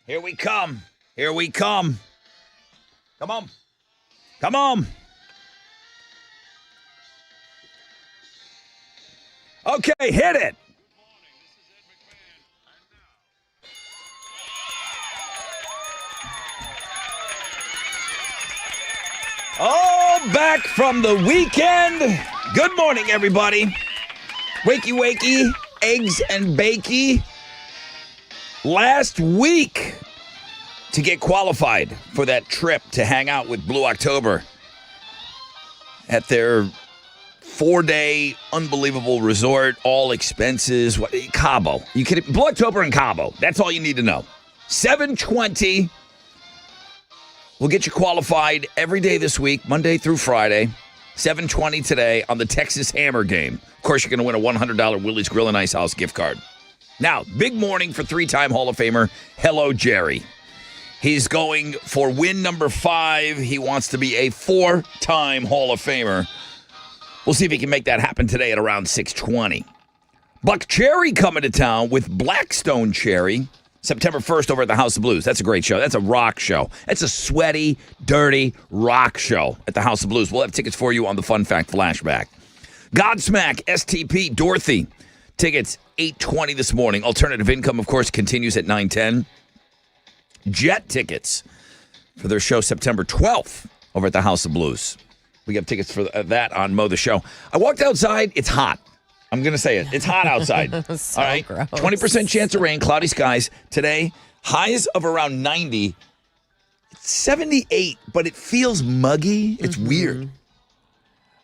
Here we come. Here we come. Come on. Come on. Okay, hit it. Oh, back from the weekend. Good morning, everybody. Wakey, wakey, eggs and bakey. Last week to get qualified for that trip to hang out with Blue October at their 4-day unbelievable resort, all expenses. Cabo. You can Blue October in Cabo. That's all you need to know. 7:20. We'll get you qualified every day this week, Monday through Friday. 7:20 today on the Texas Hammer game. Of course, you're going to win a $100 Willie's Grill and Ice House gift card. Now, big morning for 3-time Hall of Famer Hello Jerry. He's going for win number 5. He wants to be a 4-time Hall of Famer. We'll see if he can make that happen today at around 6:20. Buck Cherry coming to town with Blackstone Cherry. September 1st over at the House of Blues. That's a great show. That's a rock show. It's a sweaty, dirty rock show at the House of Blues. We'll have tickets for you on the Fun Fact Flashback. Godsmack, STP, Dorothy. Tickets, 8:20 this morning. Alternative Income, of course, continues at 9:10. Jet tickets for their show September 12th over at the House of Blues. We have tickets for that on Mo the Show. I walked outside. It's hot. I'm going to say it. It's hot outside. So all right. gross. 20% chance of rain, cloudy skies. Today, highs of around 90. It's 78, but it feels muggy. It's weird.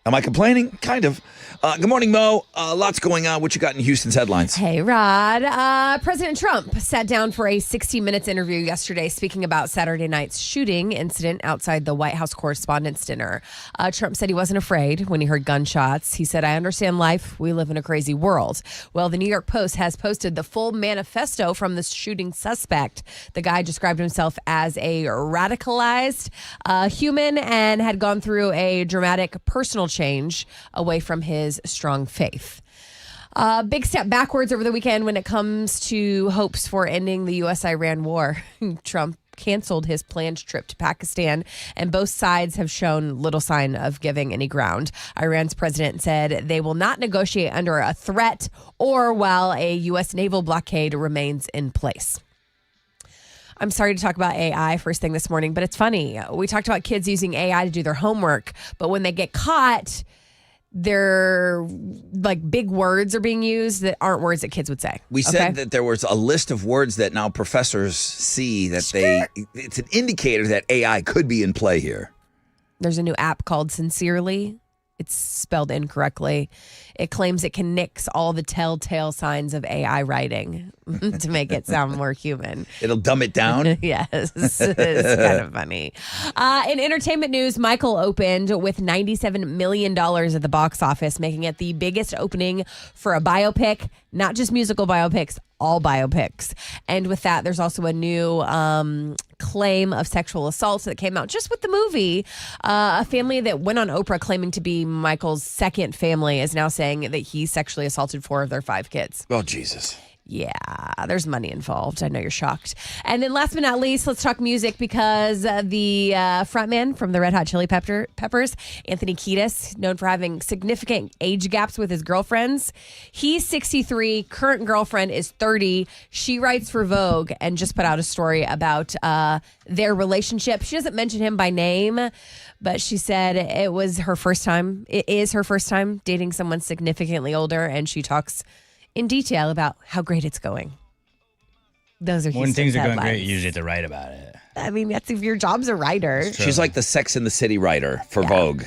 Am I complaining? Kind of. Good morning, Mo. Lots going on. What you got in Houston's headlines? Hey, Rod. President Trump sat down for a 60 Minutes interview yesterday speaking about Saturday night's shooting incident outside the White House Correspondents' Dinner. Trump said he wasn't afraid when he heard gunshots. He said, I understand life. We live in a crazy world. Well, the New York Post has posted the full manifesto from the shooting suspect. The guy described himself as a radicalized human and had gone through a dramatic personal change away from his strong faith. Big step backwards over the weekend when it comes to hopes for ending the U.S.-Iran war. Trump canceled his planned trip to Pakistan, and both sides have shown little sign of giving any ground. Iran's president said they will not negotiate under a threat or while a U.S. naval blockade remains in place. I'm sorry to talk about AI first thing this morning, but it's funny. We talked about kids using AI to do their homework, but when they get caught, they're like big words are being used that aren't words that kids would say. We said that there was a list of words that now professors see that it's an indicator that AI could be in play here. There's a new app called Sincerely. It's spelled incorrectly. It claims it can nix all the telltale signs of AI writing to make it sound more human. It'll dumb it down? Yes. It's kind of funny. In entertainment news, Michael opened with $97 million at the box office, making it the biggest opening for a biopic, not just musical biopics, all biopics. And with that, there's also a new claim of sexual assault that came out just with the movie. A family that went on Oprah claiming to be Michael's second family is now saying that he sexually assaulted 4 of their 5 kids. Oh, Jesus. Yeah, there's money involved. I know you're shocked. And then last but not least, let's talk music because the frontman from the Red Hot Chili Peppers, Anthony Kiedis, known for having significant age gaps with his girlfriends. He's 63. Current girlfriend is 30. She writes for Vogue and just put out a story about their relationship. She doesn't mention him by name, but she said it was her first time. It is her first time dating someone significantly older, and she talks in detail about how great it's going. Those are when Houston's things are headlines. going great, you usually have to write about it. I mean, that's if your job's a writer. She's like the Sex and the City writer for Vogue,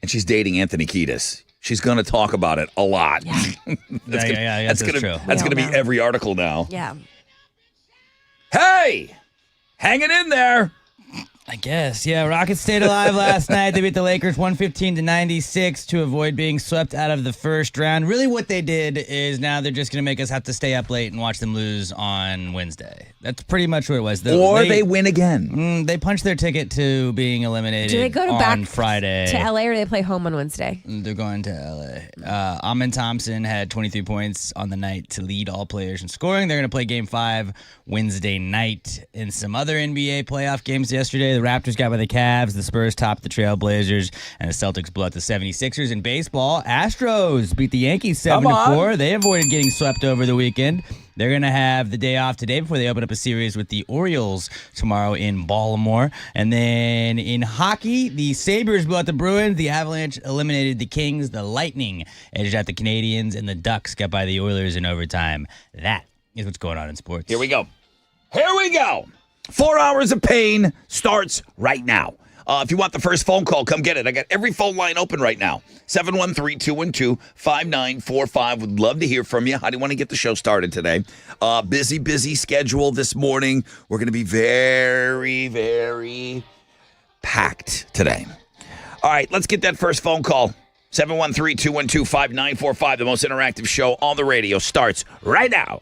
and she's dating Anthony Kiedis. She's going to talk about it a lot. Yeah. That's true. That's going to be every article now. Yeah. Hey, hang it in there. I guess. Yeah, Rockets stayed alive last night. They beat the Lakers 115-96 to avoid being swept out of the first round. Really what they did is now they're just going to make us have to stay up late and watch them lose on Wednesday. That's pretty much what it was. They win again. They punched their ticket to being eliminated Do they go on back Friday. to LA or do they play home on Wednesday? They're going to LA. Amin Thompson had 23 points on the night to lead all players in scoring. They're going to play Game 5 Wednesday night. In some other NBA playoff games yesterday, the Raptors got by the Cavs, the Spurs topped the Trailblazers, and the Celtics blew out the 76ers. In baseball, Astros beat the Yankees 7-4. They avoided getting swept over the weekend. They're going to have the day off today before they open up a series with the Orioles tomorrow in Baltimore. And then in hockey, the Sabres blew out the Bruins. The Avalanche eliminated the Kings. The Lightning edged out the Canadiens. And the Ducks got by the Oilers in overtime. That is what's going on in sports. Here we go. 4 hours of pain starts right now. If you want the first phone call, come get it. I got every phone line open right now. 713-212-5945. Would love to hear from you. How do you want to get the show started today? Busy schedule this morning. We're going to be very, very packed today. All right, let's get that first phone call. 713-212-5945. The most interactive show on the radio starts right now.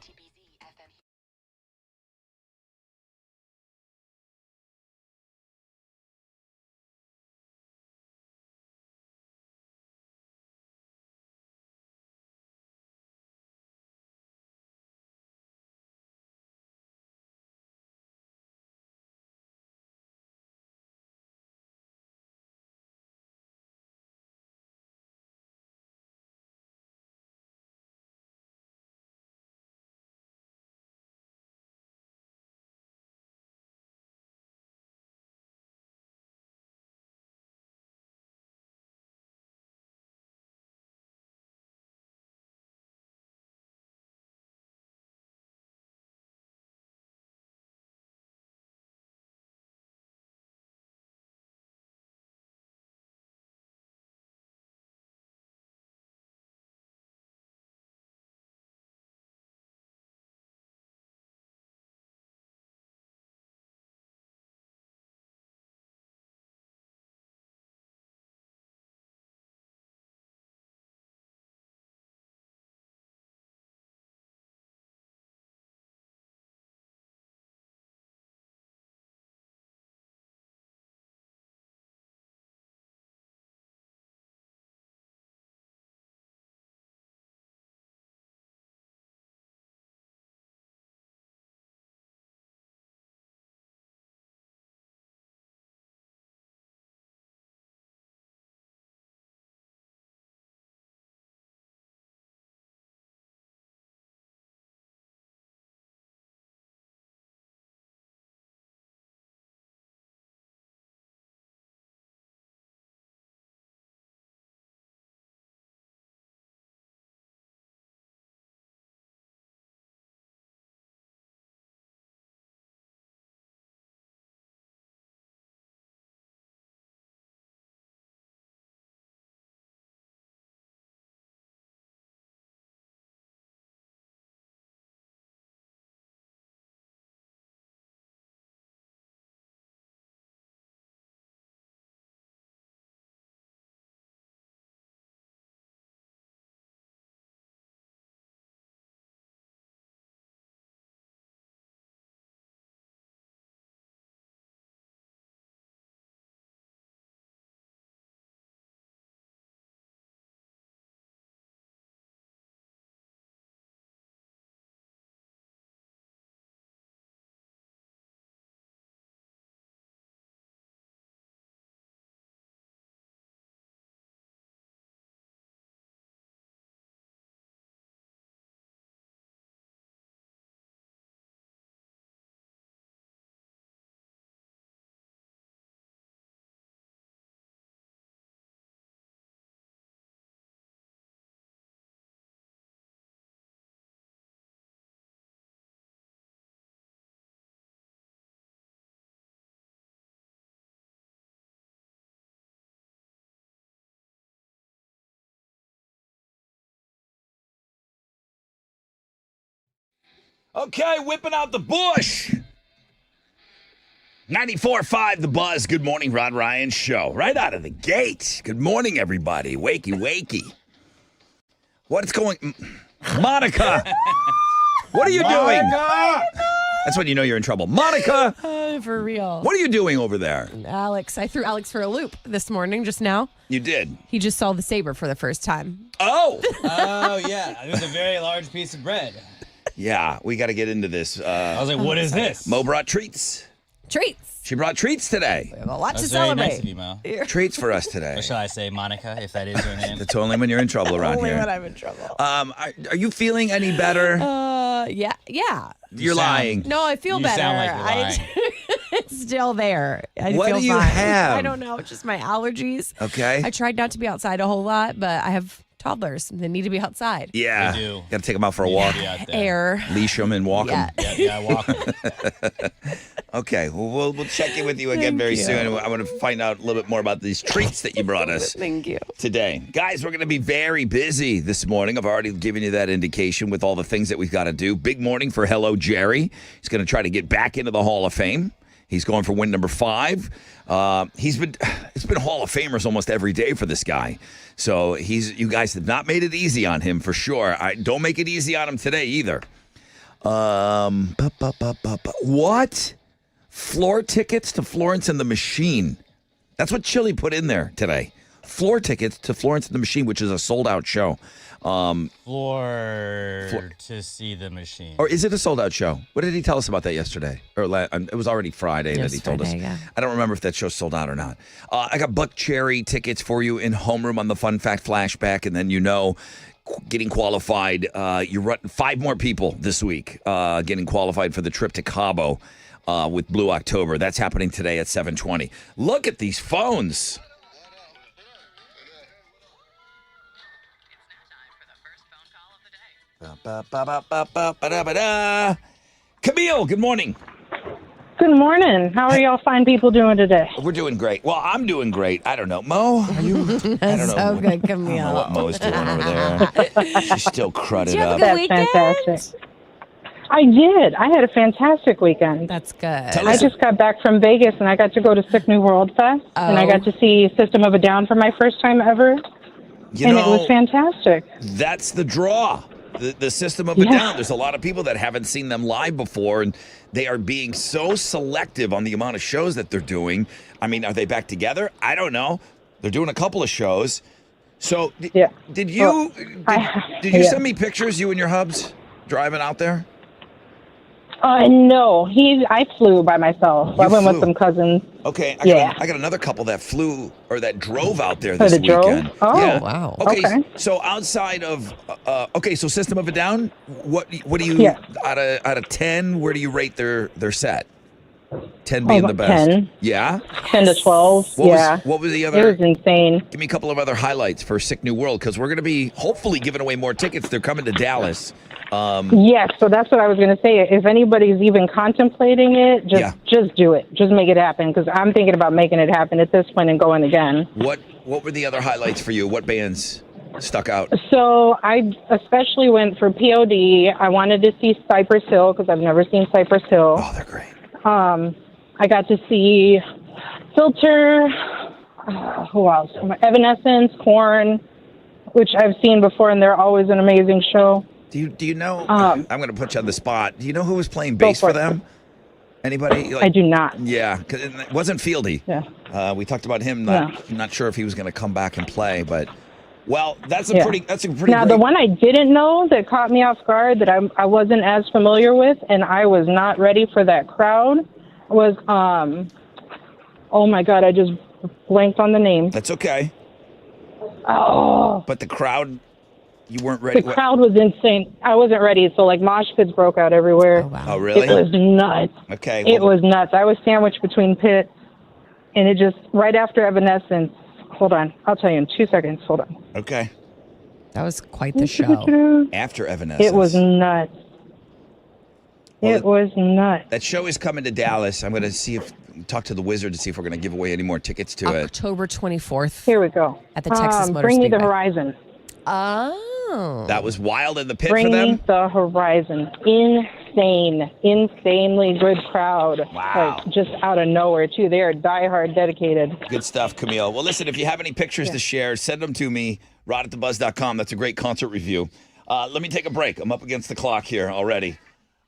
Okay, whipping out the bush. 94.5 The Buzz. Good morning, Rod Ryan Show. Right out of the gate. Good morning, everybody. Wakey. What's going... Monica! What are you doing? That's when you know you're in trouble. Monica! For real. What are you doing over there? Alex, I threw Alex for a loop this morning, just now. You did? He just saw the saber for the first time. Oh! Oh, yeah. It was a very large piece of bread. Yeah, we got to get into this. I was like, what is this? Mo brought treats. Treats. She brought treats today. We have a lot to That's very celebrate. nice of you, Mo. Treats for us today. Or shall I say Monica, if that is your name? That's only when you're in trouble around Only here. when I'm in trouble. Are you feeling any better? Yeah. You're lying. No, I feel You better. sound like you're lying. It's still there. I What feel do you fine. have? I don't know. It's just my allergies. Okay. I tried not to be outside a whole lot, but I have toddlers. They need to be outside. Yeah. They do. Got to take them out for a walk. Be out there. Air. Leash them and walk Yeah. them. Yeah, walk 'em. Okay. Well, we'll check in with you again very soon. I want to find out a little bit more about these treats that you brought us Thank you. today. Guys, we're going to be very busy this morning. I've already given you that indication with all the things that we've got to do. Big morning for Hello Jerry. He's going to try to get back into the Hall of Fame. He's going for win number 5. It's been Hall of Famers almost every day for this guy. So you guys have not made it easy on him for sure. Don't make it easy on him today either. What? Floor tickets to Florence and the Machine. That's what Chili put in there today. Floor tickets to Florence and the Machine, which is a sold-out show. Floor to see the machine. Or is it a sold-out show? What did he tell us about that yesterday? Or it was already Friday that he told us. Friday, yeah. I don't remember if that show's sold out or not. I got Buck Cherry tickets for you in homeroom on the Fun Fact Flashback, and then getting qualified. You're running 5 more people this week getting qualified for the trip to Cabo with Blue October. That's happening today at 7:20. Look at these phones. Camille, good morning. Good morning. How are y'all fine people doing today? We're doing great. Well, I'm doing great. I don't know. Mo, are you? I don't know. So good, I don't know Camille. what Mo's doing over there. She's still crudded Did you have a up. good That's weekend? fantastic. I did. I had a fantastic weekend. That's good. Tell I us- just got back from Vegas and I got to go to Sick New World Fest and I got to see System of a Down for my first time ever. You And know, it was fantastic. that's the draw. The System of a Down. There's a lot of people that haven't seen them live before, and they are being so selective on the amount of shows that they're doing. I mean, are they back together? I don't know. They're doing a couple of shows. So, Yeah. did you did you yeah. send me pictures, you and your hubs, driving out there? No, I flew by myself. You I went flew? with some cousins. Okay, Yeah. I got another couple that flew or that drove out there Oh, this that drove? weekend. Oh, yeah. wow. Okay, Okay. so outside of so System of a Down, what do you Yeah. out of 10? Where do you rate their set? 10 being the about best. 10. Yeah. 10 to 12. What was the It other? was insane. Give me a couple of other highlights for Sick New World because we're going to be hopefully giving away more tickets. They're coming to Dallas. Yes, so that's what I was going to say. If anybody's even contemplating it, just do it. Just make it happen because I'm thinking about making it happen at this point and going again. What were the other highlights for you? What bands stuck out? So I especially went for POD. I wanted to see Cypress Hill because I've never seen Cypress Hill. Oh, they're great. I got to see Filter. Who else? Evanescence, Korn, which I've seen before, and they're always an amazing show. Do you know? I'm going to put you on the spot. Do you know who was playing bass for for it. them? Anybody? I do not. Yeah, 'cause it wasn't Fieldy. Yeah. We talked about him. Not sure if he was going to come back and play, but that's a Yeah. pretty. Now, great. the one I didn't know that caught me off guard that I wasn't as familiar with, and I was not ready for that crowd, was, oh my God, I just blanked on the name. That's okay. Oh, But the crowd, you weren't ready. the crowd was insane. I wasn't ready, so like mosh pits broke out everywhere. Oh, wow. Oh, really? It was nuts. Okay. It was nuts. I was sandwiched between pits, and it just, right after Evanescence, hold on, I'll tell you in 2 seconds, hold on. Okay. That was quite the show. After Evanescence. It was nuts. Well, It was nuts. That show is coming to Dallas. I'm going to talk to the Wizard to see if we're going to give away any more tickets to it. October 24th. Here we go. At the Texas Motor Bring me the Speedway. horizon. Oh. That was wild in the pit Bring for them. me the horizon. Insane. insanely good crowd. Wow. Like, just out of nowhere, too. They are diehard dedicated. Good stuff, Camille. Well, listen, if you have any pictures to share, send them to me, rod@thebuzz.com. That's a great concert review. Let me take a break. I'm up against the clock here already.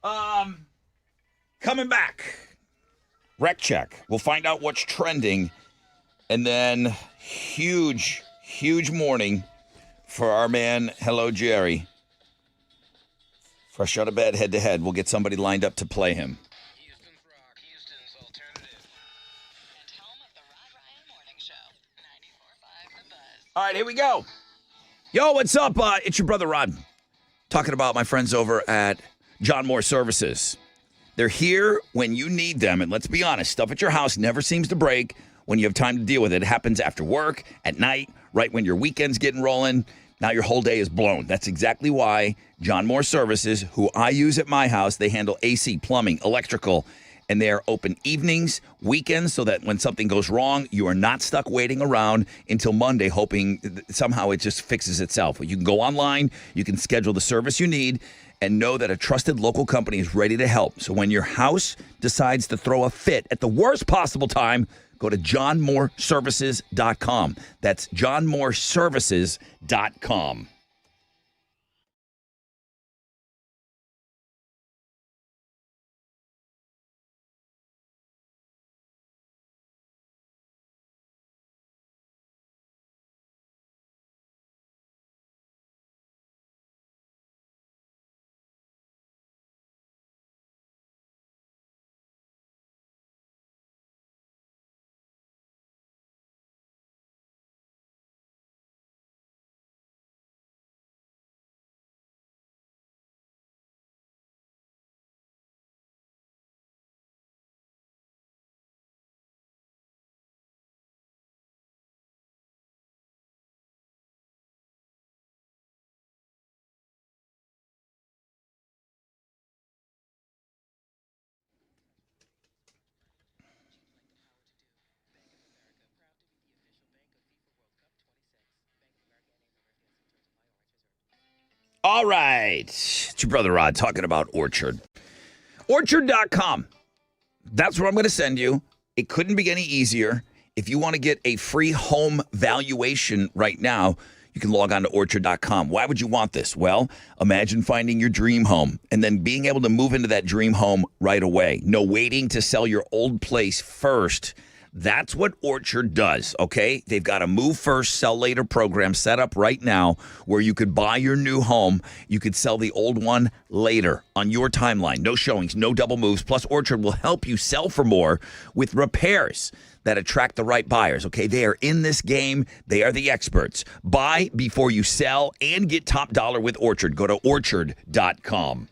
Coming back. Rec check. We'll find out what's trending. And then huge morning for our man, Hello Jerry. Fresh out of bed, head to head. We'll get somebody lined up to play him. Houston's Rock, Houston's alternative. And home of the Rod Ryan Morning Show, 94.5 The Buzz. All right, here we go. Yo, what's up? It's your brother Rod. Talking about my friends over at John Moore Services. They're here when you need them. And let's be honest, stuff at your house never seems to break when you have time to deal with it. It happens after work, at night, right when your weekend's getting rolling. Now your whole day is blown. That's exactly why John Moore Services, who I use at my house, they handle AC, plumbing, electrical, and they are open evenings, weekends, so that when something goes wrong, you are not stuck waiting around until Monday hoping somehow it just fixes itself. You can go online, you can schedule the service you need, and know that a trusted local company is ready to help. So when your house decides to throw a fit at the worst possible time, go to johnmoreservices.com. That's johnmoreservices.com. All right. It's your brother Rod talking about Orchard. Orchard.com. That's where I'm going to send you. It couldn't be any easier. If you want to get a free home valuation right now, you can log on to Orchard.com. Why would you want this? Well, imagine finding your dream home and then being able to move into that dream home right away. No waiting to sell your old place first. That's what Orchard does, okay? They've got a move first, sell later program set up right now where you could buy your new home. You could sell the old one later on your timeline. No showings, no double moves. Plus, Orchard will help you sell for more with repairs that attract the right buyers, okay? They are in this game. They are the experts. Buy before you sell and get top dollar with Orchard. Go to Orchard.com.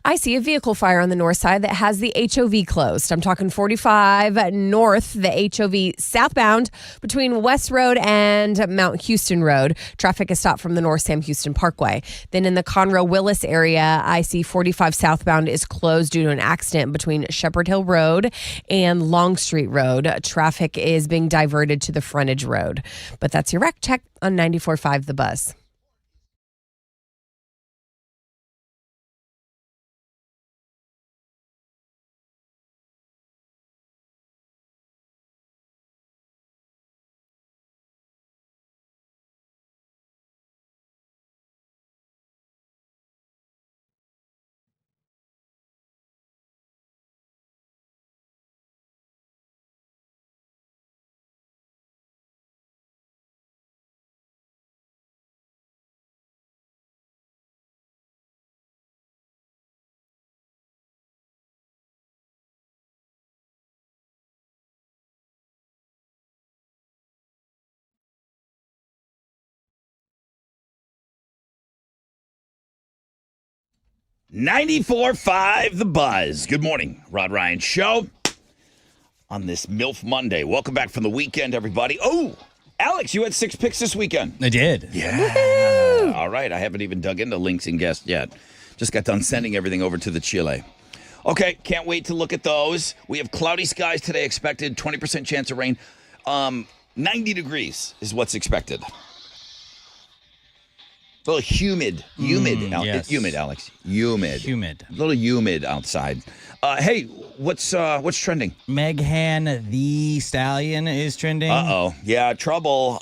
I see a vehicle fire on the north side that has the HOV closed. I'm talking 45 north, the HOV southbound between West Road and Mount Houston Road. Traffic is stopped from the North Sam Houston Parkway. Then in the Conroe-Willis area, I see 45 southbound is closed due to an accident between Shepherd Hill Road and Long Street Road. Traffic is being diverted to the frontage road. But that's your wreck check on 94.5 The Buzz. .94.5 The Buzz. Good morning, Rod Ryan Show on this MILF Monday. Welcome back from the weekend, everybody. Oh, Alex, you had 6 picks this weekend. I did. Yeah. All right. I haven't even dug into links and guests yet. Just got done sending everything over to the Chile. Okay, can't wait to look at those. We have cloudy skies today expected, 20% chance of rain. 90 degrees is what's expected. A little humid, yes. humid, Alex, humid, Humid. a little humid outside. Hey, what's trending? Meghan the Stallion is trending. Yeah, trouble.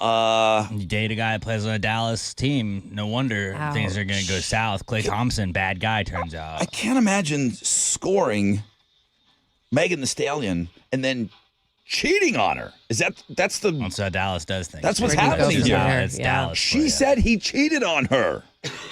You date a guy that plays on a Dallas team. No wonder things are going to go south. Klay Thompson, bad guy, turns out. I can't imagine scoring Megan the Stallion and then cheating on her. That's That's what's Where do you go happening from here. there? It's Yeah. Dallas. She said he cheated on her.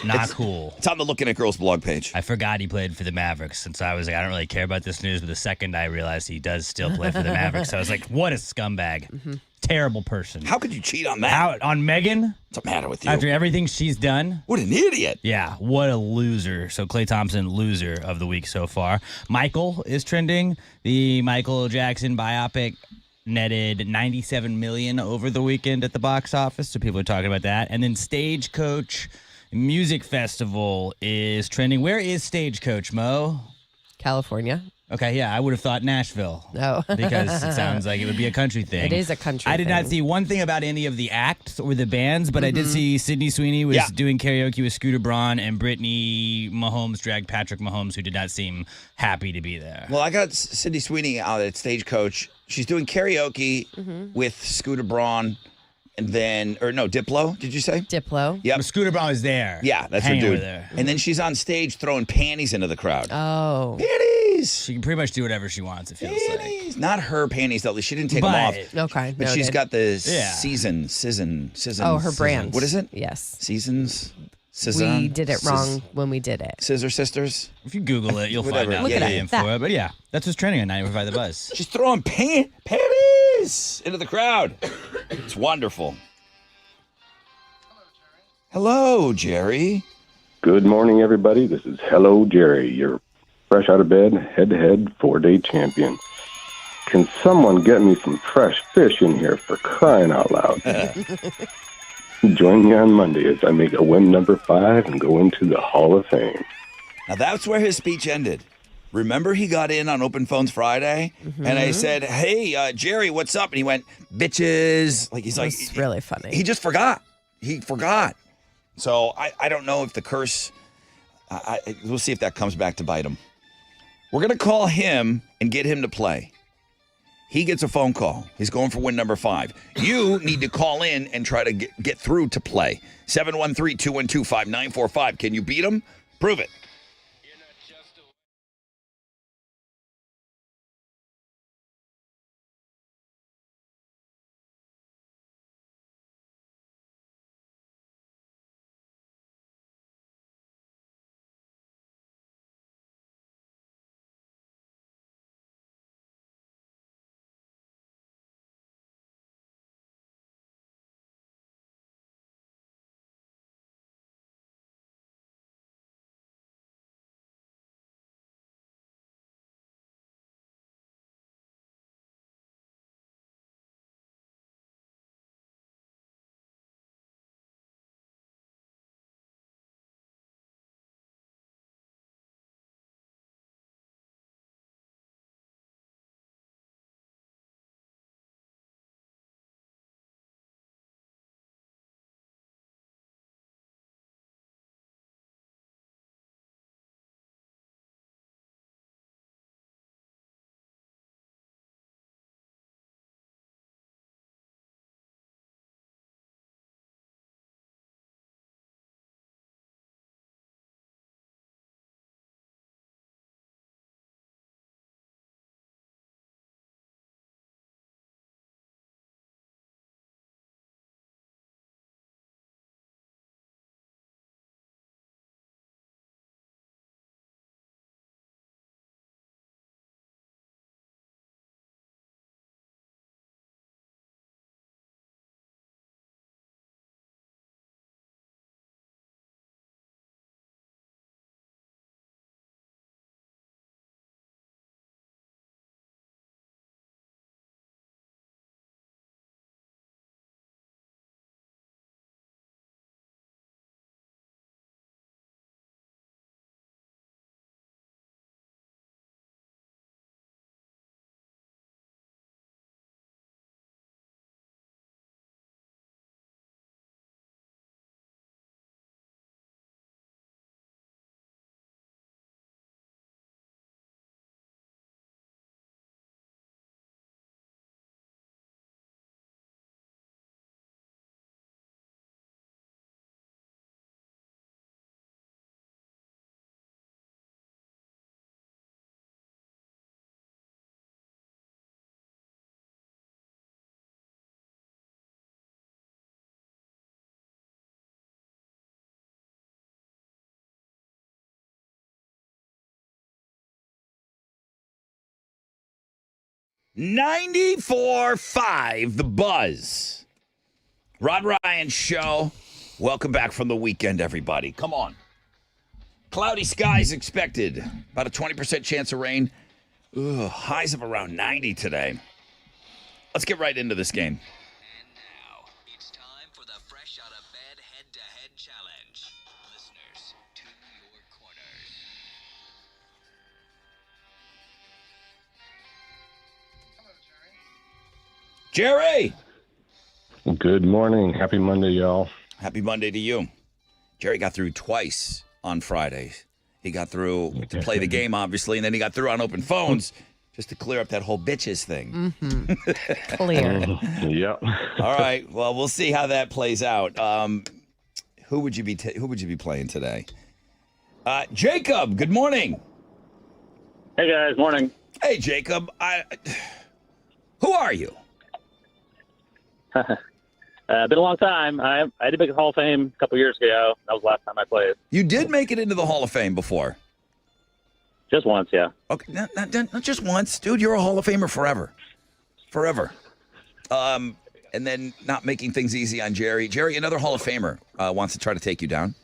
Not cool. It's on the Looking at Girls blog page. I forgot he played for the Mavericks, since I was like, I don't really care about this news, but the second I realized he does still play for the Mavericks, I was like, what a scumbag. Terrible person. How could you cheat on that? On Megan? What's the matter with you? After everything she's done? What an idiot. Yeah, what a loser. So Klay Thompson, loser of the week so far. Michael is trending. The Michael Jackson biopic netted $97 million over the weekend at the box office, so people are talking about that. And then Stagecoach Music Festival is trending. Where is Stagecoach, Mo? California. Okay, yeah, I would have thought Nashville. Oh. Because it sounds like it would be a country thing. It is a country I did not thing. see one thing about any of the acts or the bands, but I did see Sydney Sweeney was doing karaoke with Scooter Braun, and Brittany Mahomes dragged Patrick Mahomes, who did not seem happy to be there. Well, I got Sydney Sweeney out at Stagecoach. She's doing karaoke with Scooter Braun, and then, Diplo, did you say? Diplo. Yep. But Scooter Braun was there. Yeah, that's her hanging dude. with her. And then she's on stage throwing panties into the crowd. Oh. Panties! She can pretty much do whatever she wants, it feels like. Panties! Not her panties, though. She didn't take them off. Okay. But she's noted. got the Yeah. season. Oh, her brand. What is it? Yes. Seasons? We did it wrong when we did it. Scissor Sisters? If you Google it, you'll find Whatever. out Look the at name that. for it. But yeah, that's what's trending on 95 The Buzz. She's throwing panties into the crowd. It's wonderful. Hello, Jerry. Good morning, everybody. This is Hello Jerry, your fresh out of bed, head-to-head 4-day champion. Can someone get me some fresh fish in here, for crying out loud? Join me on Monday as I make a win number 5 and go into the Hall of Fame. Now, that's where his speech ended. Remember, he got in on Open Phones Friday, and I said, hey, Jerry, what's up? And he went, bitches. It's really funny. He just forgot. He forgot. So I don't know if the curse, we'll see if that comes back to bite him. We're going to call him and get him to play. He gets a phone call. He's going for win number 5. You need to call in and try to get through to play. 713-212-5945. Can you beat him? Prove it. 94.5 The Buzz. Rod Ryan Show. Welcome back from the weekend, everybody. Come on. Cloudy skies expected. About a 20% chance of rain. Ugh, highs of around 90 today. Let's get right into this game. And now, it's time for the Fresh Out of Bed Head-to-Head Challenge. Listeners, to your corners. Jerry! Good morning. Happy Monday, y'all. Happy Monday to you. Jerry got through twice on Fridays. He got through to play the game, obviously, and then he got through on open phones just to clear up that whole bitches thing. Clear. Yep. All right. Well, we'll see how that plays out. Who would you be playing today? Jacob. Good morning. Hey guys, morning. Hey, Jacob. Who are you? Been a long time. I did make the Hall of Fame a couple years ago. That was the last time I played. You did make it into the Hall of Fame before. Just once, yeah. Okay, not just once, dude. You're a Hall of Famer forever, forever. And then not making things easy on Jerry. Jerry, another Hall of Famer, wants to try to take you down.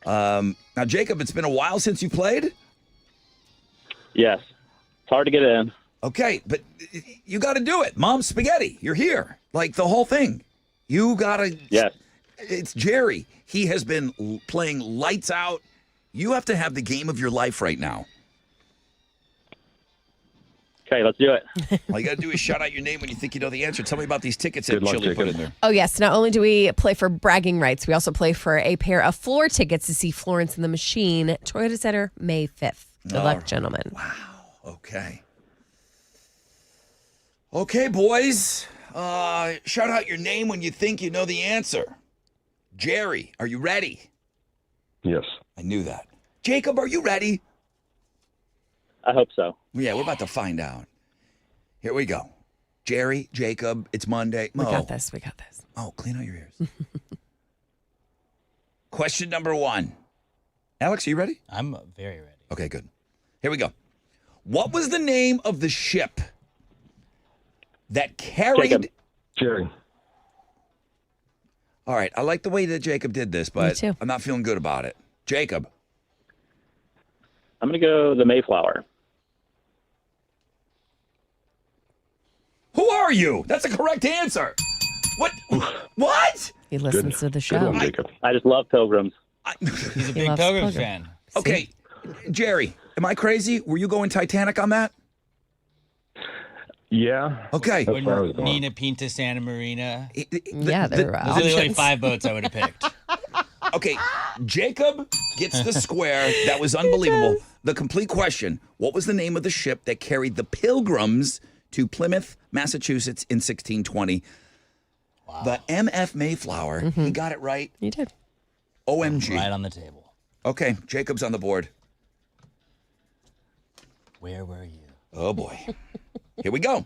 Now, Jacob, it's been a while since you played. Yes. It's hard to get in. Okay, but you got to do it. Mom's spaghetti. You're here, like the whole thing. You gotta. Yes. It's Jerry. He has been playing lights out. You have to have the game of your life right now. Okay, let's do it. All you got to do is shout out your name when you think you know the answer. Tell me about these tickets that Good luck, Chili put Jacob. in there. Oh, yes. Not only do we play for bragging rights, we also play for a pair of floor tickets to see Florence and the Machine, Toyota Center, May 5th. Good luck, gentlemen. Wow. Okay. Okay, boys. Shout out your name when you think you know the answer. Jerry, are you ready? Yes. I knew that. Jacob, are you ready? I hope so. Yeah, we're about to find out. Here we go. Jerry, Jacob, it's Monday. We got this. We got this. Oh, clean out your ears. Question number 1. Alex, are you ready? I'm very ready. Okay, good. Here we go. What was the name of the ship that carried... Jacob. Jerry. All right, I like the way that Jacob did this, but too. I'm not feeling good about it. Jacob. I'm going to go the Mayflower. Who are you? That's a correct answer. What? What? He listens to the Good show. one, Jacob. I just love pilgrims. He's a big loves Pilgrims Pilgrim. fan. Okay, Jerry, am I crazy? Were you going Titanic on that? Yeah. Okay. That's where I was going. Nina Pinta Santa Marina. Yeah, there were There's only like options. 5 boats I would have picked. Okay, Jacob gets the square. That was unbelievable. The complete question, what was the name of the ship that carried the Pilgrims to Plymouth, Massachusetts in 1620? Wow. The MF Mayflower. He got it right. You did. OMG. Right on the table. Okay, Jacob's on the board. Where were you? Oh, boy. Here we go.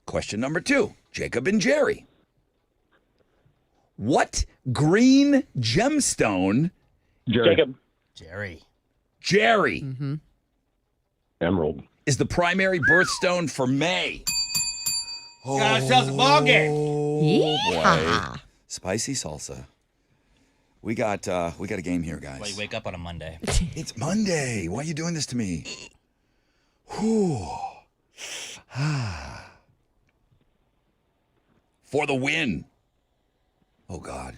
Question number 2. Jacob and Jerry. What green gemstone... Jerry. Jacob. Jerry Emerald. is the primary birthstone for May. Got ourselves a ball game. Yeah. Spicy salsa. We got a game here, guys. Well, you wake up on a Monday. It's Monday. Why are you doing this to me? Whew. For the win. Oh, God.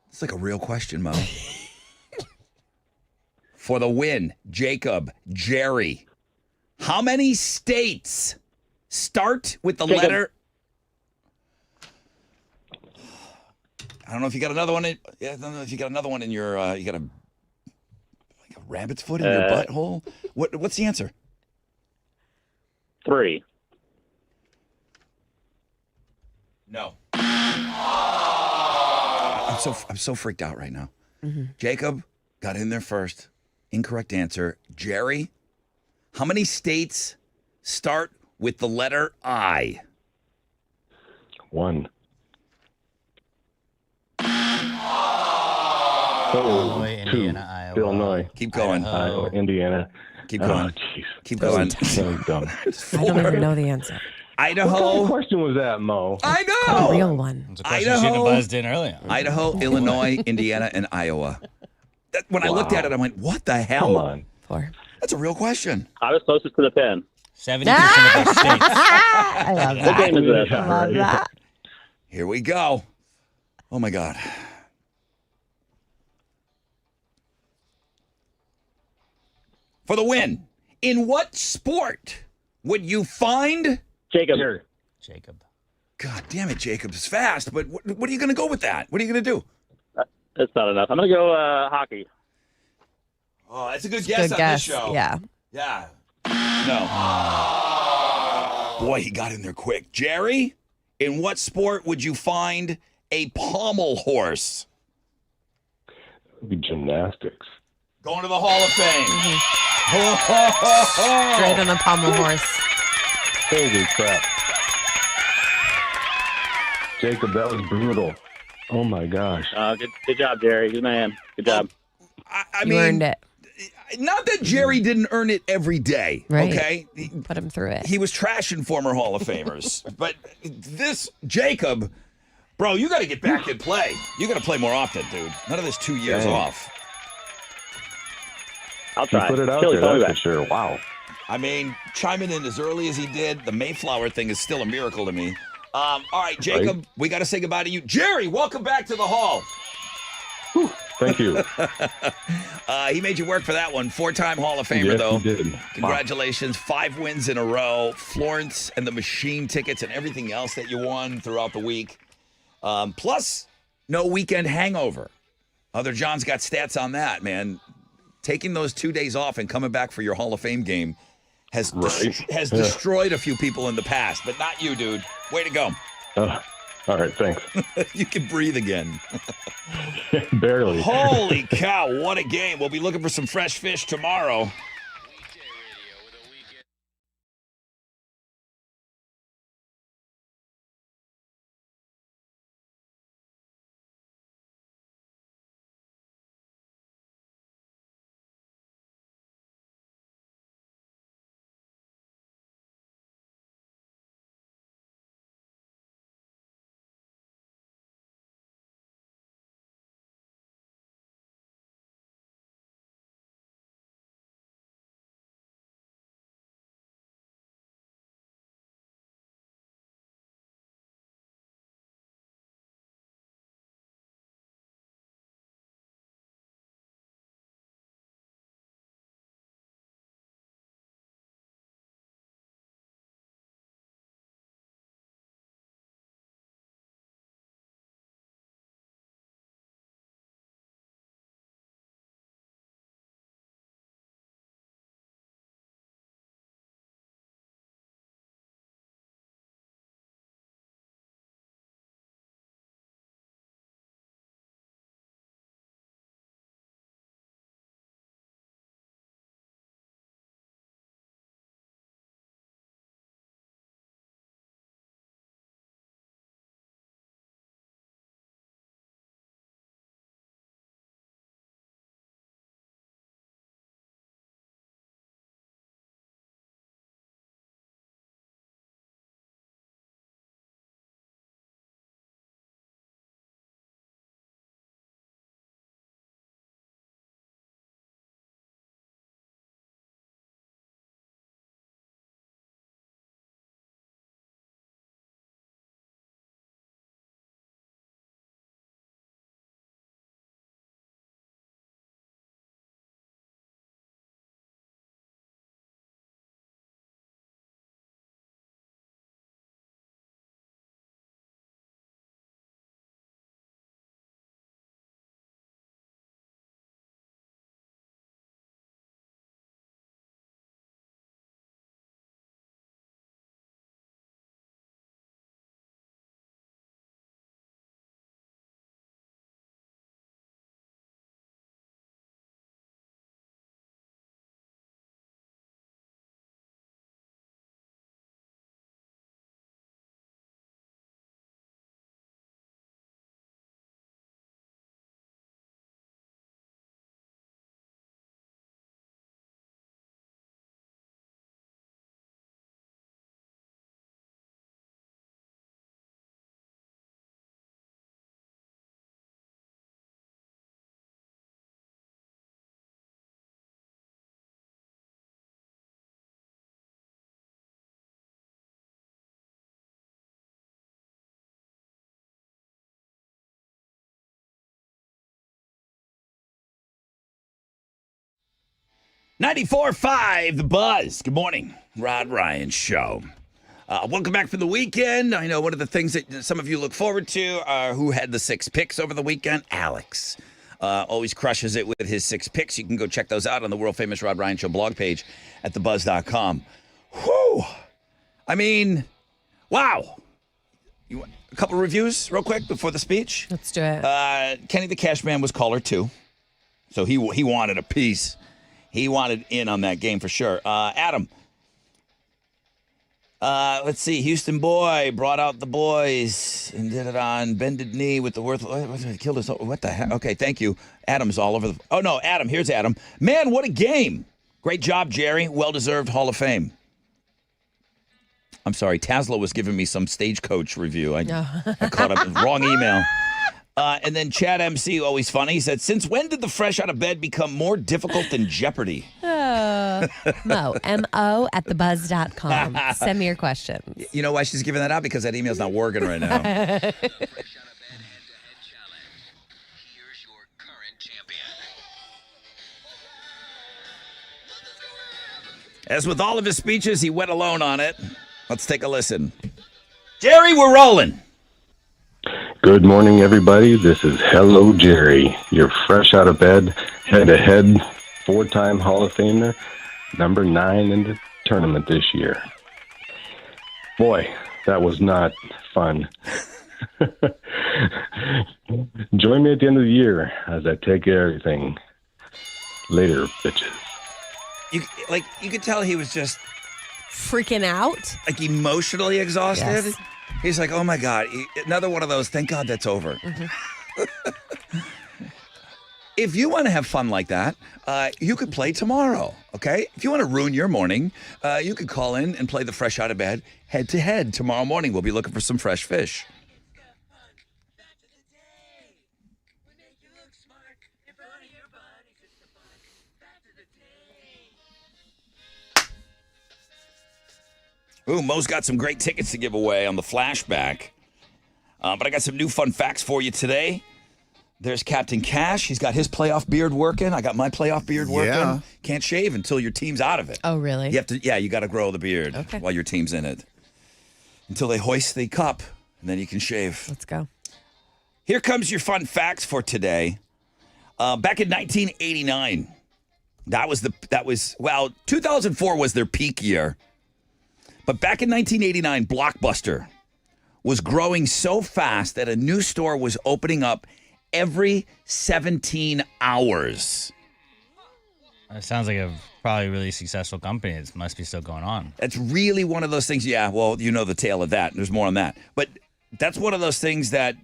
It's like a real question, Mo. For the win, Jacob, Jerry. How many states start with the Jacob. letter... I don't know if you got another one in... Yeah, I don't know if you got another one in your... you got a rabbit's foot in your butthole? What's the answer? 3. No. I'm so freaked out right now. Jacob got in there first. Incorrect answer. Jerry, how many states start with the letter I? 1. Illinois, 2. Indiana, Illinois, Keep going. Iowa, Indiana. Keep going. Jeez. Keep going. That was dumb. I don't even know the answer. What kind of Idaho. question was that, Mo? I A know. real one. It's a question you shouldn't have buzzed in earlier. Idaho, Illinois, Indiana, and Iowa. When I looked at it, I went, what the hell? Come on. 4. That's a real question. I was closest to the pin. 70% of the states. I love What that. game is this? Yeah, Love right. that. Here we go. Oh, my God. For the win, in what sport would you find... Jacob. Jacob. God damn it, Jacob is fast, but what are you going to go with that? What are you going to do? That's not enough. I'm going to go hockey. Oh, that's a good guess Good on guess. this show. Yeah. Yeah. No. Boy, he got in there quick. Jerry, in what sport would you find a pommel horse? It'd be gymnastics. Going to the Hall of Fame. Straight on the pommel horse. Holy crap. Jacob, that was brutal. Oh, my gosh. Good job, Jerry. Good man. Good job. I You mean, earned it. not that Jerry didn't earn it every day, Right. okay? Put him through it. He was trashing former Hall of Famers. But this, Jacob, bro, you got to get back and play. You got to play more often, dude. None of this 2 years Dang. off. I'll You try. put it out Chili, there, call me that's for back. sure. Wow. I mean, chiming in as early as he did, the Mayflower thing is still a miracle to me. All right, Jacob, Right. we got to say goodbye to you. Jerry, welcome back to the Hall. Thank you. He made you work for that one. 4-time Hall of Famer, Yes, though. he did. Wow. Congratulations. 5 wins in a row. Florence and the Machine tickets and everything else that you won throughout the week. Plus, no weekend hangover. Other John's got stats on that, man. Taking those 2 days off and coming back for your Hall of Fame game has Right. destroyed a few people in the past, but not you, dude. Way to go. All right, thanks. You can breathe again. Barely. Holy cow, what a game. We'll be looking for some fresh fish tomorrow. 94.5 The Buzz. Good morning. Rod Ryan Show. Welcome back from the weekend. I know one of the things that some of you look forward to are who had the 6 picks over the weekend. Alex always crushes it with his 6 picks. You can go check those out on the world-famous Rod Ryan Show blog page at thebuzz.com. Whew. I mean, wow. A couple reviews real quick before the speech. Let's do it. Kenny the Cash Man was caller 2. So he wanted a piece. He wanted in on that game for sure. Adam. Let's see. Houston boy brought out the boys and did it on bended knee with the killed us. What the heck? Okay, thank you. Adam's all over the. Oh no, Adam. Here's Adam. Man, what a game! Great job, Jerry. Well-deserved Hall of Fame. I'm sorry. Tasla was giving me some Stagecoach review. I caught up with wrong email. And then Chad MC, always funny. He said, "Since when did the fresh out of bed become more difficult than Jeopardy?" Mo, M-O at thebuzz.com. Send me your questions. You know why she's giving that out? Because that email's not working right now. Fresh out of bed head-to-head challenge. Here's your current champion. As with all of his speeches, he went alone on it. Let's take a listen. Jerry, we're rolling. Good morning, everybody. This is Hello Jerry, your fresh out of bed, head-to-head, 4-time Hall of Famer, number 9 in the tournament this year. Boy, that was not fun. Join me at the end of the year as I take care of everything. Later, bitches. You could tell he was just Freaking out? like emotionally exhausted. Yes. He's like, oh my God, another one of those, thank God that's over. If you want to have fun like that, you could play tomorrow, okay? If you want to ruin your morning, you could call in and play the fresh out of bed head-to-head tomorrow morning. We'll be looking for some fresh fish. Ooh, Mo's got some great tickets to give away on the flashback. But I got some new fun facts for you today. There's Captain Cash. He's got his playoff beard working. I got my playoff beard working. Yeah. Can't shave until your team's out of it. Oh, really? You have to. Yeah, you got to grow the beard while your team's in it. Until they hoist the cup, and then you can shave. Let's go. Here comes your fun facts for today. Back in 1989, 2004 was their peak year. But back in 1989, Blockbuster was growing so fast that a new store was opening up every 17 hours. It sounds like a probably really successful company. It must be still going on. That's really one of those things. Yeah, well, you know the tale of that. There's more on that. But that's one of those things that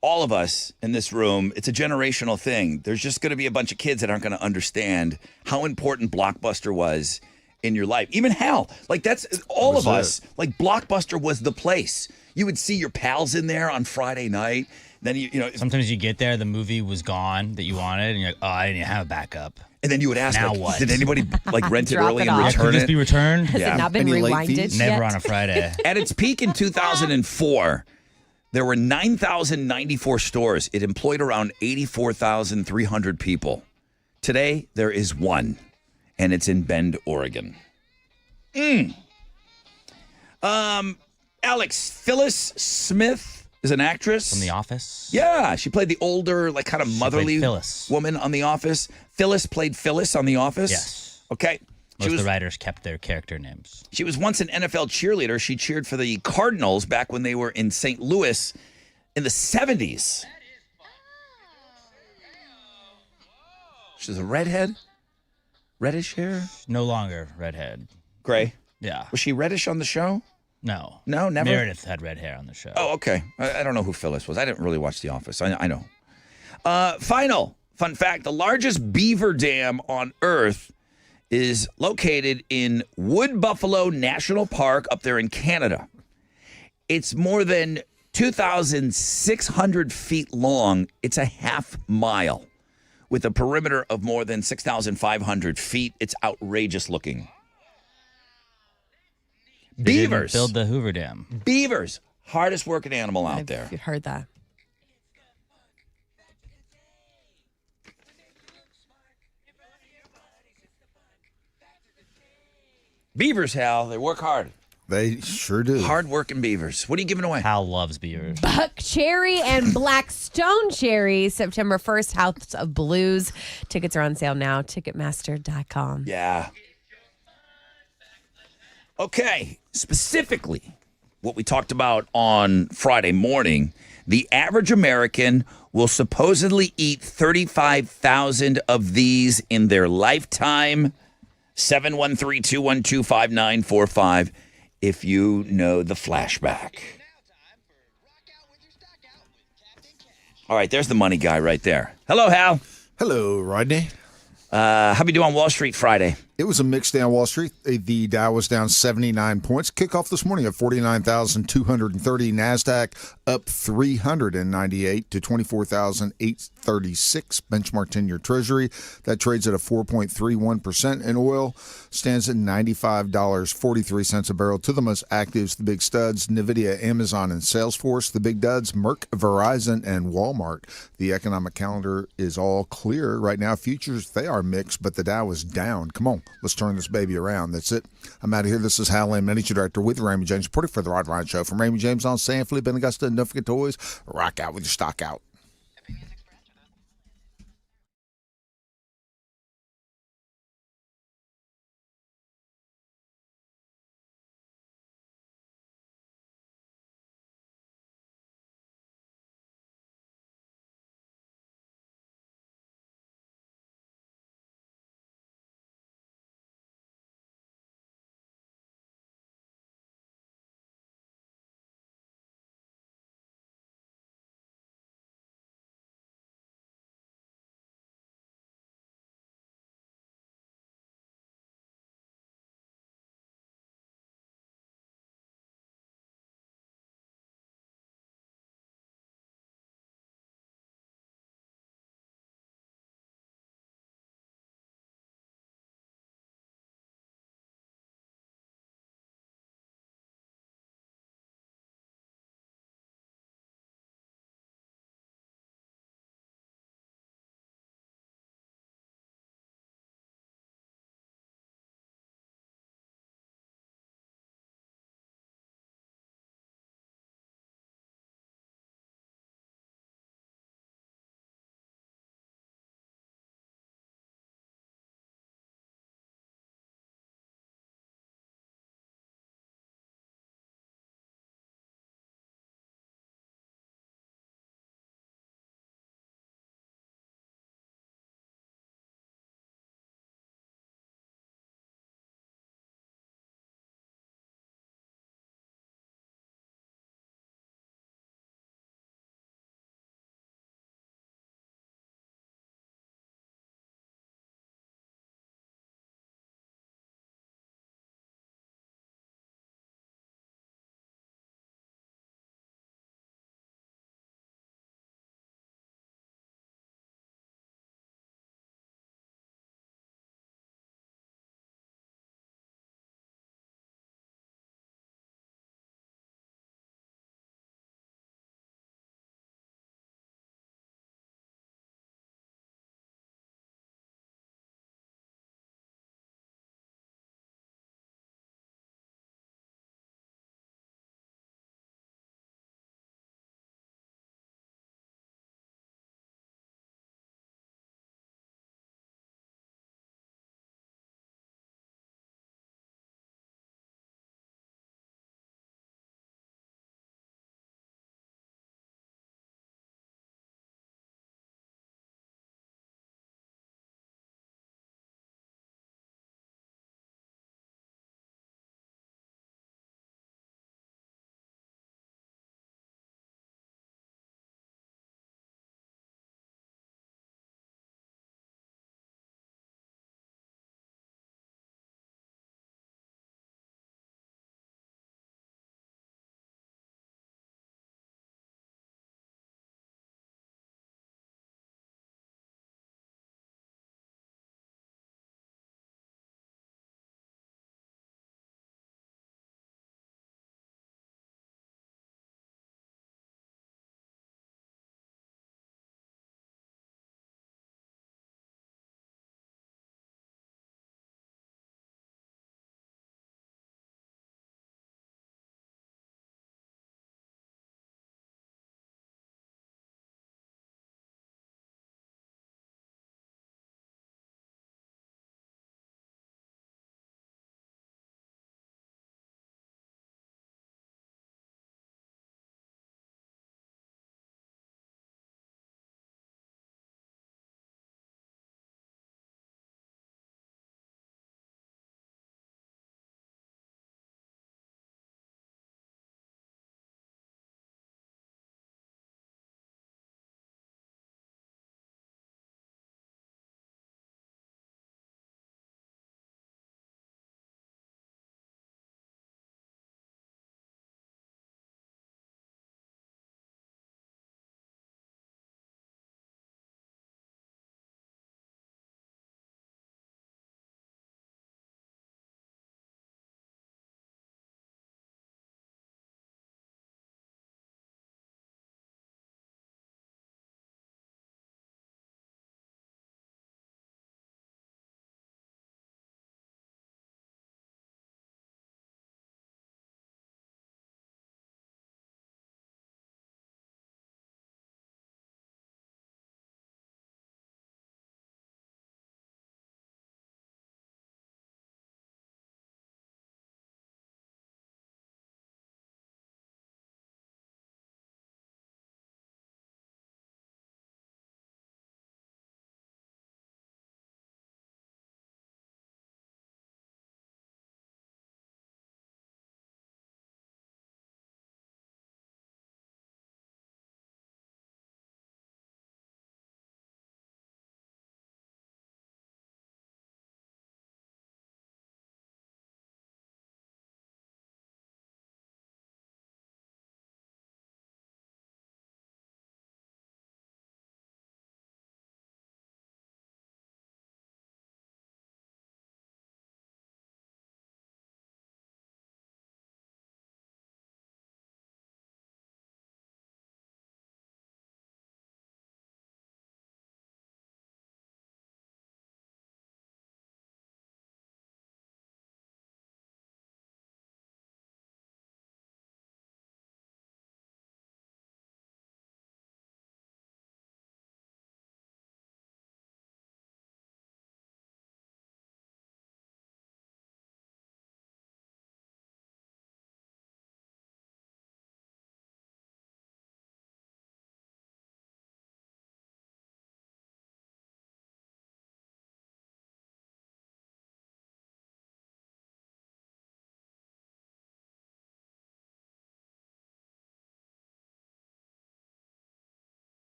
all of us in this room, it's a generational thing. There's just going to be a bunch of kids that aren't going to understand how important Blockbuster was in your life. Even Hal, like that's all of us. Like Blockbuster was the place. You would see your pals in there on Friday night. Then you know. Sometimes you get there, the movie was gone that you wanted, and you're like, oh, I didn't have a backup. And then you would ask, Now like, what? did anybody like rent it Drop early it and off. return Could this it? be returned? Has Yeah. it not been Any late rewinded fees? Never yet? on a Friday. At its peak in 2004, there were 9,094 stores. It employed around 84,300 people. Today, there is one, and it's in Bend, Oregon. Alex, Phyllis Smith is an actress. From The Office? Yeah, she played the older, like kind of motherly Phyllis. woman on The Office. Phyllis played Phyllis on The Office. Yes. Okay. Most of the writers kept their character names. She was once an NFL cheerleader. She cheered for the Cardinals back when they were in St. Louis in the 70s. She's a redhead? Reddish hair? No longer redhead. Gray. Yeah. Was she reddish on the show? No. No, never? Meredith had red hair on the show. Oh, okay. I don't know who Phyllis was. I didn't really watch The Office. I know. Final fun fact. The largest beaver dam on Earth is located in Wood Buffalo National Park up there in Canada. It's more than 2,600 feet long. It's a half mile with a perimeter of more than 6,500 feet. It's outrageous looking. They didn't Beavers. build the Hoover Dam. Beavers. Hardest working animal out there. I've heard that. Beavers, Hal, they work hard. They sure do. Hard-working beavers. What are you giving away? Hal loves beavers. Buck cherry and black stone cherry, September 1st, House of Blues. Tickets are on sale now, Ticketmaster.com. Yeah. Okay, specifically what we talked about on Friday morning, the average American will supposedly eat 35,000 of these in their lifetime. 713-212-5945 if you know the flashback. All right, there's the money guy right there. Hello, Hal. Hello, Rodney. How we do on Wall Street Friday? It was a mixed day on Wall Street. The Dow was down 79 points. Kickoff this morning at 49,230. NASDAQ up 398 to 24,836. Benchmark 10-year Treasury. That trades at a 4.31%. And oil stands at $95.43 a barrel. To the most actives, the big studs, NVIDIA, Amazon, and Salesforce. The big duds, Merck, Verizon, and Walmart. The economic calendar is all clear. Right now, futures, they are mixed, but the Dow is down. Come on. Let's turn this baby around. That's it. I'm out of here. This is Hal Lamb, Manager Director with Raymond James, reporting for the Rod Ryan Show. From Raymond James on San Felipe and Augusta. And don't forget to always rock out with your stock out.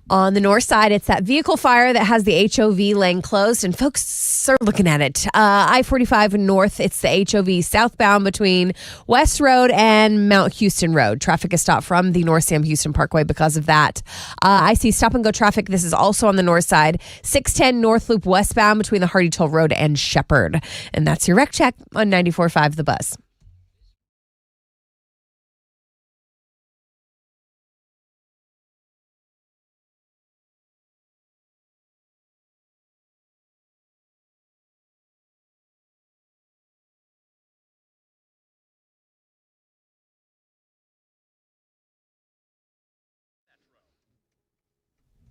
On the north side, it's that vehicle fire that has the HOV lane closed, and folks are looking at it. I-45 north, it's the HOV southbound between West Road and Mount Houston Road. Traffic is stopped from the North Sam Houston Parkway because of that. I see stop-and-go traffic. This is also on the north side. 610 North Loop westbound between the Hardy Toll Road and Shepherd. And that's your wreck check on 94.5 The Buzz.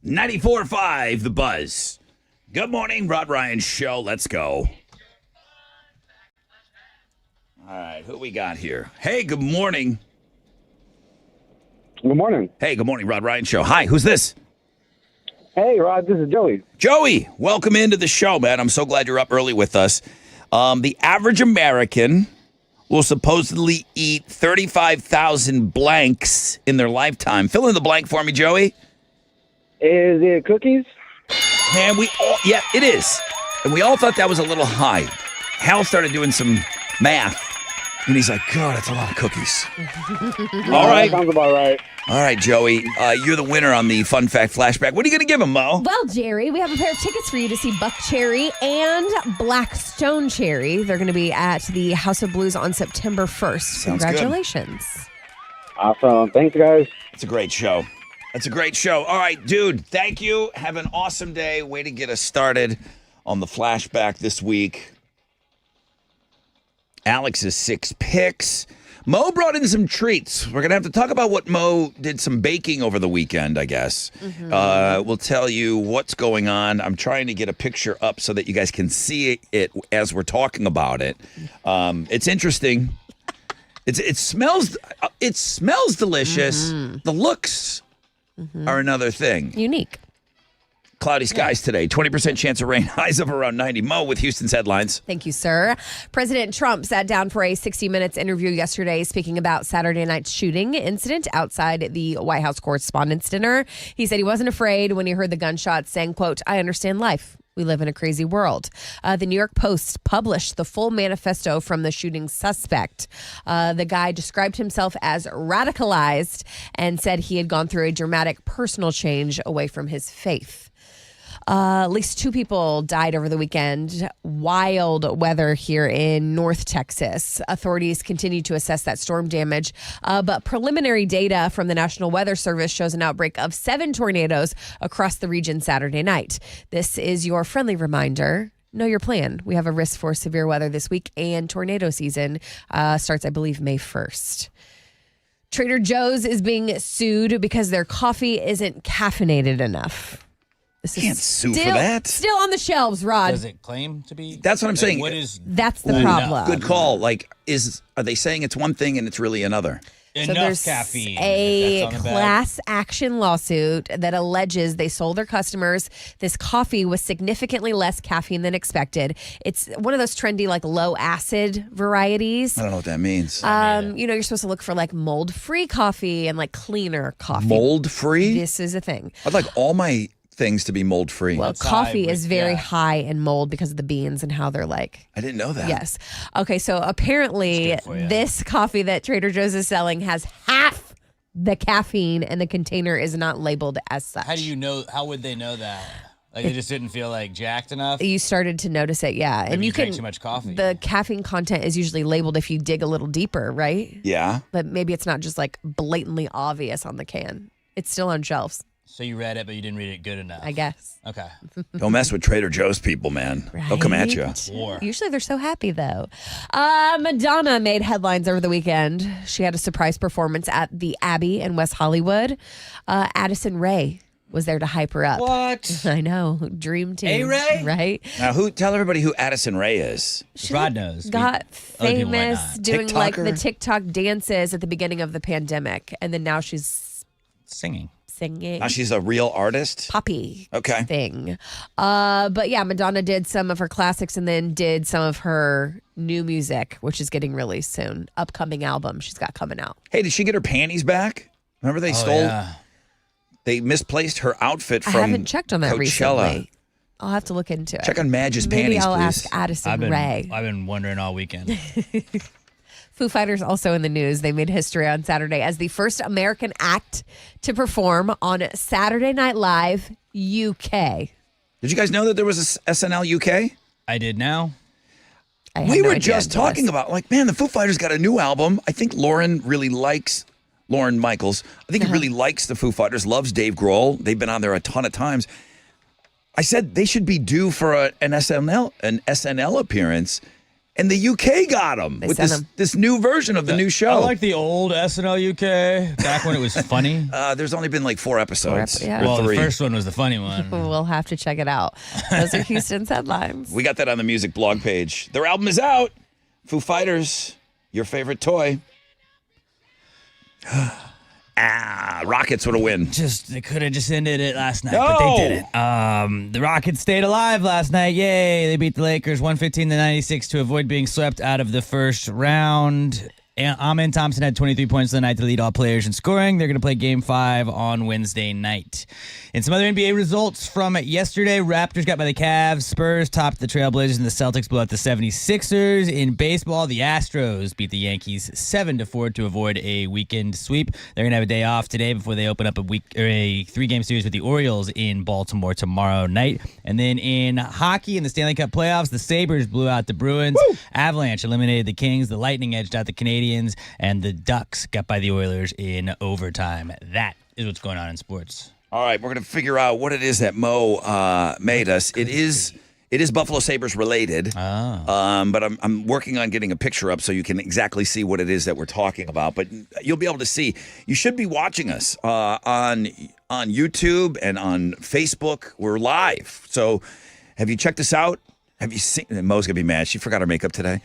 .94.5 The Buzz. Good morning, Rod Ryan Show. Let's go. All right, who we got here? Hey, good morning. Good morning. Hey, good morning, Rod Ryan Show. Hi, who's this? Hey, Rod, this is Joey. Joey, welcome into the show, man. I'm so glad you're up early with us. The average American will supposedly eat 35,000 blanks in their lifetime. Fill in the blank for me, Joey. Is it cookies? And yeah, it is. And we all thought that was a little high. Hal started doing some math, and he's like, God, that's a lot of cookies. All right. That sounds about right. All right, Joey, you're the winner on the Fun Fact Flashback. What are you going to give him, Mo? Well, Jerry, we have a pair of tickets for you to see Buck Cherry and Black Stone Cherry. They're going to be at the House of Blues on September 1st. Sounds Congratulations. Good. Awesome. Thanks, guys. It's a great show. That's a great show. All right, dude, thank you. Have an awesome day. Way to get us started on the flashback this week. Alex's 6 picks. Mo brought in some treats. We're going to have to talk about what Mo did some baking over the weekend, I guess. We'll tell you what's going on. I'm trying to get a picture up so that you guys can see it as we're talking about it. It's interesting. It smells delicious. The looks are another thing. Unique. Cloudy skies today. 20% chance of rain. Highs of around 90. Mo with Houston's headlines. Thank you, sir. President Trump sat down for a 60 Minutes interview yesterday speaking about Saturday night's shooting incident outside the White House Correspondents' Dinner. He said he wasn't afraid when he heard the gunshots, saying, quote, "I understand life. We live in a crazy world." The New York Post published the full manifesto from the shooting suspect. The guy described himself as radicalized and said he had gone through a dramatic personal change away from his faith. At least 2 people died over the weekend. Wild weather here in North Texas. Authorities continue to assess that storm damage, but preliminary data from the National Weather Service shows an outbreak of 7 tornadoes across the region Saturday night. This is your friendly reminder. Know your plan. We have a risk for severe weather this week, and tornado season starts, I believe, May 1st. Trader Joe's is being sued because their coffee isn't caffeinated enough. This is Can't sue for that. Still on the shelves, Rod. Does it claim to be? That's what I'm saying. What is That's the problem. Good call. Like, are they saying it's one thing and it's really another? enough there's caffeine? a if that's on the bag? class action lawsuit that alleges they sold their customers this coffee with significantly less caffeine than expected. It's one of those trendy, like low acid varieties. I don't know what that means. You're supposed to look for like mold-free coffee and like cleaner coffee. Mold-free? This is a thing. I'd like all my things to be mold-free. Well, Outside coffee with- is very yeah. high in mold because of the beans and how they're like. I didn't know that. Yes. Okay, so apparently It's good for you. this coffee that Trader Joe's is selling has half the caffeine and the container is not labeled as such. How do you know? How would they know that? Like they just didn't feel like jacked enough. You started to notice it, yeah. Maybe and you drank can too much coffee. The caffeine content is usually labeled if you dig a little deeper, right? Yeah. But maybe it's not just like blatantly obvious on the can. It's still on shelves, So you read it, but you didn't read it good enough. I guess. Okay. Don't mess with Trader Joe's people, man. They'll come at you. Right? War. Usually they're so happy, though. Madonna made headlines over the weekend. She had a surprise performance at the Abbey in West Hollywood. Addison Rae was there to hype her up. What? I know. Dream team. A-Ray? Right? Now, tell everybody who Addison Rae is. Rod knows. Got Other people might famous not. doing like the TikToker? TikTok dances at the beginning of the pandemic. And then now she's Singing. singing. Now she's a real artist. Poppy Okay. thing. But yeah, Madonna did some of her classics and then did some of her new music, which is getting released soon. Upcoming album she's got coming out. Hey, did she get her panties back? Remember they Oh, stole? yeah. They misplaced her outfit I from haven't checked on that Coachella. recently. I'll have to look into it. Check on Madge's Maybe panties, I'll please. ask Addison Rae. I've been wondering all weekend. Foo Fighters also in the news. They made history on Saturday as the first American act to perform on Saturday Night Live UK. Did you guys know that there was a SNL UK? I did now. I had We no were idea just until talking this. about, like, man, the Foo Fighters got a new album. I think Lauren Michaels. I think he really likes the Foo Fighters, loves Dave Grohl. They've been on there a ton of times. I said they should be due for an SNL appearance, and the UK got them with this new version of the new show. I like the old SNL UK back when it was funny. There's only been like 4 episodes. Yeah. Well, Or 3. the first one was the funny one. We'll have to check it out. Those are Houston's headlines. We got that on the music blog page. Their album is out. Foo Fighters, your favorite toy. Rockets would have win. They could have just ended it last night, No! but they didn't. The Rockets stayed alive last night. Yay! They beat the Lakers 115-96 to avoid being swept out of the first round. Amen Thompson had 23 points the night to lead all players in scoring. They're going to play Game 5 on Wednesday night. And some other NBA results from yesterday. Raptors got by the Cavs. Spurs topped the Trailblazers, and the Celtics blew out the 76ers. In baseball, the Astros beat the Yankees 7-4 to avoid a weekend sweep. They're going to have a day off today before they open up a 3-game series with the Orioles in Baltimore tomorrow night. And then in hockey, in the Stanley Cup playoffs, the Sabres blew out the Bruins. Woo! Avalanche eliminated the Kings. The Lightning edged out the Canadiens. And the Ducks got by the Oilers in overtime. That is what's going on in sports. All right, we're going to figure out what it is that Mo made us. It is Buffalo Sabres related, but I'm working on getting a picture up so you can exactly see what it is that we're talking about. But you'll be able to see. You should be watching us on YouTube and on Facebook. We're live. So have you checked us out? Have you seen? Mo's going to be mad. She forgot her makeup today.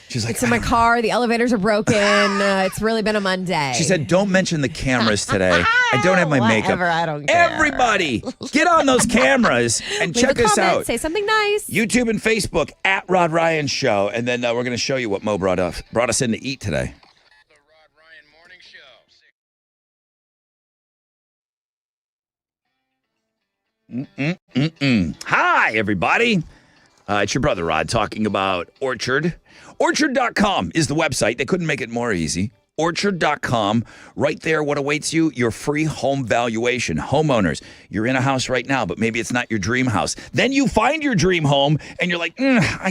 She's like, It's in my car. The elevators are broken. It's really been a Monday. She said, don't mention the cameras today. I don't have my makeup. Whatever, I don't care. Everybody, get on those cameras and Leave check a us comment, out. Say something nice. YouTube and Facebook at Rod Ryan Show. And then we're going to show you what Mo brought us in to eat today. The Rod Ryan Morning Show. Hi, everybody. It's your brother Rod talking about Orchard. Orchard.com is the website. They couldn't make it more easy. Orchard.com. Right there, what awaits you? Your free home valuation. Homeowners, you're in a house right now, but maybe it's not your dream house. Then you find your dream home, and you're like, I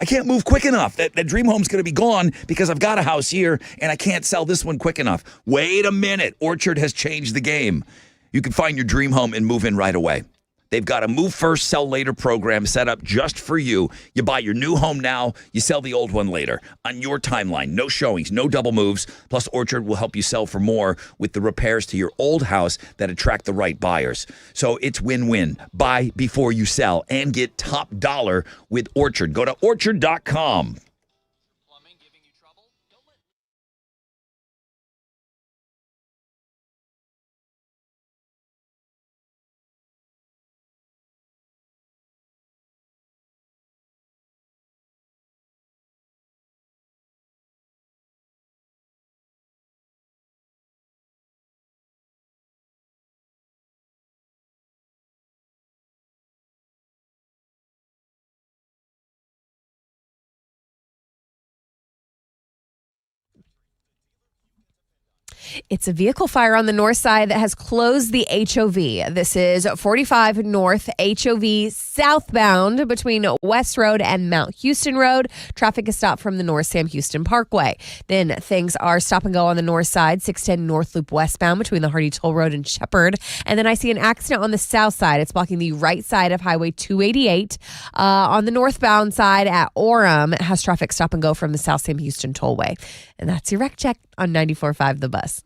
can't move quick enough. That dream home's going to be gone because I've got a house here, and I can't sell this one quick enough. Wait a minute. Orchard has changed the game. You can find your dream home and move in right away. They've got a move first, sell later program set up just for you. You buy your new home now, you sell the old one later on your timeline. No showings, no double moves. Plus, Orchard will help you sell for more with the repairs to your old house that attract the right buyers. So it's win-win. Buy before you sell and get top dollar with Orchard. Go to orchard.com. It's a vehicle fire on the north side that has closed the HOV. This is 45 North HOV southbound between West Road and Mount Houston Road. Traffic is stopped from the North Sam Houston Parkway. Then things are stop and go on the north side, 610 North Loop westbound between the Hardy Toll Road and Shepherd. And then I see an accident on the south side. It's blocking the right side of Highway 288. On the northbound side at Orem, it has traffic stop and go from the South Sam Houston Tollway. And that's your wreck check on 94.5 The Bus.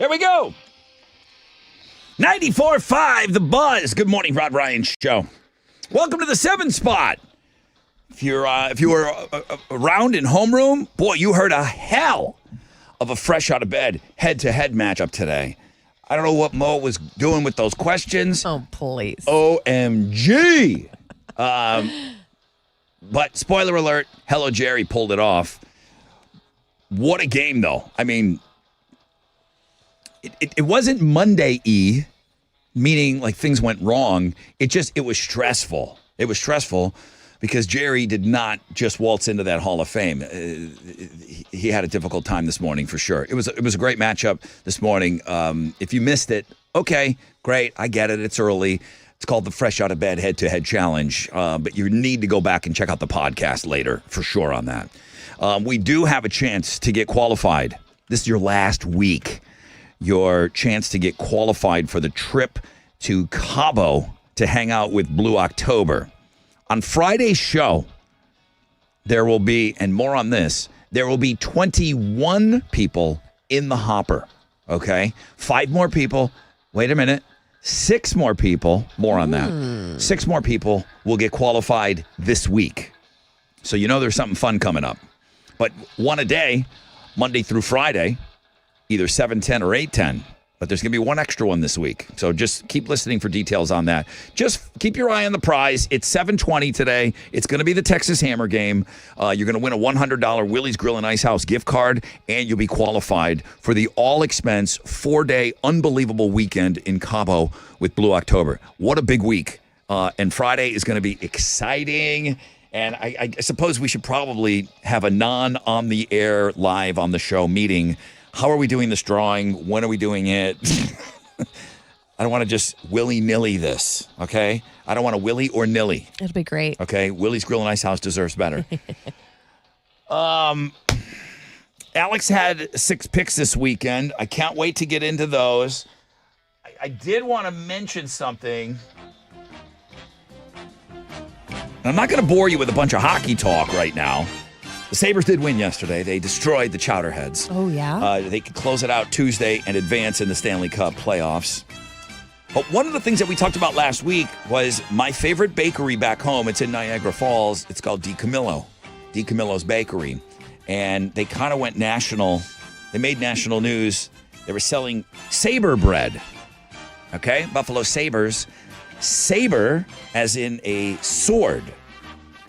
Here we go. 94.5 The Buzz. Good morning, Rod Ryan Show. Welcome to the 7 spot. If you were around in homeroom, boy, you heard a hell of a fresh out of bed head-to-head matchup today. I don't know what Mo was doing with those questions. Oh, please. OMG. But spoiler alert, Hello Jerry pulled it off. What a game, though. I mean, it wasn't Monday-y, meaning like things went wrong. It was stressful. It was stressful because Jerry did not just waltz into that Hall of Fame. He had a difficult time this morning for sure. It was a great matchup this morning. If you missed it, okay, great. I get it. It's early. It's called the Fresh Out of Bed Head-to-Head Challenge. But you need to go back and check out the podcast later for sure on that. We do have a chance to get qualified. This is your last week. Your chance to get qualified for the trip to Cabo to hang out with Blue October. On Friday's show, there will be, and more on this, there will be 21 people in the hopper, okay? 5 more people. Wait a minute. 6 more people. More on that. 6 more people will get qualified this week. So you know there's something fun coming up. But one a day, Monday through Friday, either 7:10 or 8:10. But there's going to be one extra one this week. So just keep listening for details on that. Just keep your eye on the prize. It's 7:20 today. It's going to be the Texas Hammer game. You're going to win a $100 Willie's Grill and Ice House gift card, and you'll be qualified for the all-expense 4-day unbelievable weekend in Cabo with Blue October. What a big week. And Friday is going to be exciting. And I suppose we should probably have a non-on-the-air live on the show meeting. How are we doing this drawing? When are we doing it? I don't want to just willy-nilly this, okay? I don't want to willy or nilly. It'll be great. Okay, Willie's Grill and Ice House deserves better. Alex had 6 picks this weekend. I can't wait to get into those. I did want to mention something. And I'm not going to bore you with a bunch of hockey talk right now. The Sabres did win yesterday. They destroyed the Chowderheads. Oh, yeah? They could close it out Tuesday and advance in the Stanley Cup playoffs. But one of the things that we talked about last week was my favorite bakery back home. It's in Niagara Falls. It's called Di Camillo. Di Camillo's Bakery. And they kind of went national. They made national news. They were selling Sabre bread. Okay? Buffalo Sabres. Sabre as in a sword.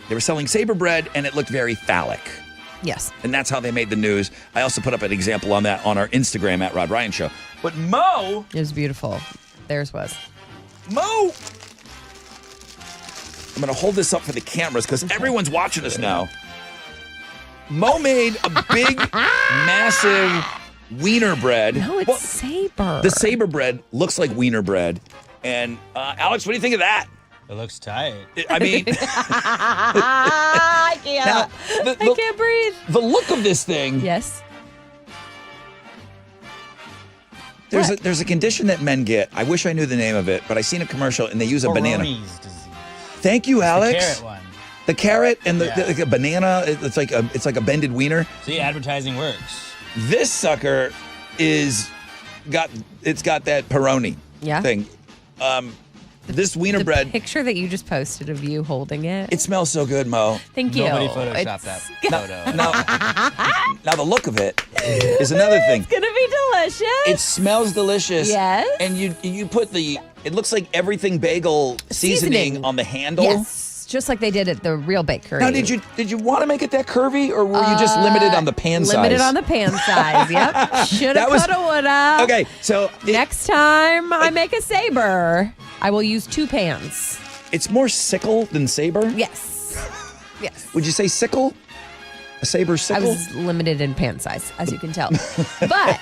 They were selling Sabre bread, and it looked very phallic. Yes. And that's how they made the news. I also put up an example on that on our Instagram at Rod Ryan Show. But Mo... It was beautiful. Theirs was. Mo... I'm going to hold this up for the cameras because everyone's watching us now. Mo made a big, massive wiener bread. No, it's Sabre. The Sabre bread looks like wiener bread. And Alex, what do you think of that? It looks tight. I mean, I can't. now, I can't breathe. The look of this thing. Yes. There's a condition that men get. I wish I knew the name of it, but I seen a commercial and they use a banana. Peyronie's disease. Thank you, Alex. The carrot one. The carrot and the banana. It's like a bended wiener. See, advertising works. This sucker got that Peroni thing. This wiener bread. The picture that you just posted of you holding it. It smells so good, Mo. Thank you. Nobody photoshopped that photo. Now the look of it is another thing. It's gonna be delicious. It smells delicious. Yes. And you put it looks like everything bagel seasoning on the handle. Yes. Just like they did at the real bakery. Now, did you want to make it that curvy, or were you just limited on the pan size? Limited on the pan size. Yep. Shoulda, coulda, woulda. Okay, so next time I make a Sabre, I will use 2 pans. It's more sickle than Sabre? Yes. Yes. Would you say sickle? A Sabre sickle? I was limited in pan size, as you can tell. But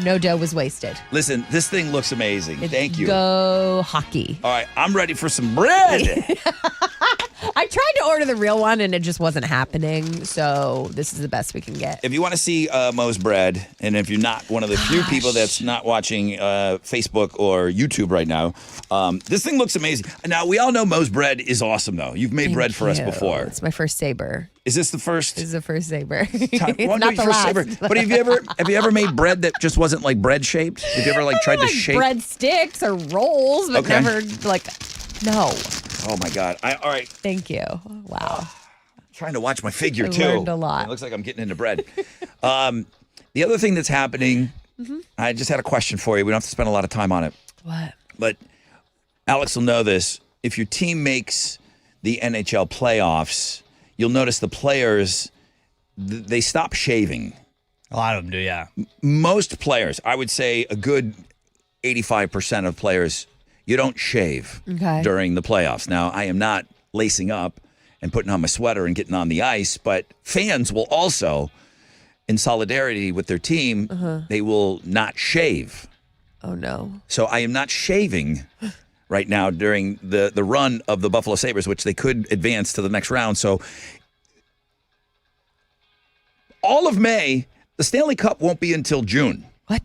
no dough was wasted. Listen, this thing looks amazing. Thank you. Go hockey. All right, I'm ready for some bread. I tried to order the real one and it just wasn't happening. So this is the best we can get. If you want to see Moe's bread, and if you're not one of the few people that's not watching Facebook or YouTube right now, this thing looks amazing. Now, we all know Moe's bread is awesome, though. You've made bread for us before. It's my first Sabre. Is this the first? This is the first Sabre. Time? It's not the last. Sabre. But have you ever made bread that just wasn't like bread shaped? Have you ever tried to shape bread sticks or rolls, but never no. Oh my God! All right. Thank you. Wow. Trying to watch my figure I too. learned a lot. It looks like I'm getting into bread. The other thing that's happening, I just had a question for you. We don't have to spend a lot of time on it. What? But Alex will know this. If your team makes the NHL playoffs, you'll notice the players, they stop shaving. A lot of them do, yeah. Most players, I would say a good 85% of players, you don't shave during the playoffs. Now, I am not lacing up and putting on my sweater and getting on the ice, but fans will also, in solidarity with their team, they will not shave. Oh, no. So I am not shaving right now during the run of the Buffalo Sabres, which they could advance to the next round. So all of May, the Stanley Cup won't be until June. What?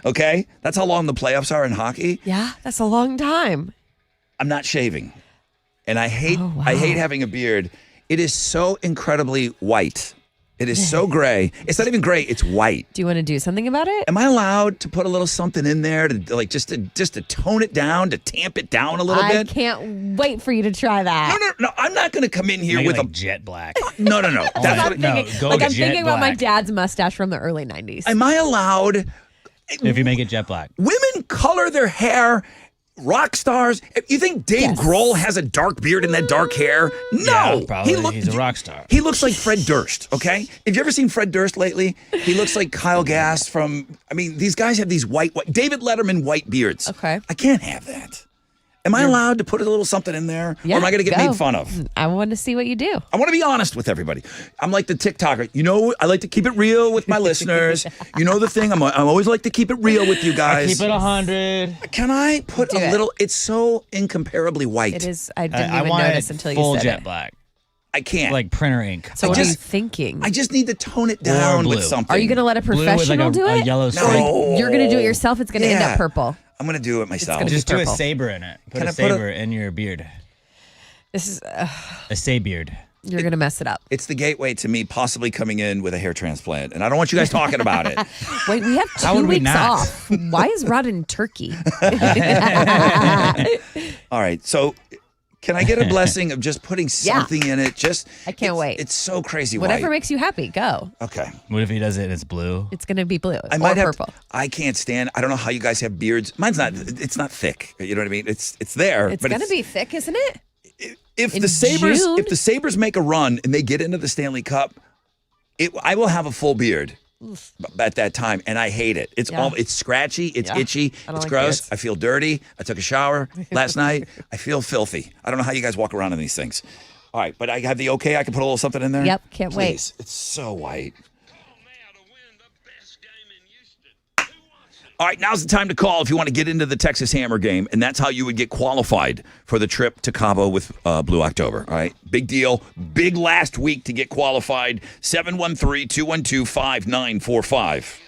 Okay? That's how long the playoffs are in hockey. Yeah, that's a long time. I'm not shaving. And I hate having a beard. It is so incredibly white. It is so gray. It's not even gray, it's white. Do you want to do something about it? Am I allowed to put a little something in there to just to tone it down, to tamp it down a little bit? I can't wait for you to try that. No. I'm not going to come in here with a jet black. No. I'm thinking about my dad's mustache from the early 90s. Am I allowed? If you make it jet black. Women color their hair. Rock stars. You think Dave Grohl has a dark beard and that dark hair? No. Yeah, probably. He's a rock star. He looks like Fred Durst, okay? Have you ever seen Fred Durst lately? He looks like Kyle Gass from, these guys have these white David Letterman white beards. Okay. I can't have that. Am I allowed to put a little something in there? Yeah, or am I going to get made fun of? I want to see what you do. I want to be honest with everybody. I'm like the TikToker. I like to keep it real with my listeners. You know the thing? I always like to keep it real with you guys. Keep it 100. Can I put a little? It's so incomparably white. It is. I didn't even notice until you said full it. jet black. I can't. Like printer ink. So what are you thinking? I just need to tone it down with something. Are you going to let a professional do it? A yellow stripe. No. You're going to do it yourself? It's going to end up purple. I'm going to do it myself. Just do a saber in it. Put a saber in your beard. This is a say-beard. You're going to mess it up. It's the gateway to me possibly coming in with a hair transplant, and I don't want you guys talking about it. Wait, we have 2 weeks off. Why is Rod in Turkey? All right, so can I get a blessing of just putting something in it? I can't wait. It's so crazy Whatever white. makes you happy, go. Okay. What if he does it and it's blue? It's going to be blue I might have purple. I can't stand. I don't know how you guys have beards. Mine's not. It's not thick. You know what I mean? It's there. It's but going to be thick, isn't it? If in the Sabres June? if the Sabres make a run and they get into the Stanley Cup, I will have a full beard at that time, and I hate it. It's scratchy, it's itchy, it's gross. I feel dirty. I took a shower last night. I feel filthy. I don't know how you guys walk around in these things. All right, but I have the okay. I can put a little something in there. Yep, can't wait. Please. It's so white. All right, now's the time to call if you want to get into the Texas Hammer game, and that's how you would get qualified for the trip to Cabo with Blue October. All right, big deal. Big last week to get qualified. 713-212-5945.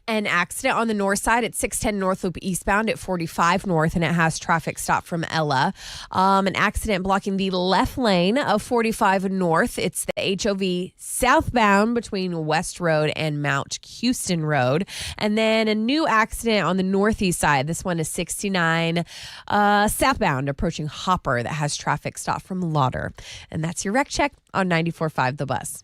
An accident on the north side at 610 North Loop eastbound at 45 North, and it has traffic stop from Ella. An accident blocking the left lane of 45 North. It's the HOV southbound between West Road and Mount Houston Road. And then a new accident on the northeast side. This one is 69 southbound approaching Hopper that has traffic stop from Lauder. And that's your wreck check on 94.5 The Buzz.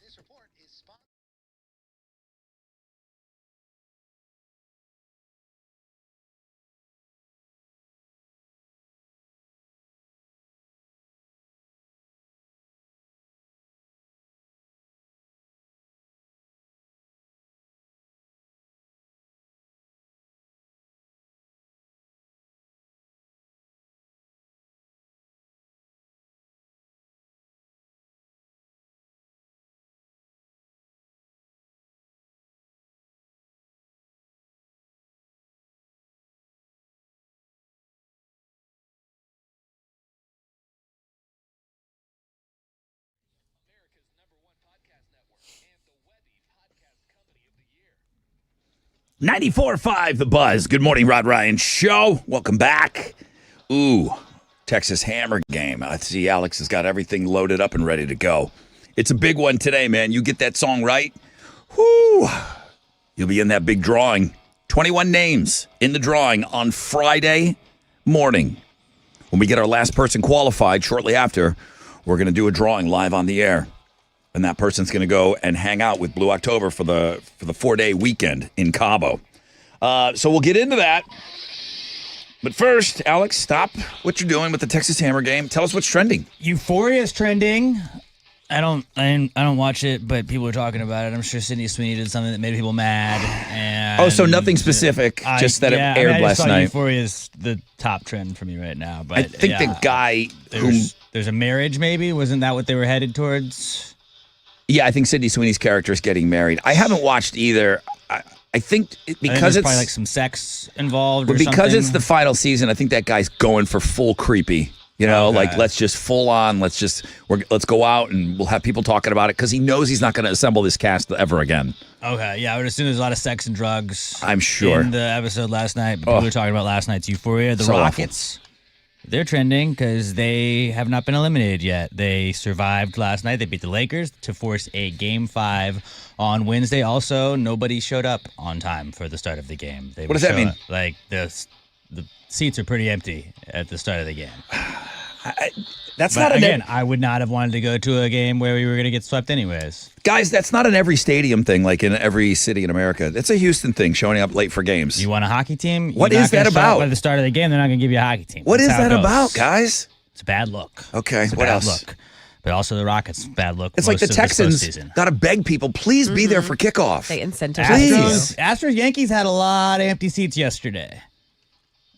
94.5 The Buzz. Good morning, Rod Ryan Show. Welcome back. Ooh, Texas Hammer game. I see Alex has got everything loaded up and ready to go. It's a big one today, man. You get that song right, whoo, you'll be in that big drawing. 21 names in the drawing on Friday morning. When we get our last person qualified shortly after, we're going to do a drawing live on the air. And that person's going to go and hang out with Blue October for the 4-day weekend in Cabo. So we'll get into that. But first, Alex, stop what you're doing with the Texas Hammer game. Tell us what's trending. Euphoria is trending. I don't watch it, but people are talking about it. I'm sure Sydney Sweeney did something that made people mad. And so nothing specific, just that it aired last night. Euphoria is the top trend for me right now. But I think the guy there's a marriage, maybe. Wasn't that what they were headed towards? Yeah, I think Sydney Sweeney's character is getting married. I haven't watched either. I think because it's probably like some sex involved. Or because something. it's the final season, I think that guy's going for full creepy. You know, like let's just full on. Let's go out and we'll have people talking about it because he knows he's not going to assemble this cast ever again. Okay, yeah, I would assume there's a lot of sex and drugs. I'm sure in the episode last night. But people were talking about last night's Euphoria. The Rockets. Awful. They're trending because they have not been eliminated yet. They survived last night. They beat the Lakers to force a Game 5 on Wednesday. Also, nobody showed up on time for the start of the game. What does that mean? Like, the seats are pretty empty at the start of the game. I would not have wanted to go to a game where we were going to get swept anyways. Guys, that's not an every stadium thing, like in every city in America. That's a Houston thing, showing up late for games. You want a hockey team? What is that about? At the start of the game, they're not going to give you a hockey team. What is that about, guys? It's a bad look. Okay, what else? Look. But also the Rockets, bad look. It's like the Texans got to beg people, please be there for kickoff. They incentivize. Astros Yankees had a lot of empty seats yesterday.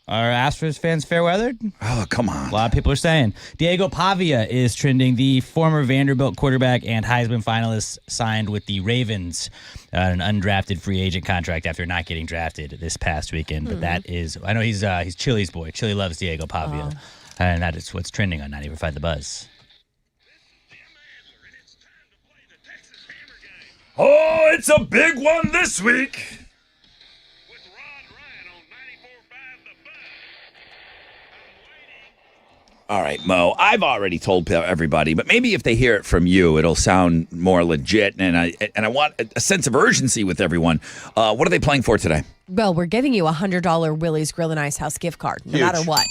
Are Astros fans fair weathered? Oh, come on. A lot of people are saying. Diego Pavia is trending. The former Vanderbilt quarterback and Heisman finalist signed with the Ravens, an undrafted free agent contract after not getting drafted this past weekend. But that is, I know he's Chili's boy. Chili loves Diego Pavia. And that is what's trending on 95.5 The Buzz. Oh, it's a big one this week. All right, Mo, I've already told everybody, but maybe if they hear it from you, it'll sound more legit, and I want a sense of urgency with everyone. What are they playing for today? Well, we're giving you a $100 Willie's Grill and Ice House gift card, no matter what.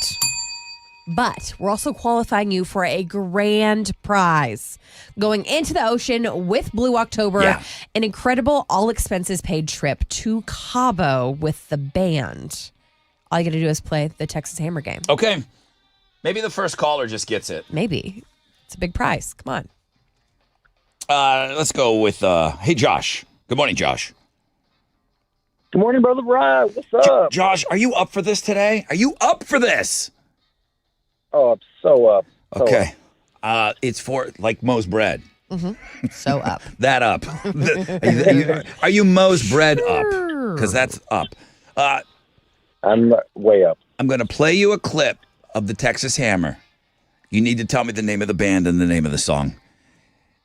But we're also qualifying you for a grand prize. Going into the ocean with Blue October, an incredible all-expenses-paid trip to Cabo with the band. All you got to do is play the Texas Hammer game. Okay. Maybe the first caller just gets it. Maybe. It's a big prize. Come on. Let's go with, hey, Josh. Good morning, Josh. Good morning, Brother Ryan. What's up? Josh, are you up for this today? Are you up for this? Oh, I'm so up. Okay. It's for, like, Mo's bread. Mm-hmm. So up. That up. Are you Mo's bread up? Because that's up. I'm way up. I'm going to play you a clip of the Texas Hammer. You need to tell me the name of the band and the name of the song.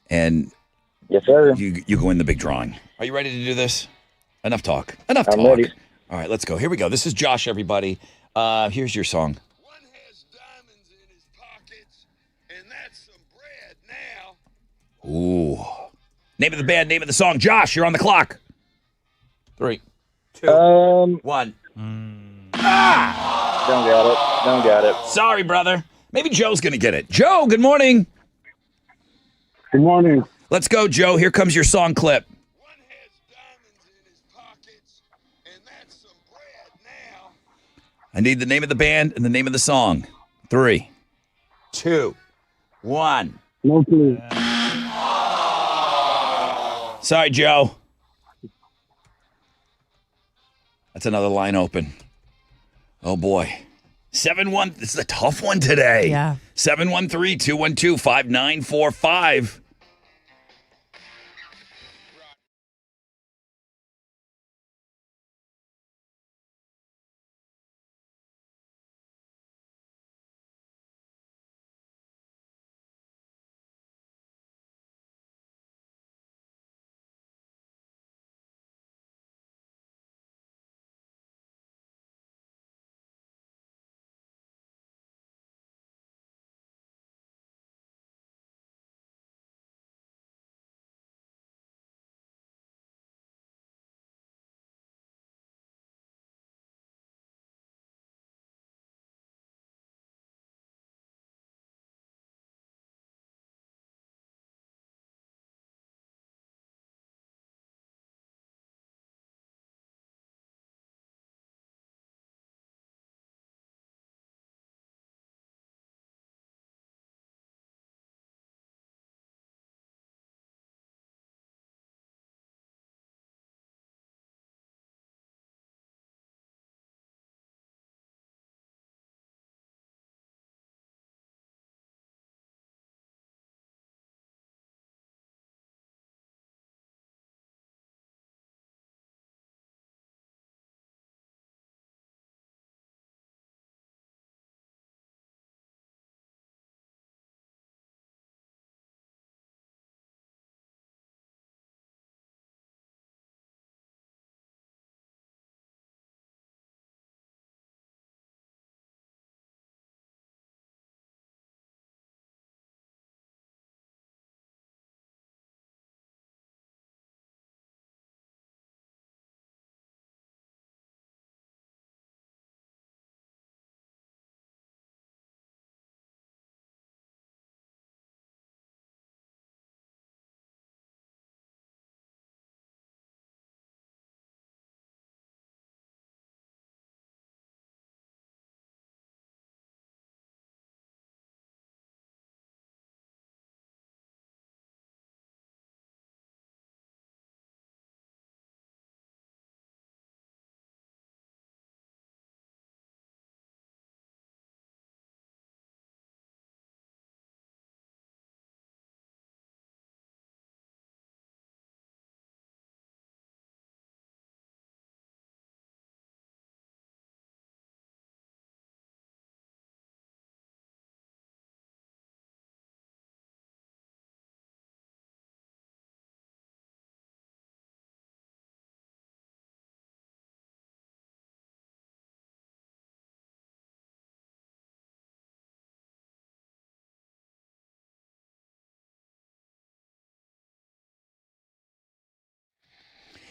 And yes, sir. You go in the big drawing. Are you ready to do this? Enough talk. Enough I'm talk. ready. All right, let's go. Here we go. This is Josh, everybody. Here's your song. One has diamonds in his pockets, and that's some bread now. Ooh. Name of the band, name of the song. Josh, you're on the clock. 3, 2, 1. Don't got it. Don't got it. Sorry, brother. Maybe Joe's going to get it. Joe, good morning. Good morning. Let's go, Joe. Here comes your song clip. One has diamonds in his pockets, and that's some bread now. I need the name of the band and the name of the song. 3, 2, 1. No clue. Sorry, Joe. That's another line open. Oh, boy. 7-1. This is a tough one today. Yeah. 713-212-5945.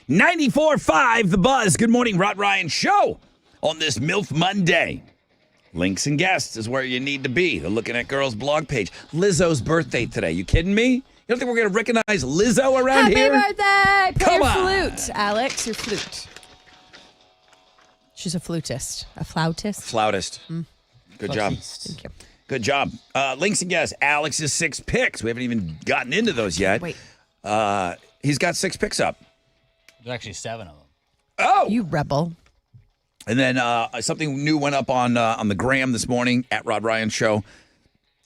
.94.5 The Buzz. Good morning, Rod Ryan Show on this MILF Monday. Links and guests is where you need to be. They're looking at girls' blog page. Lizzo's birthday today. You kidding me? You don't think we're going to recognize Lizzo around Happy here? birthday! Play Come your on. flute, Alex. Your flute. She's a flutist. A flautist. Flautist. Good job. Thank you. Good job. Links and guests. Alex's 6 picks. We haven't even gotten into those yet. Wait. He's got 6 picks up. There's actually 7 of them. Oh! You rebel. And then something new went up on the gram this morning at Rod Ryan Show.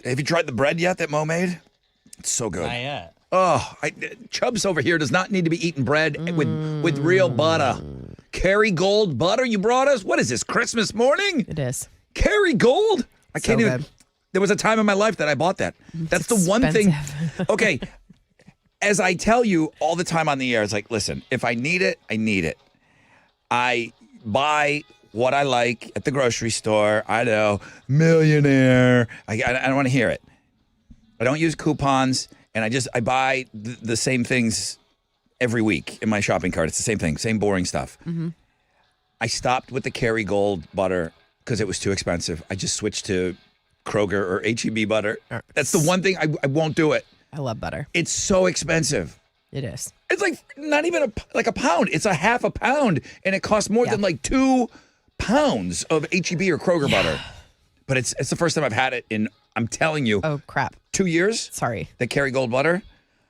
Have you tried the bread yet that Mo made? It's so good. Not yet. Oh, Chubbs over here does not need to be eating bread with real butter. Kerrygold butter you brought us? What is this, Christmas morning? It is. Kerrygold? I can't even. Good. There was a time in my life that I bought that. That's the one thing. Okay. As I tell you all the time on the air, it's like, listen, if I need it, I need it. I buy what I like at the grocery store. I know, millionaire. I don't want to hear it. I don't use coupons, and I buy the same things every week in my shopping cart. It's the same thing, same boring stuff. Mm-hmm. I stopped with the Kerrygold butter because it was too expensive. I just switched to Kroger or H-E-B butter. That's the one thing I won't do it. I love butter. It's so expensive. It is. It's like not even a pound. It's a half a pound, and it costs more than like 2 pounds of H-E-B or Kroger butter. But it's the first time I've had it in, I'm telling you. Oh, crap. 2 years? Sorry. The Kerrygold butter?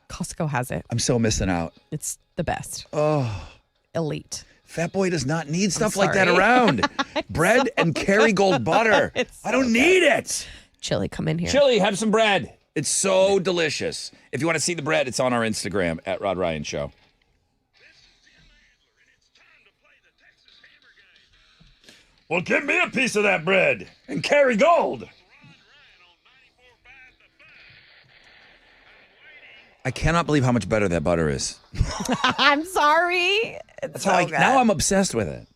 Costco has it. I'm so missing out. It's the best. Oh. Elite. Fat boy does not need stuff like that around. Bread and Kerrygold butter. I don't need it. Chili, come in here. Chili, have some bread. It's so delicious. If you want to see the bread, it's on our Instagram at Rod Ryan Show. Well, give me a piece of that bread and Kerrygold. I cannot believe how much better that butter is. I'm sorry. That's how now I'm obsessed with it.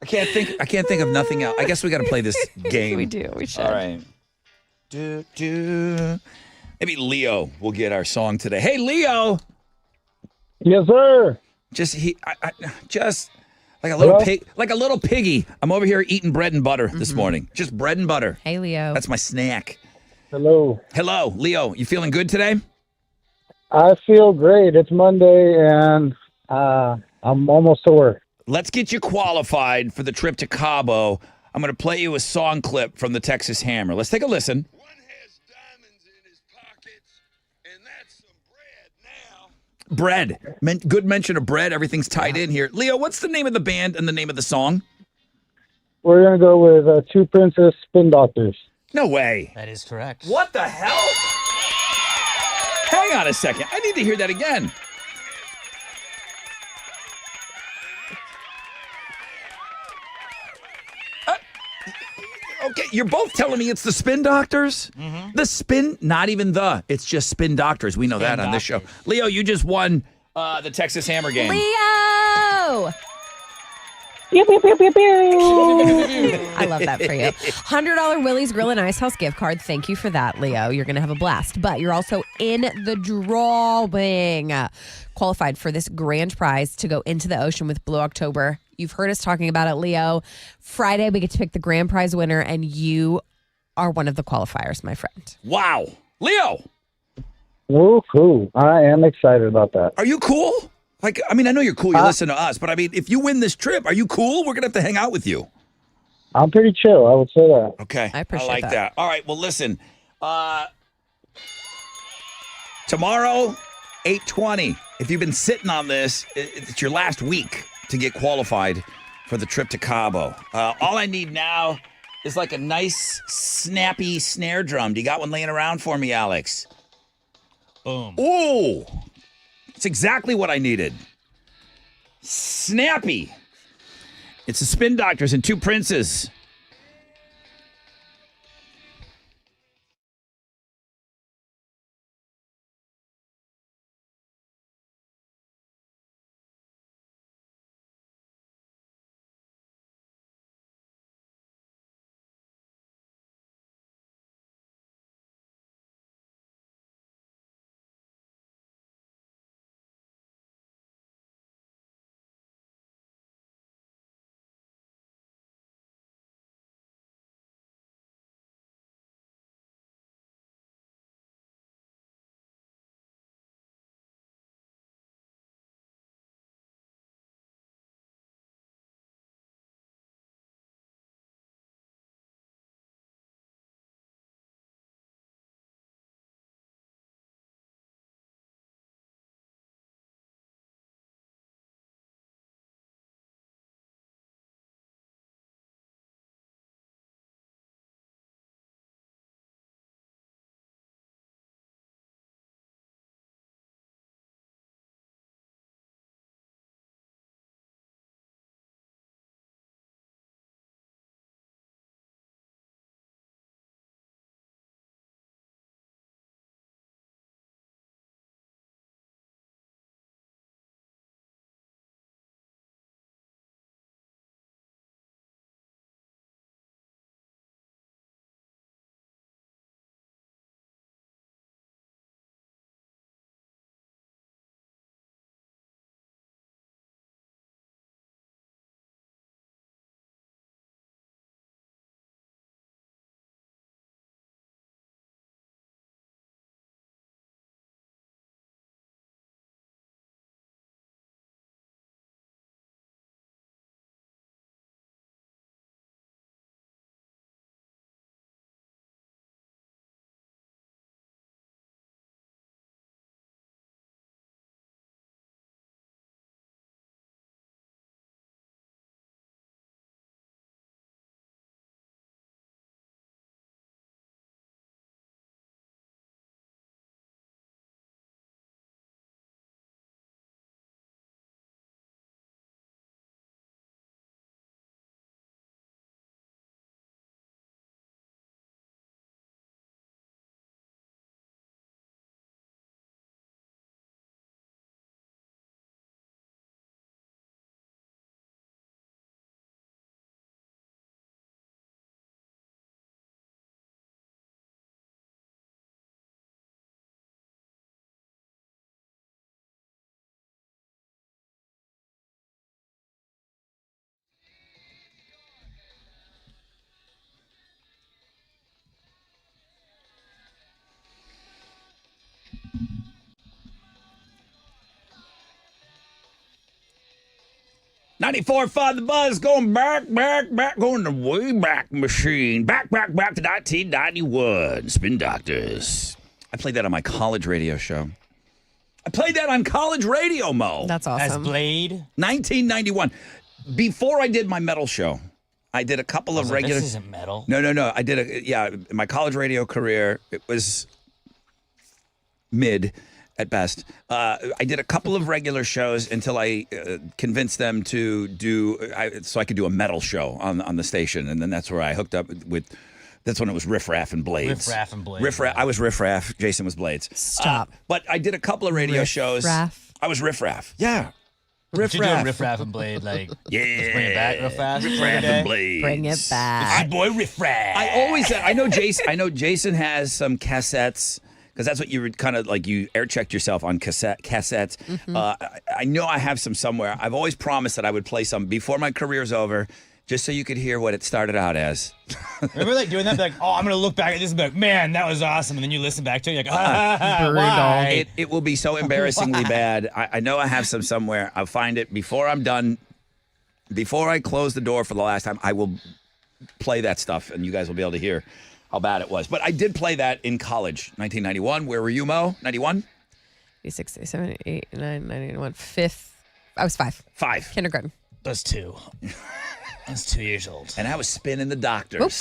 I can't think of nothing else. I guess we got to play this game. We do. We should. All right. Maybe Leo will get our song today. Hey, Leo. Yes, sir. Just like a little pig, like a little piggy. I'm over here eating bread and butter this morning. Just bread and butter. Hey, Leo. That's my snack. Hello. Hello, Leo. You feeling good today? I feel great. It's Monday, and I'm almost to work. Let's get you qualified for the trip to Cabo. I'm going to play you a song clip from the Texas Hammer. Let's take a listen. One has diamonds in his pockets, and that's some bread now. Bread. Good mention of bread. Everything's tied in here. Leo, what's the name of the band and the name of the song? We're going to go with Two Princess Spin Doctors. No way. That is correct. What the hell? Hang on a second. I need to hear that again. Okay, you're both telling me it's the Spin Doctors? Mm-hmm. The Spin, not even it's just Spin Doctors. We know that on this show. Leo, you just won the Texas Hammer game. Leo! Pew, pew, pew, pew, pew. I love that for you. $100 Willie's Grill and Ice House gift card. Thank you for that, Leo. You're going to have a blast. But you're also in the drawing. Qualified for this grand prize to go into the ocean with Blue October. You've heard us talking about it, Leo. Friday, we get to pick the grand prize winner, and you are one of the qualifiers, my friend. Wow. Leo. Oh, cool. I am excited about that. Are you cool? Like, I mean, I know you're cool. You listen to us. But, I mean, if you win this trip, are you cool? We're going to have to hang out with you. I'm pretty chill. I would say that. Okay. I appreciate like that. All right. Well, listen. Tomorrow, 8:20. If you've been sitting on this, it's your last week to get qualified for the trip to Cabo. All I need now is like a nice, snappy snare drum. Do you got one laying around for me, Alex? Boom. Ooh. It's exactly what I needed. Snappy. It's the Spin Doctors and Two Princes. .94.5 The Buzz, going back, going the way back machine. Back to 1991. Spin Doctors. I played that on my college radio show. I played that on college radio, Mo. That's As awesome. Blade. 1991. Before I did my metal show, I did a couple of regular. This isn't metal. No. I did in my college radio career, it was mid at best. I did a couple of regular shows until I convinced them to so I could do a metal show on the station. And then that's where I hooked up with, that's when it was Riff Raff and Blades. Riff Raff and Blades. Riff Raff. I was Riff Raff. Jason was Blades. Stop. But I did a couple of radio shows. Raff. I was Riff Raff. Yeah. Riff Raff and Blade, like, Yeah. let's bring it back real fast. Riff Raff and Blades. Bring it back. Boy Riff Raff. I always said, I know Jason has some cassettes, because that's what you would kind of like, you air checked yourself on cassettes. I know I have some somewhere. I've always promised that I would play some before my career's over, just so you could hear what it started out as. Remember like doing that? Like, oh, I'm going to look back at this and be like, man, that was awesome. And then you listen back to it, you're like, why? It will be so embarrassingly bad. I know I have some somewhere. I'll find it before I'm done. Before I close the door for the last time, I will play that stuff, and you guys will be able to hear how bad it was. But I did play that in college, 1991. Where were you, Mo? 91? 86, 87, 8, 9, 91, 5th. I was 5. 5. Kindergarten. That's 2. I was 2 years old. And I was spinning the doctors. Woo-woo!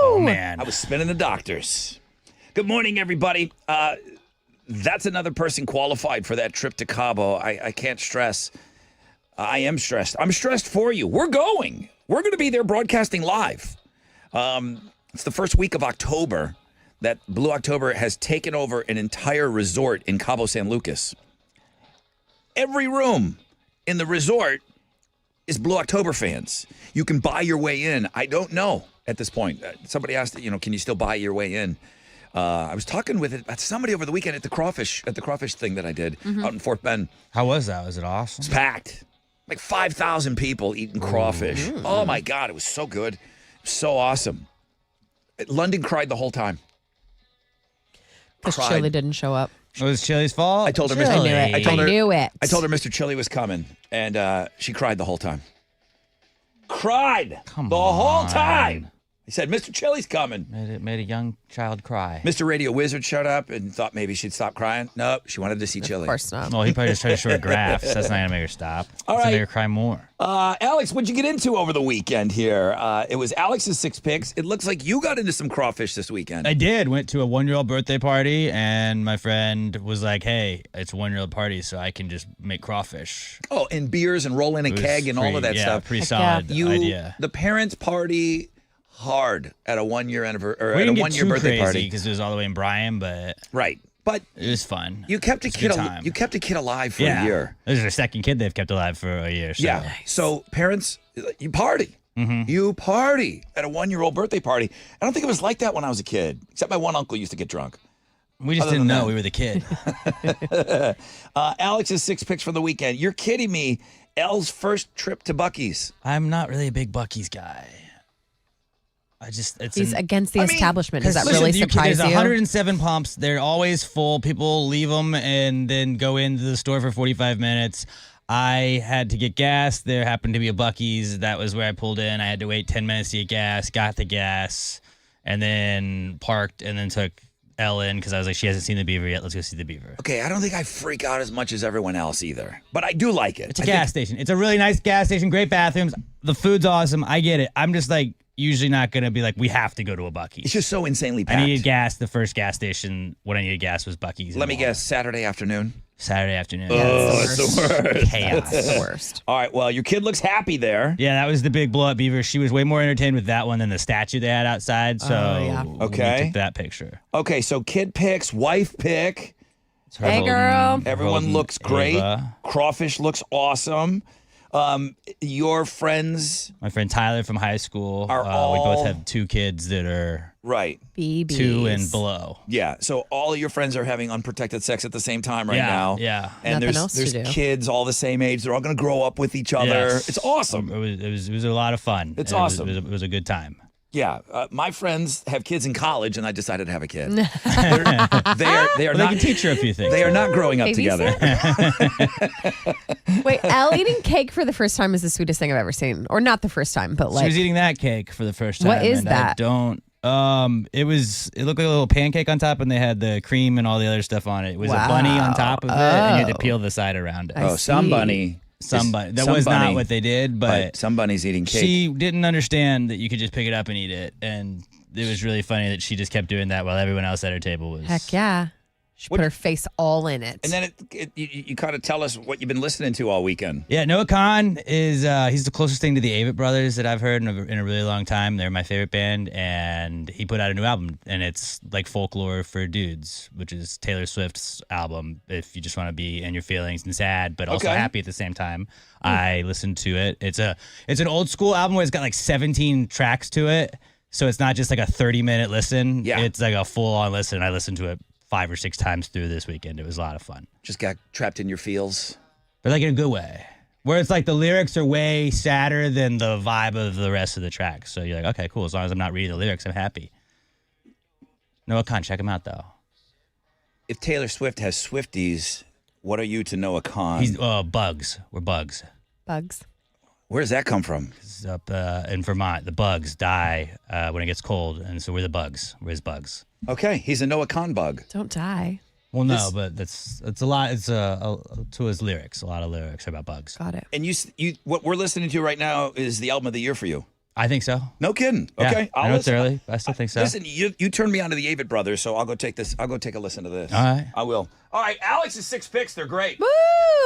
Oh, man. I was spinning the doctors. Good morning, everybody. That's another person qualified for that trip to Cabo. I can't stress. I am stressed. I'm stressed for you. We're going. We're going to be there broadcasting live. It's the first week of October that Blue October has taken over an entire resort in Cabo San Lucas. Every room in the resort is Blue October fans. You can buy your way in. I don't know at this point. Somebody asked, can you still buy your way in? I was talking with somebody over the weekend at the crawfish thing that I did out in Fort Bend. How was that? Was it awesome? It's packed. Like 5,000 people eating crawfish. Oh my God, it was so good. It was so awesome. London cried the whole time. Because Chili didn't show up. It was Chili's fault? I told her, I knew it. I knew it. I told her Mr. Chili was coming, and she cried the whole time. Cried the whole time. He said, Mr. Chili's coming. Made a young child cry. Mr. Radio Wizard showed up and thought maybe she'd stop crying. Nope, she wanted to see Chili. Of course not. Well, he probably just tried to show her graphs. That's not going to make her stop. All It's right. going to make her cry more. Alex, what'd you get into over the weekend here? It was Alex's 6 picks. It looks like you got into some crawfish this weekend. I did. Went to a 1-year-old birthday party, and my friend was like, hey, it's a 1-year-old party, so I can just make crawfish. Oh, and beers and roll in a It was keg and all of that yeah, stuff. pretty solid idea. The parents party hard at a 1-year anniversary or We at a didn't get 1-year too birthday crazy party. because it was all the way in Bryan, but Right. But it was fun. you kept a It's a kid good time. you kept a kid alive for a year. This is their second kid they've kept alive for a year. So. Yeah. So parents, you party. Mm-hmm. You party at a 1-year-old birthday party. I don't think it was like that when I was a kid, except my one uncle used to get drunk. We just Other didn't than know that. we were the kid. Alex's 6 picks from the weekend. You're kidding me. Elle's first trip to Buc-ee's. I'm not really a big Buc-ee's guy. He's against the establishment. Does that Listen, really surprise there's you? 107 pumps. They're always full. People leave them and then go into the store for 45 minutes. I had to get gas. There happened to be a Buc-ee's. That was where I pulled in. I had to wait 10 minutes to get gas, got the gas, and then parked and then took Elle in because I was like, she hasn't seen the beaver yet. Let's go see the beaver. Okay, I don't think I freak out as much as everyone else either, but I do like it. It's a gas station. It's a really nice gas station. Great bathrooms. The food's awesome. I get it. I'm just like usually not going to be like, we have to go to a Buc-ee's. It's just so insanely packed. I needed gas. The first gas station when I needed gas was Buc-ee's. Let me guess, Saturday afternoon? Saturday afternoon. Oh, it's the worst. Chaos. It's the worst. All right, well, your kid looks happy there. Yeah, that was the big blow up beaver. She was way more entertained with that one than the statue they had outside. So Okay. we took that picture. Okay, so kid picks, wife pick. Hey, girl. Everyone looks great. Ava. Crawfish looks awesome. Your friends, My friend Tyler from high school. Are we all- both have 2 kids that are right? BBs. 2 and below. Yeah. So all of your friends are having unprotected sex at the same time right Yeah, now. yeah. And Nothing else to there's do. kids all the same age. They're all going to grow up with each other. Yes. It's awesome. It was a lot of fun. It's It was- awesome. It was a good time. Yeah, my friends have kids in college, and I decided to have a kid. They are They not can teach her a few things. They are not growing up Babysit? together. Wait, Elle eating cake for the first time is the sweetest thing I've ever seen. Or not the first time, but She like. was eating that cake for the first time. What is and that? I don't. It looked like a little pancake on top, and they had the cream and all the other stuff on it. It was a bunny on top of it, and you had to peel the side around it. I Some see. bunny. Somebody. That Some was bunny, not what they did, but some bunny's eating cake. she didn't understand that you could just pick it up and eat it, and it was really funny that she just kept doing that while everyone else at her table was. Heck yeah. She put her face all in it. And then you kind of tell us what you've been listening to all weekend. Yeah, Noah Khan is he's the closest thing to the Avett Brothers that I've heard in a really long time. They're my favorite band, and he put out a new album, and it's like folklore for dudes, which is Taylor Swift's album. If you just want to be in your feelings and sad, but also happy at the same time, I listened to it. It's an old school album where it's got like 17 tracks to it, so it's not just like a 30-minute listen. Yeah. It's like a full on listen. I listened to it 5 or 6 times through this weekend. It was a lot of fun. Just got trapped in your feels. But like in a good way. Where it's like the lyrics are way sadder than the vibe of the rest of the tracks. So you're like, okay, cool. As long as I'm not reading the lyrics, I'm happy. Noah Khan, check him out though. If Taylor Swift has Swifties, what are you to Noah Khan? He's bugs. We're bugs. Bugs. Where does that come from? It's up in Vermont. The bugs die when it gets cold, and so we're the bugs. We're his bugs. Okay, he's a Noah Khan bug. Don't die. Well, no, but it's a lot. It's to his lyrics. A lot of lyrics are about bugs. Got it. And you, what we're listening to right now is the album of the year for you. I think so. No kidding. Yeah. Okay, I know it's early, but I still think so. Listen, you turned me on to the Avett Brothers, so I'll go take this. I'll go take a listen to this. All right. I will. All right, Alex's 6 picks. They're great. Woo!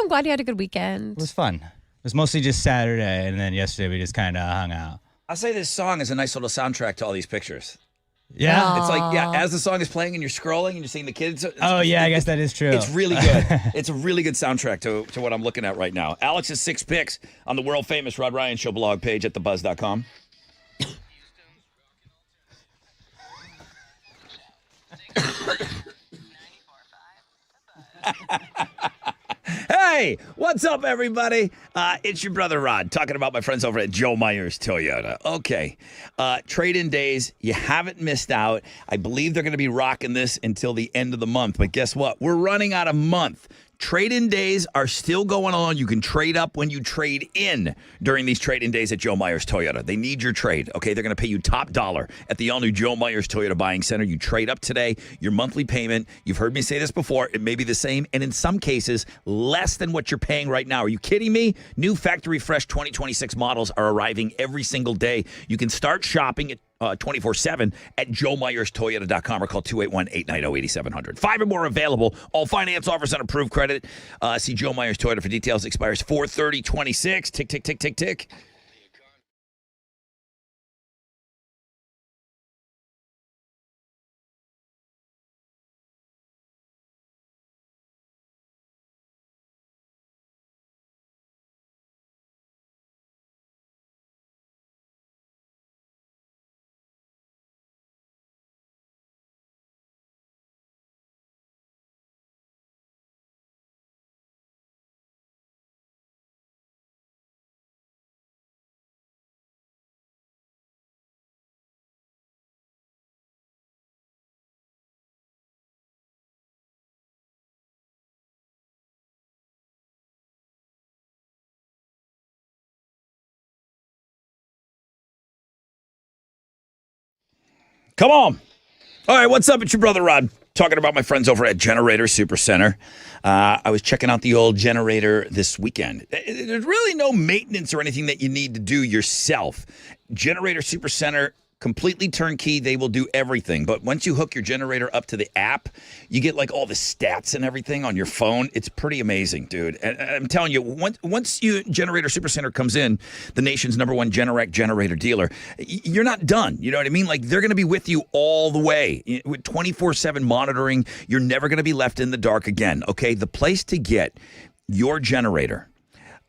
I'm glad you had a good weekend. It was fun. It was mostly just Saturday, and then yesterday we just kind of hung out. I say this song is a nice little soundtrack to all these pictures. Yeah. It's like, as the song is playing and you're scrolling and you're seeing the kids. Oh, yeah, I guess that is true. It's really good. It's a really good soundtrack to what I'm looking at right now. Alex's 6 picks on the world famous Rod Ryan Show blog page at thebuzz.com. Hey, what's up, everybody? It's your brother Rod talking about my friends over at Joe Myers Toyota. Okay, trade-in days, you haven't missed out. I believe they're going to be rocking this until the end of the month, but guess what? We're running out of month. Trade-in days are still going on. You can trade up when you trade in during these trade-in days at Joe Myers Toyota. They need your trade, okay? They're going to pay you top dollar at the all-new Joe Myers Toyota Buying Center. You trade up today, your monthly payment, you've heard me say this before, it may be the same, and in some cases, less than what you're paying right now. Are you kidding me? New factory fresh 2026 models are arriving every single day. You can start shopping at 24/7 at joemyerstoyota.com or call 281-890-8700. 5 or more available. All finance offers on approved credit. See Joe Myers Toyota for details. Expires 4/30/26. Tick, tick, tick, tick, tick. Come on. All right, what's up? It's your brother Rod talking about my friends over at Generator Supercenter. I was checking out the old generator this weekend. There's really no maintenance or anything that you need to do yourself. Generator Supercenter, completely turnkey. They will do everything. But once you hook your generator up to the app, you get like all the stats and everything on your phone. It's pretty amazing, dude. And I'm telling you, once Generator Supercenter comes in, the nation's #1 Generac generator dealer, you're not done. You know what I mean? Like, they're going to be with you all the way. With 24/7 monitoring, you're never going to be left in the dark again, okay? The place to get your generator,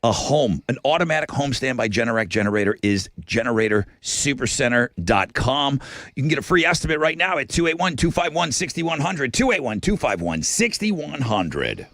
an automatic home standby Generac generator, is generatorsupercenter.com. You can get a free estimate right now at 281-251-6100, 281-251-6100.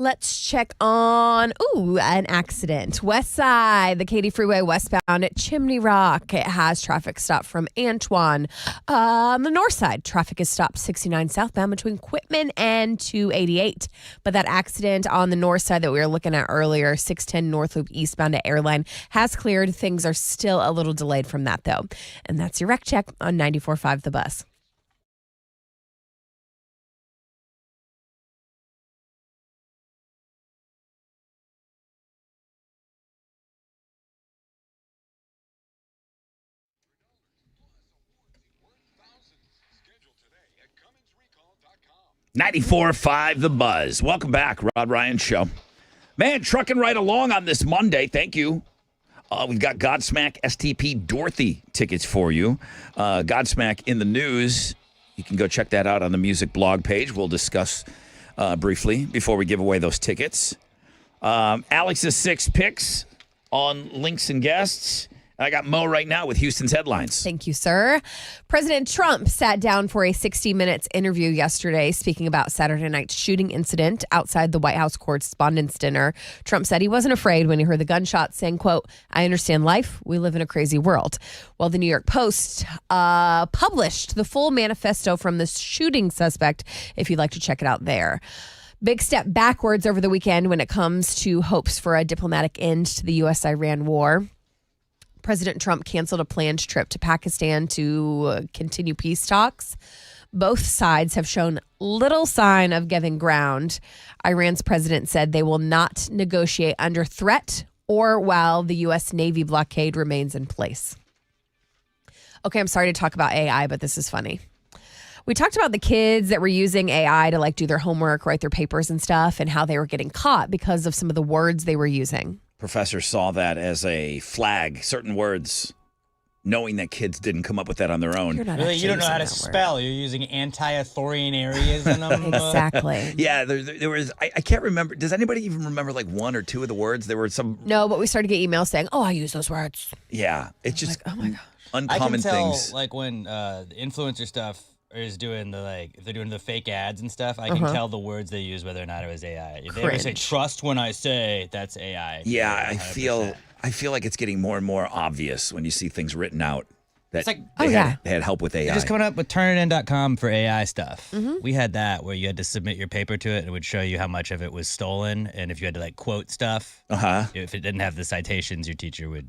Let's check on, an accident. West side, the Katy Freeway westbound at Chimney Rock. It has traffic stopped from Antoine. On the north side, traffic is stopped 69 southbound between Quitman and 288. But that accident on the north side that we were looking at earlier, 610 North Loop eastbound at Airline, has cleared. Things are still a little delayed from that, though. And that's your wreck check on 94.5 The Buzz. Schedule today at CumminsRecall.com. 94.5 The Buzz. Welcome back, Rod Ryan Show. Man, trucking right along on this Monday. Thank you. We've got Godsmack STP Dorothy tickets for you. Godsmack in the news. You can go check that out on the music blog page. We'll discuss briefly before we give away those tickets. Alex's 6 picks on links and guests. I got Mo right now with Houston's headlines. Thank you, sir. President Trump sat down for a 60 Minutes interview yesterday speaking about Saturday night's shooting incident outside the White House Correspondents' Dinner. Trump said he wasn't afraid when he heard the gunshots, saying, quote, "I understand life. We live in a crazy world." Well, the New York Post published the full manifesto from the shooting suspect, if you'd like to check it out there. Big step backwards over the weekend when it comes to hopes for a diplomatic end to the U.S.-Iran war. President Trump canceled a planned trip to Pakistan to continue peace talks. Both sides have shown little sign of giving ground. Iran's president said they will not negotiate under threat or while the U.S. Navy blockade remains in place. Okay, I'm sorry to talk about AI, but this is funny. We talked about the kids that were using AI to do their homework, write their papers and stuff, and how they were getting caught because of some of the words they were using. Professor saw that as a flag, certain words, knowing that kids didn't come up with that on their own. Really, you don't know how to spell. You're using anti-Arthurian areas in them. Exactly. Yeah, there was, I can't remember. Does anybody even remember one or two of the words? There were some. No, but we started to get emails saying, "Oh, I use those words." Yeah, it's just oh my gosh. uncommon I can tell, things. when the influencer stuff is doing if they're doing the fake ads and stuff, I can tell the words they use whether or not it was AI. If they ever say "trust when I say," that's AI. Yeah, I feel like it's getting more and more obvious when you see things written out that they had help with AI. They're just coming up with turnitin.com for AI stuff. We had that where you had to submit your paper to it and it would show you how much of it was stolen, and if you had to quote stuff, if it didn't have the citations, your teacher would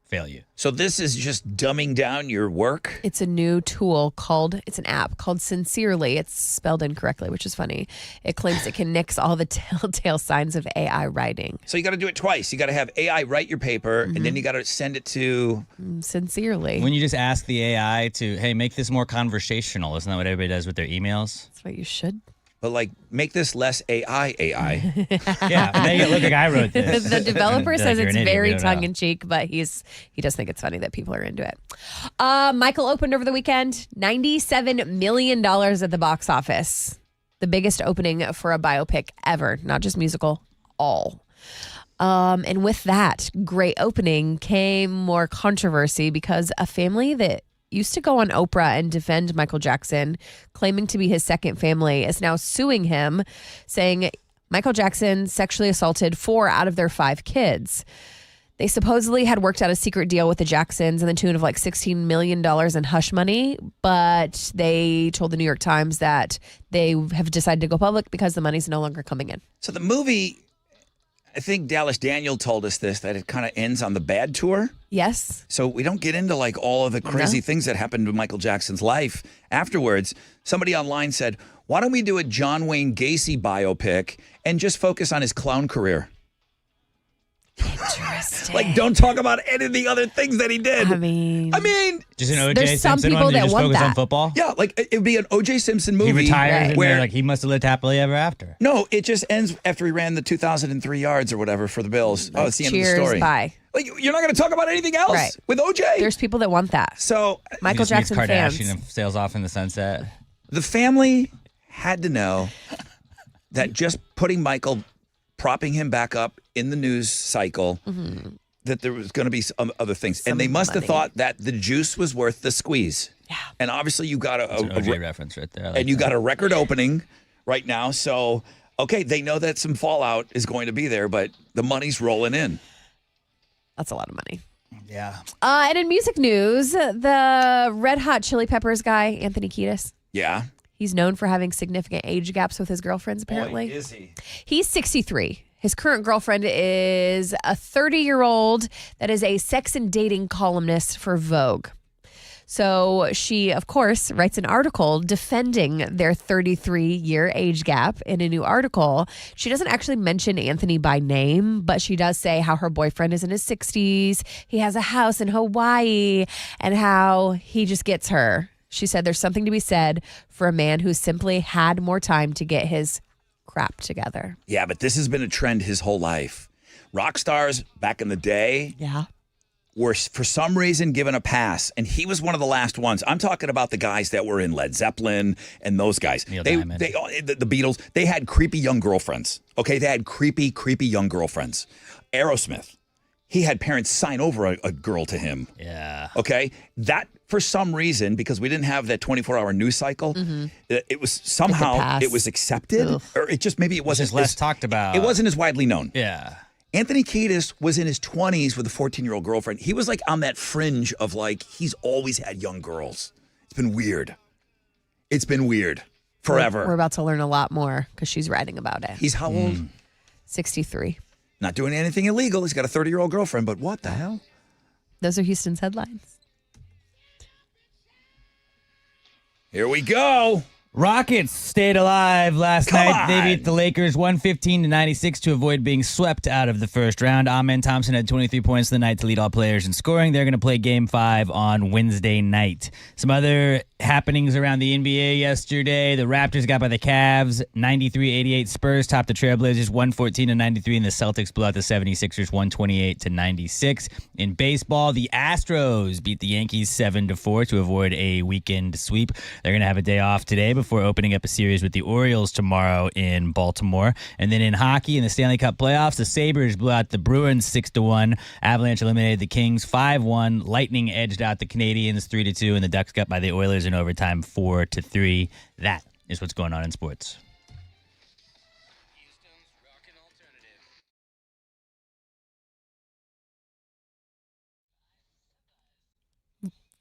fail you. So this is just dumbing down your work? It's a new tool it's an app called Sincerely. It's spelled incorrectly, which is funny. It claims it can nix all the telltale signs of AI writing. So you got to do it twice. You got to have AI write your paper, and then you got to send it to... Sincerely. When you just ask the AI to, hey, make this more conversational, isn't that what everybody does with their emails? That's what you should. But make this less AI. Yeah, make it look like I wrote this. The developer says it's very tongue tongue in cheek, but he does think it's funny that people are into it. Michael opened over the weekend, $97 million at the box office. The biggest opening for a biopic ever, not just musical, all. And with that great opening came more controversy because a family that used to go on Oprah and defend Michael Jackson, claiming to be his second family, is now suing him, saying Michael Jackson sexually assaulted 4 out of their 5 kids. They supposedly had worked out a secret deal with the Jacksons in the tune of $16 million in hush money, but they told the New York Times that they have decided to go public because the money's no longer coming in. So the movie, I think Dallas Daniel told us this, that it kind of ends on the bad tour. Yes. So we don't get into all of the crazy things that happened to Michael Jackson's life afterwards. Somebody online said, why don't we do a John Wayne Gacy biopic and just focus on his clown career? Interesting. Don't talk about any of the other things that he did. I mean, just an O.J. there's some Simpson people one. You that just want focus that. on football. Yeah, it would be an O.J. Simpson movie. He retired where he must have lived happily ever after. No, it just ends after he ran the 2,003 yards or whatever for the Bills. Oh, it's the end of the story. Bye. You're not going to talk about anything else with O.J.? There's people that want that. So Michael Jackson Kardashian fans. and sails off in the sunset. The family had to know that just propping him back up in the news cycle, that there was going to be some other things. And they must have thought that the juice was worth the squeeze. Yeah. And obviously you got an OJ reference right there. You got a record opening right now. So Okay, they know that some fallout is going to be there, but the money's rolling in. That's a lot of money. Yeah. And in music news, the Red Hot Chili Peppers guy, Anthony Kiedis, Yeah. he's known for having significant age gaps with his girlfriends, apparently. Boy, is he? He's 63. His current girlfriend is a 30-year-old that is a sex and dating columnist for Vogue. So she, of course, writes an article defending their 33-year age gap in a new article. She doesn't actually mention Anthony by name, but she does say how her boyfriend is in his 60s. He has a house in Hawaii and how he just gets her. She said there's something to be said for a man who simply had more time to get his crap together. Yeah, but this has been a trend his whole life. Rock stars back in the day were, for some reason, given a pass, and he was one of the last ones. I'm talking about the guys that were in Led Zeppelin and those guys. Neil The Beatles, they had creepy young girlfriends. Okay, they had creepy young girlfriends. Aerosmith, he had parents sign over a girl to him. Yeah. Okay, that for some reason, because we didn't have that 24-hour news cycle, it was somehow it was accepted, or it just maybe it wasn't Just less talked about. It wasn't as widely known. Yeah. Anthony Kiedis was in his 20s with a 14-year-old girlfriend. He was like on that fringe of like, he's always had young girls. It's been weird. It's been weird forever. We're about to learn a lot more because she's writing about it. He's how old? 63. Not doing anything illegal. He's got a 30-year-old girlfriend, but what the hell? Those are Houston's headlines. Here we go. Rockets stayed alive last Come night. They on. beat the Lakers 115-96 to avoid being swept out of the first round. Amen Thompson had 23 points the night to lead all players in scoring. They're going to play Game 5 on Wednesday night. Some other happenings around the NBA yesterday. The Raptors got by the Cavs 93-88. Spurs topped the Trailblazers 114-93, and the Celtics blew out the 76ers 128-96. In baseball, the Astros beat the Yankees 7-4 to avoid a weekend sweep. They're going to have a day off today before opening up a series with the Orioles tomorrow in Baltimore. And then in hockey, in the Stanley Cup playoffs, the Sabres blew out the Bruins 6-1. Avalanche eliminated the Kings 5-1. Lightning edged out the Canadiens 3-2, and the Ducks got by the Oilers in overtime 4-3. That is what's going on in sports. Houston's rockin' alternative.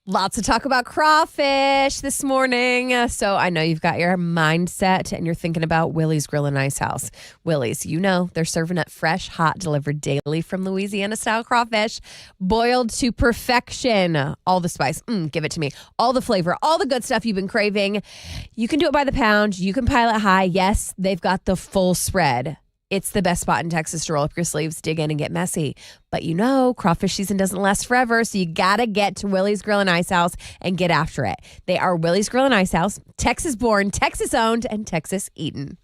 Lots of talk about crawfish this morning. So I know you've got your mindset and you're thinking about Willie's Grill and Ice House. Willie's, you know, they're serving up fresh, hot, delivered daily from Louisiana-style crawfish, boiled to perfection. All the spice, give it to me. All the flavor, all the good stuff you've been craving. You can do it by the pound. You can pile it high. Yes, they've got the full spread. It's the best spot in Texas to roll up your sleeves, dig in, and get messy. But you know, crawfish season doesn't last forever, so you got to get to Willie's Grill and Ice House and get after it. They are Willie's Grill and Ice House, Texas-born, Texas-owned, and Texas-eaten.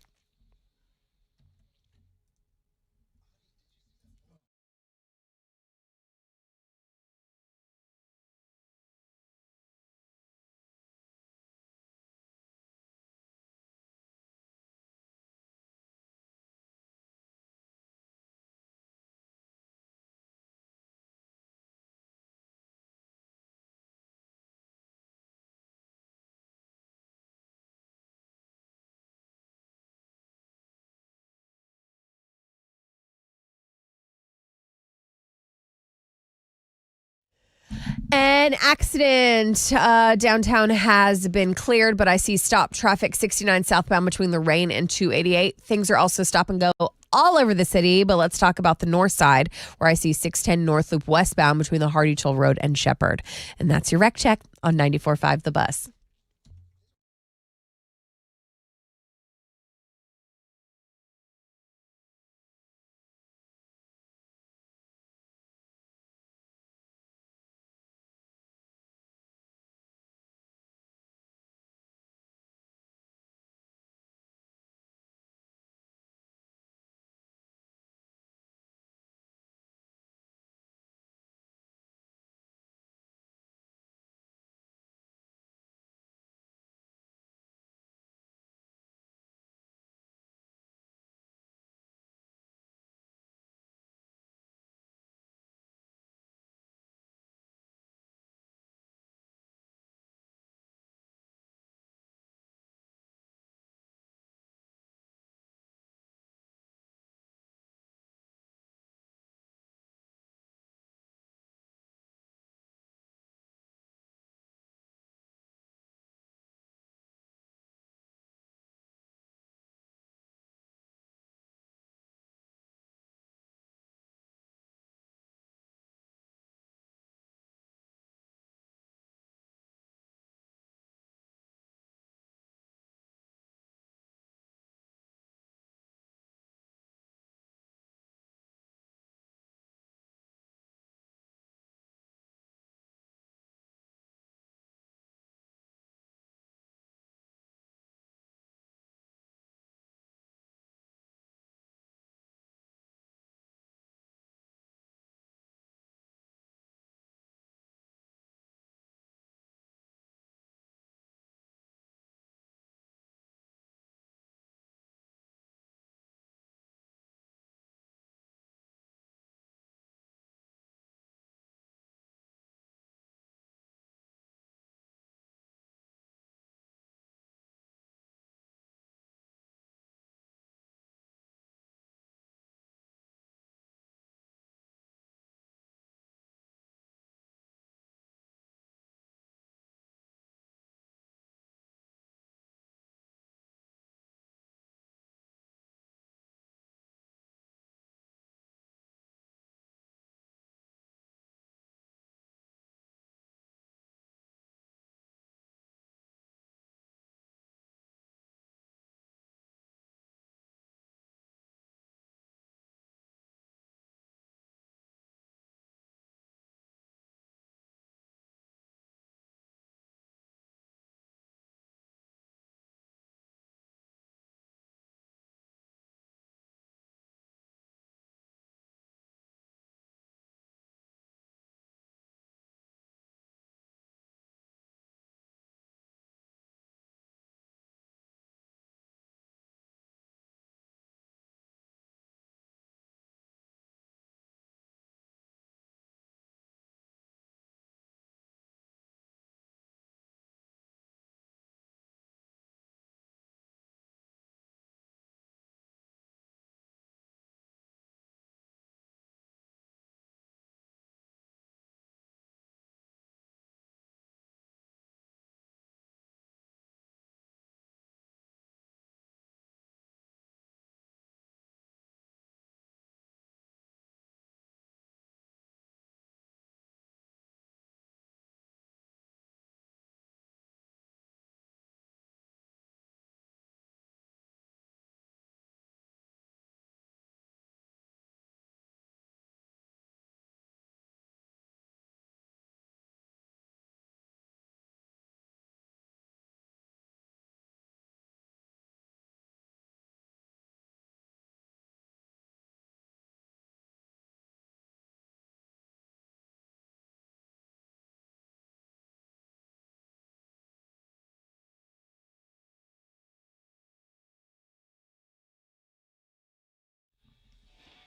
An accident downtown has been cleared, but I see stop traffic 69 southbound between Lorraine and 288. Things are also stop and go all over the city, but let's talk about the north side where I see 610 North Loop westbound between the Hardy Toll Road and Shepherd. And that's your wreck check on 94.5 The Bus.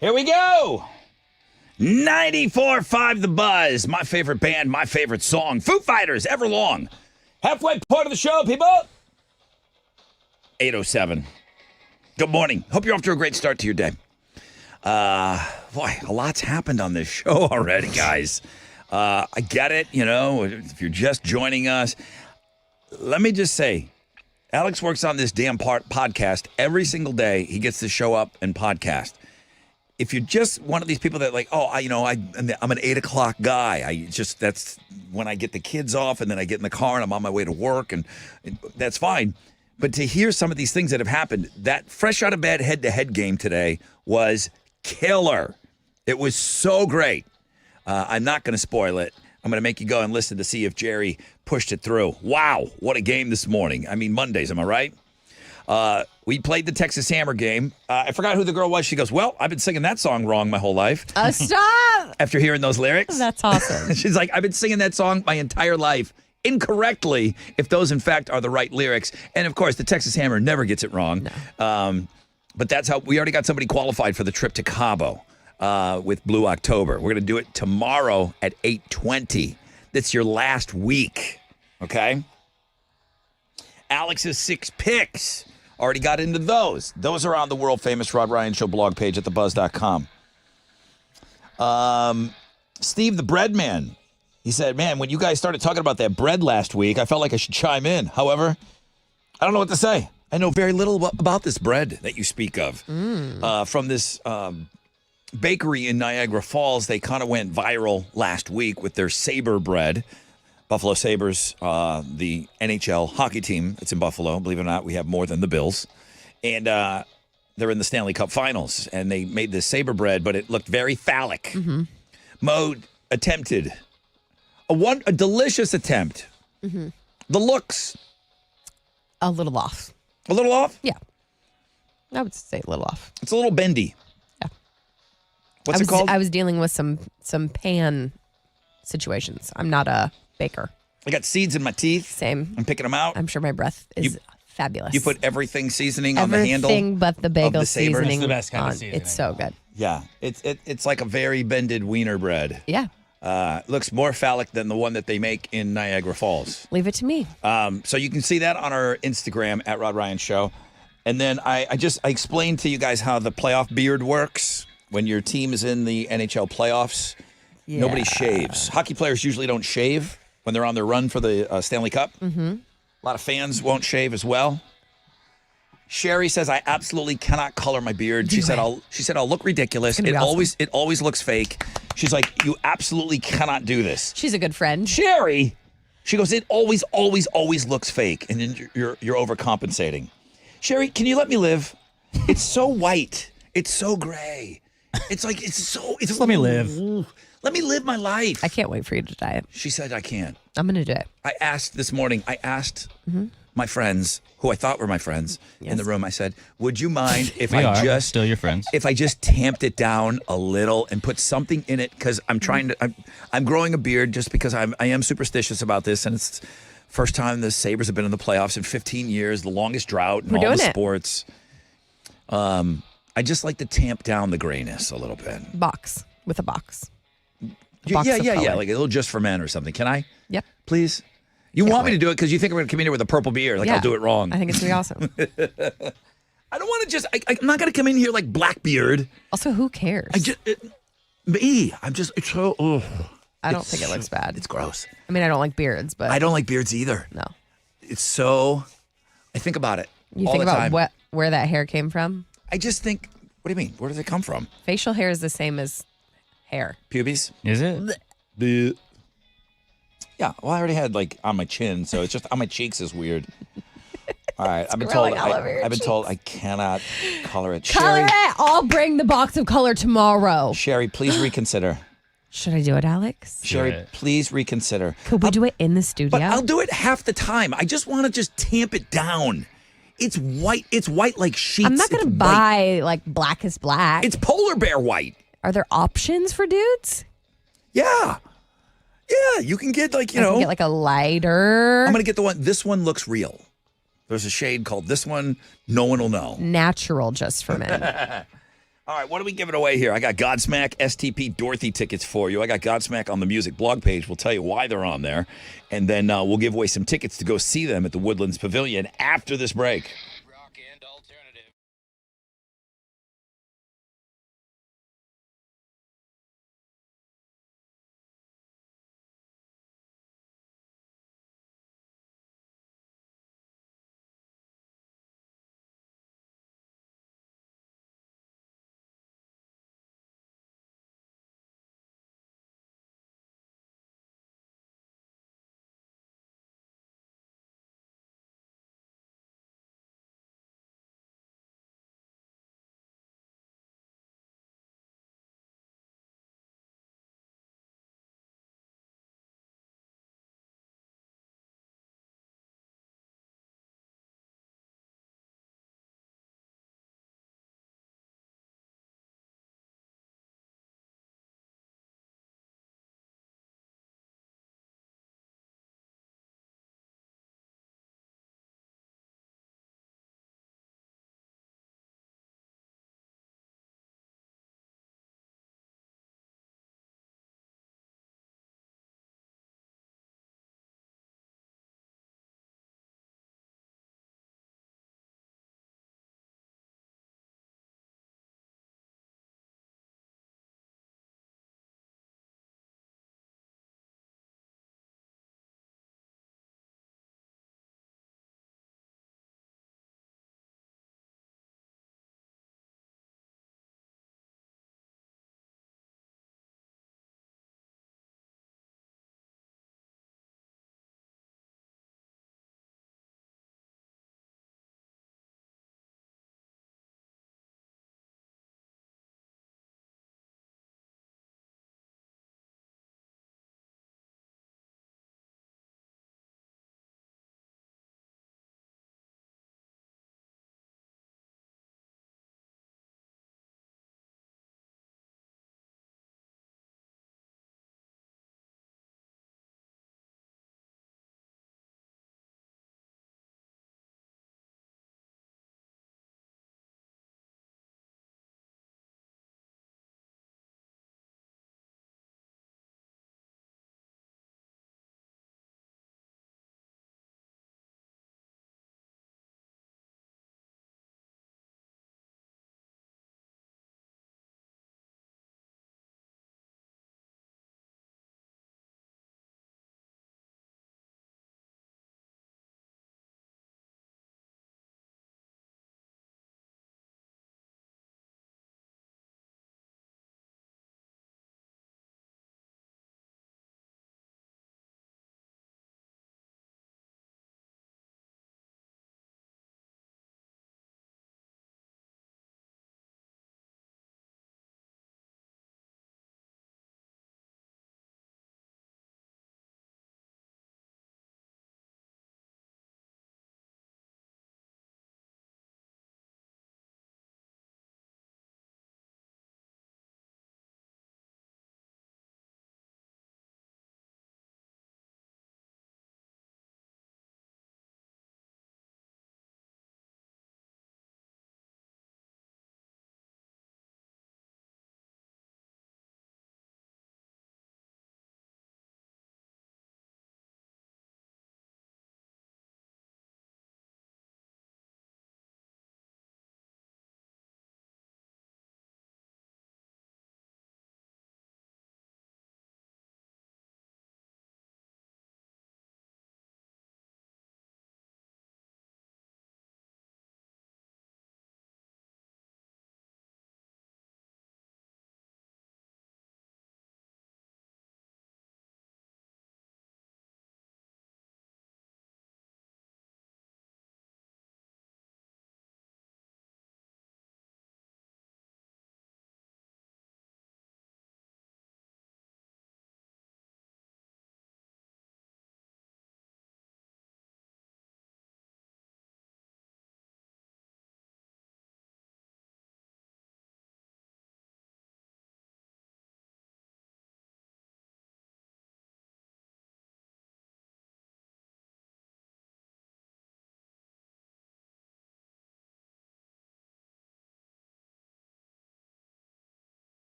Here we go. 94.5 The Buzz. My favorite band, my favorite song. Foo Fighters, Everlong. Halfway point of the show, people. 8:07. Good morning. Hope you're off to a great start to your day. Boy, a lot's happened on this show already, guys. I get it, if you're just joining us. Let me just say, Alex works on this damn podcast every single day. He gets to show up and podcast. If you're just one of these people that I'm an 8 o'clock guy. That's when I get the kids off and then I get in the car and I'm on my way to work and that's fine. But to hear some of these things that have happened, that fresh out of bed head-to-head game today was killer. It was so great. I'm not going to spoil it. I'm going to make you go and listen to see if Jerry pushed it through. Wow, what a game this morning. I mean, Mondays, am I right? We played the Texas Hammer game. I forgot who the girl was. She goes, well, I've been singing that song wrong my whole life. Stop! After hearing those lyrics. That's awesome. She's like, I've been singing that song my entire life incorrectly, if those, in fact, are the right lyrics. And, of course, the Texas Hammer never gets it wrong. No. But that's how we already got somebody qualified for the trip to Cabo with Blue October. We're going to do it tomorrow at 8:20. That's your last week, okay? Alex's 6 picks. Already got into those. Those are on the world-famous Rod Ryan Show blog page at thebuzz.com. Steve the Bread Man. He said, man, when you guys started talking about that bread last week, I felt like I should chime in. However, I don't know what to say. I know very little about this bread that you speak of. From this bakery in Niagara Falls, they kind of went viral last week with their Sabre bread. Buffalo Sabres, the NHL hockey team that's in Buffalo. Believe it or not, we have more than the Bills. And they're in the Stanley Cup Finals. And they made this Sabre bread, but it looked very phallic. Mm-hmm. Mo attempted a delicious attempt. Mm-hmm. The looks. A little off. A little off? Yeah. I would say a little off. It's a little bendy. Yeah. What's it called? I was dealing with some pan situations. I'm not a baker. I got seeds in my teeth. Same. I'm picking them out. I'm sure my breath is fabulous. You put everything seasoning on the handle. Everything but the bagel the Sabre. seasoning. It's the best kind of seasoning. It's so good. Yeah. It's like a very bended wiener bread. Yeah. Looks more phallic than the one that they make in Niagara Falls. Leave it to me. So you can see that on our Instagram at Rod Ryan Show. And then I explained to you guys how the playoff beard works. When your team is in the NHL playoffs, nobody shaves. Hockey players usually don't shave when they're on their run for the Stanley Cup. Mm-hmm. A lot of fans won't shave as well. Sherry says, I absolutely cannot color my beard. She said I'll look ridiculous. It always looks fake. She's like, you absolutely cannot do this. She's a good friend. Sherry, she goes, it always looks fake, and then you're overcompensating. Sherry, can you let me live? It's so white. It's so gray. It's Just let me live. Let me live my life. I can't wait for you to dye it. She said I can't. I'm going to do it. I asked this morning, my friends, who I thought were my friends, in the room, I said, would you mind if still your friends. If I just tamped it down a little and put something in it? Because I'm growing a beard just because I am superstitious about this, and it's first time the Sabres have been in the playoffs in 15 years, the longest drought in all the sports. I just like to tamp down the grayness a little bit. With a box. Yeah, like a little Just for Men or something. Can I? Yep. Please? You want me to do it because you think I'm going to come in here with a purple beard. Like, I'll do it wrong. I think it's going to be awesome. I don't want to just, I'm not going to come in here like Blackbeard. Also, who cares? It's so, I don't think it looks bad. It's gross. I mean, I don't like beards, but. I don't like beards either. No. It's so, I think about it You all think the about time. where that hair came from? I just think, what do you mean? Where does it come from? Facial hair is the same as hair. Pubes? Is it? Yeah, well, I already had like on my chin, so it's just on my cheeks is weird. All right, I've been told I cannot color it. Color Sherry, it. I'll bring the box of color tomorrow. Sherry, please reconsider. Should I do it, Alex? Sherry, please reconsider. Could we do it in the studio? But I'll do it half the time. I just want to just tamp it down. It's white. It's white like sheets. I'm not going to buy like black is black. It's polar bear white. Are there options for dudes? Yeah. Yeah, you can get like, I can get like a lighter. I'm going to get the one. This one looks real. There's a shade called this one. No one will know. Natural Just for Men. All right, what are we giving away here? I got Godsmack STP Dorothy tickets for you. I got Godsmack on the music blog page. We'll tell you why they're on there. And then we'll give away some tickets to go see them at the Woodlands Pavilion after this break.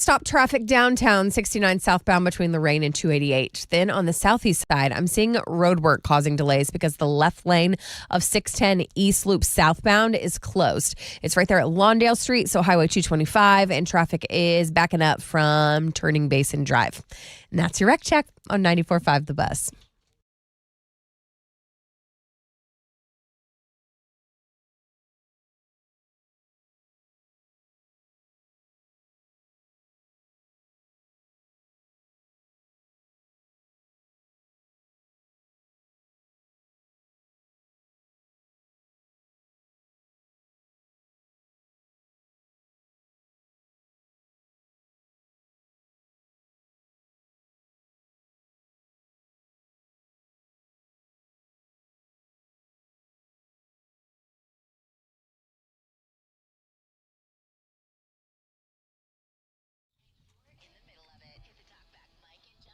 Stop traffic downtown, 69 southbound between Lorraine and 288. Then on the southeast side, I'm seeing road work causing delays because the left lane of 610 East Loop southbound is closed. It's right there at Lawndale Street, so Highway 225, and traffic is backing up from Turning Basin Drive. And that's your wreck check on 94.5 The Buzz.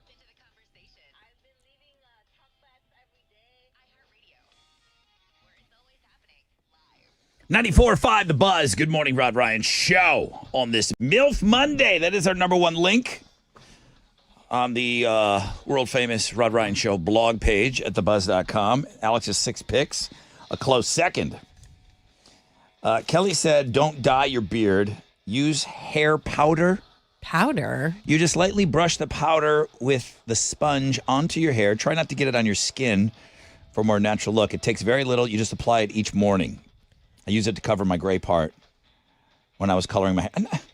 I've been leaving talk bats every day. iHeartRadio, where it's always happening live. 94.5 The Buzz. Good morning, Rod Ryan Show on this MILF Monday. That is our number one link on the world famous Rod Ryan Show blog page at thebuzz.com. Alex's 6 picks, a close second. Kelly said, don't dye your beard. Use hair powder. Powder? You just lightly brush the powder with the sponge onto your hair. Try not to get it on your skin for a more natural look. It takes very little. You just apply it each morning. I use it to cover my gray part when I was coloring my hair.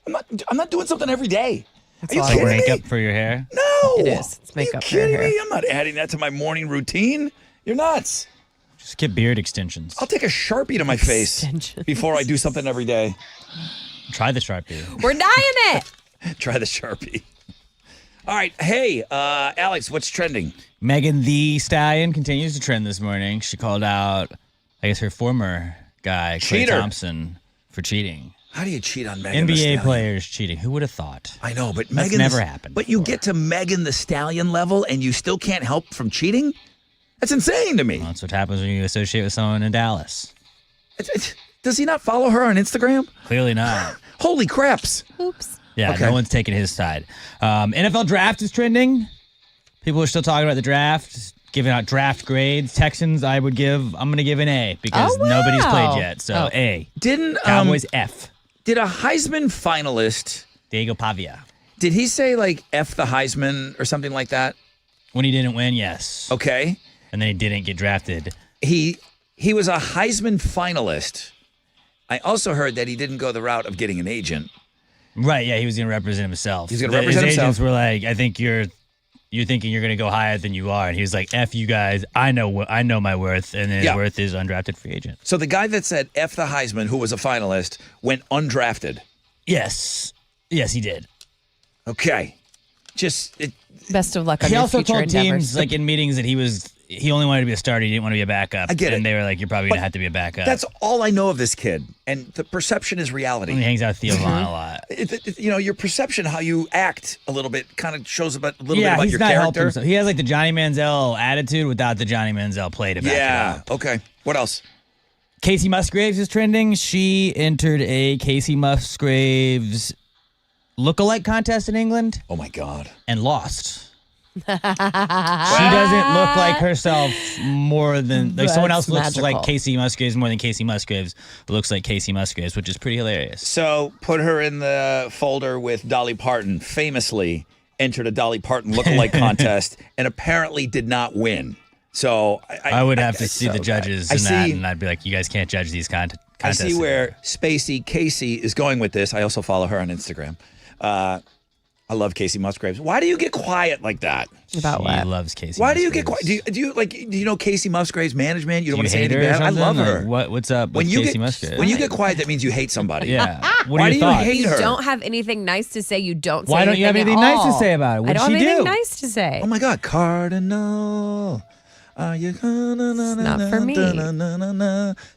I'm not doing something every day. Are you Like kidding me? makeup for your hair? No. It is. It's makeup Are for you your kidding hair. me? I'm not adding that to my morning routine. You're nuts. Just get beard extensions. I'll take a Sharpie to my face Extensions. before I do something every day. Try the Sharpie. We're dying it. Try the Sharpie. All right. Hey, Alex, what's trending? Megan Thee Stallion continues to trend this morning. She called out, I guess, her former guy, Klay Cheater. Thompson, for cheating. How do you cheat on Megan Thee NBA Stallion? players cheating. Who would have thought? I know, but That's Megan never happened But you before. get to Megan the Stallion level and you still can't help from cheating? That's insane to me. Well, that's what happens when you associate with someone in Dallas. Does he not follow her on Instagram? Clearly not. Holy craps. Oops. Yeah, Okay. no one's taking his side. NFL draft is trending. People are still talking about the draft, giving out draft grades. Texans, I'm going to give an A because Oh, wow. nobody's played yet. So Oh. A. Didn't Cowboys F. Did a Heisman finalist, Diego Pavia. did he say like F the Heisman or something like that? When he didn't win, yes. Okay. And then he didn't get drafted. He was a Heisman finalist. I also heard that he didn't go the route of getting an agent. Right, yeah, he was going to represent himself. He's gonna represent his himself. agents were like, I think you're thinking you're going to go higher than you are. And he was like, F you guys. I know my worth. And then his Yeah. worth is undrafted free agent. So the guy that said F the Heisman, who was a finalist, went undrafted. Yes. Yes, he did. Okay. Best of luck on He your also future told endeavors. teams, like in meetings, that he only wanted to be a starter. He didn't want to be a backup. I get it. And they were like, you're probably going to have to be a backup. That's all I know of this kid. And the perception is reality. And he hangs out with Theo Vaughn a lot. Your perception, how you act a little bit, kind of shows a little bit Yeah, about he's your not helping character. himself. He has like the Johnny Manziel attitude without the Johnny Manziel play to back it Yeah. up. Okay. What else? Casey Musgraves is trending. She entered a Casey Musgraves lookalike contest in England Oh my God. and lost. She doesn't look like herself more than like someone else That's looks magical. like Casey Musgraves more than Casey Musgraves looks like Casey Musgraves, which is pretty hilarious. So put her in the folder with Dolly Parton, famously entered a Dolly Parton lookalike contest and apparently did not win. So I would have to see the judges I in that, see- and I'd be like, you guys can't judge these contests. I see where Spacey Casey is going with this. I also follow her on Instagram. I love Casey Musgraves. Why do you get quiet like that? About She what? loves Casey. Why do you get Musgraves. quiet? Do you know Casey Musgraves' management? You don't Do want to say hate anything her or bad. I love something? her. Like, what's up with Casey Musgraves? When you get quiet, that means you hate somebody. Yeah. What Why are do your you thoughts? hate You her? don't have anything nice to say. You don't say Why don't you have anything anything at nice to all. say about it? I What'd don't she have anything do? nice to say. Oh my God, Cardinal. Are you not for me.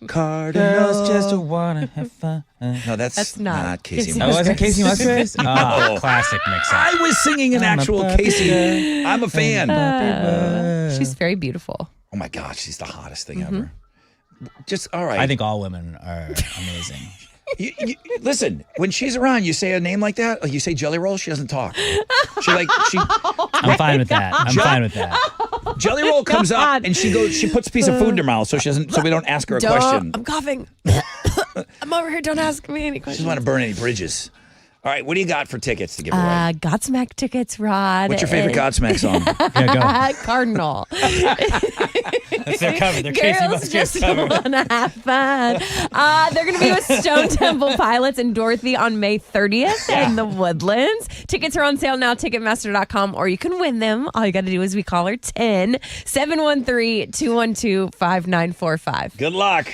Cardinal. Girls just wanna have fun. No, that's not Casey Casey That Musgraves. wasn't Casey Musgraves? No. Oh, classic mix-up. I was singing an I'm a actual puppy Casey. bird. I'm a fan. She's very beautiful. Oh my God, she's the hottest thing ever. Just all right. I think all women are amazing. Listen, when she's around, you say a name like that, like you say Jelly Roll, she doesn't talk. I'm fine with that. I'm fine with that. Jelly Roll comes up and she puts a piece of food in her mouth so we don't ask her a question. I'm coughing. I'm over here. Don't ask me any She questions. doesn't want to burn any bridges. All right, what do you got for tickets to give away? Godsmack tickets, Rod. What's your favorite Godsmack song? Yeah, go. Cardinal. That's their cover. Their Casey Girls Musgraves just cover. wanna have fun. They're gonna be with Stone Temple Pilots and Dorothy on May 30th in the Woodlands. Tickets are on sale now, Ticketmaster.com, or you can win them. All you got to do is we call her 10-713-212-5945. Good luck.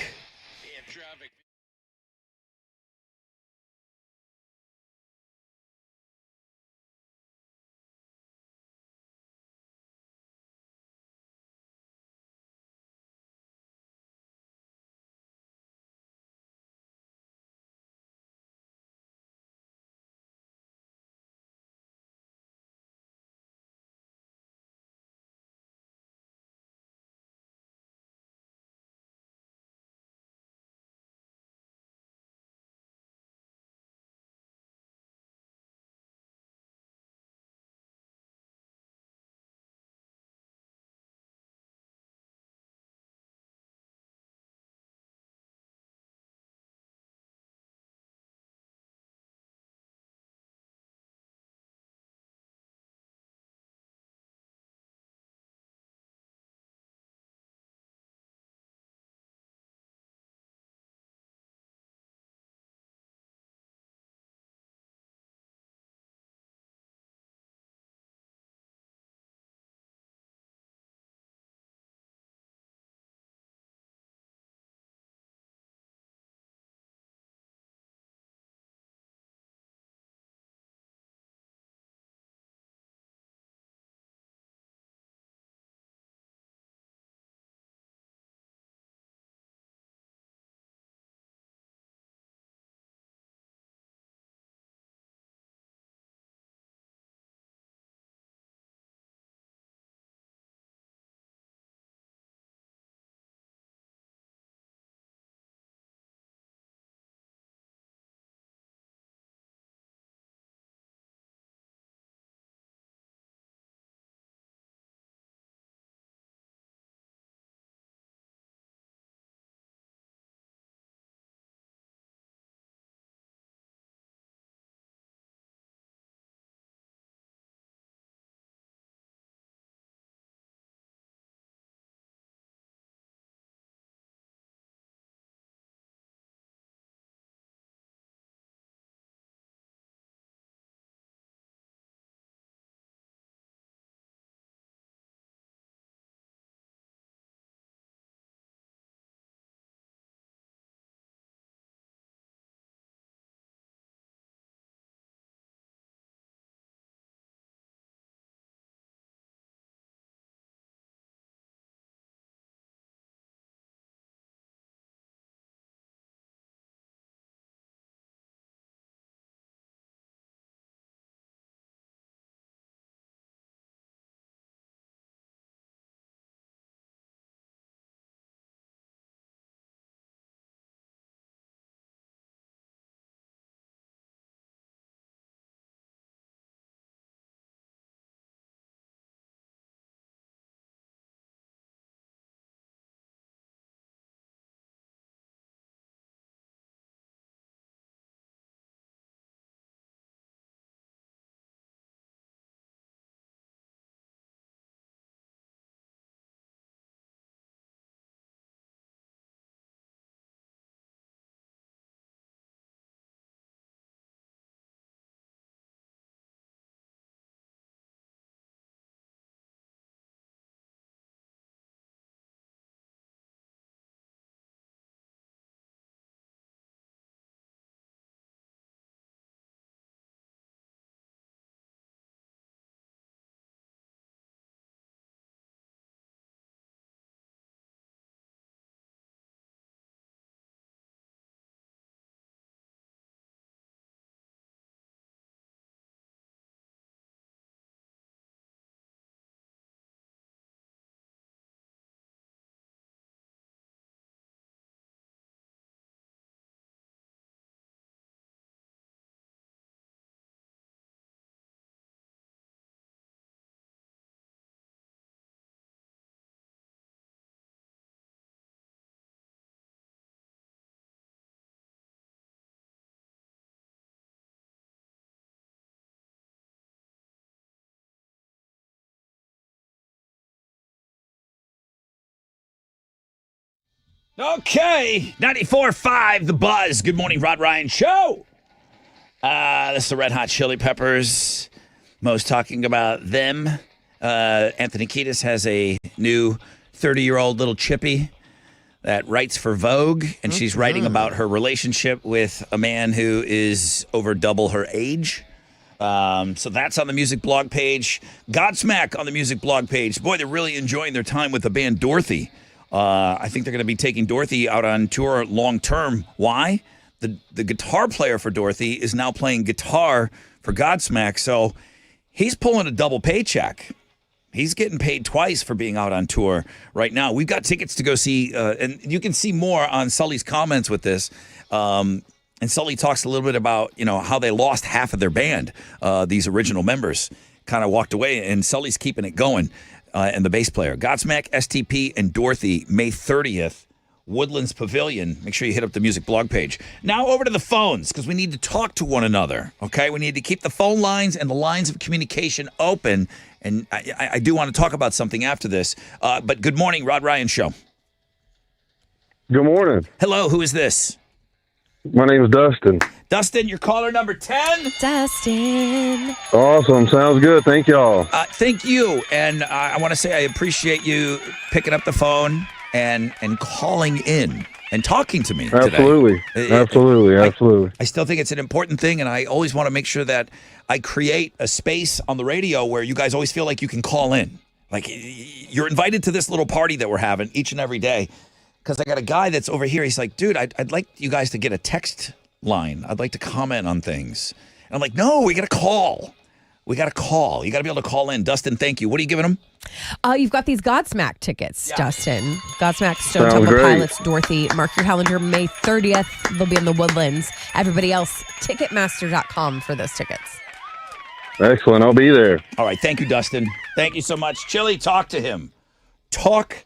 Okay, 94.5 The Buzz. Good morning, Rod Ryan Show. This is the Red Hot Chili Peppers. Mo's talking about them. Anthony Kiedis has a new 30-year-old little chippy that writes for Vogue, and she's writing about her relationship with a man who is over double her age. So that's on the music blog page. Godsmack on the music blog page. Boy, they're really enjoying their time with the band Dorothy. I think they're going to be taking Dorothy out on tour long term. Why? The guitar player for Dorothy is now playing guitar for Godsmack, so he's pulling a double paycheck. He's getting paid twice for being out on tour right now. We've got tickets to go see, and you can see more on Sully's comments with this. And Sully talks a little bit about, how they lost half of their band. These original members kind of walked away, and Sully's keeping it going. And the bass player. Godsmack, STP, and Dorothy, May 30th, Woodlands Pavilion. Make sure you hit up the music blog page. Now over to the phones, because we need to talk to one another, okay? We need to keep the phone lines and the lines of communication open, and I do want to talk about something after this. But good morning, Rod Ryan Show. Good morning. Hello, who is this? My name is Dustin. Dustin, you're caller number 10. Dustin. Awesome. Sounds good. Thank y'all. Thank you. And I want to say I appreciate you picking up the phone and calling in and talking to me Absolutely. today. Absolutely. I still think it's an important thing, and I always want to make sure that I create a space on the radio where you guys always feel like you can call in. Like, you're invited to this little party that we're having each and every day. Because I got a guy that's over here. He's like, dude, I'd like you guys to get a text line. I'd like to comment on things. And I'm like, no, we got to call. We got to call. You got to be able to call in. Dustin, thank you. What are you giving them? You've got these Godsmack tickets, Dustin. Godsmack, Stone Sounds Temple great. Pilots, Dorothy. Mark your calendar, May 30th. They'll be in the Woodlands. Everybody else, Ticketmaster.com for those tickets. Excellent. I'll be there. All right. Thank you, Dustin. Thank you so much. Chili, talk to him. Talk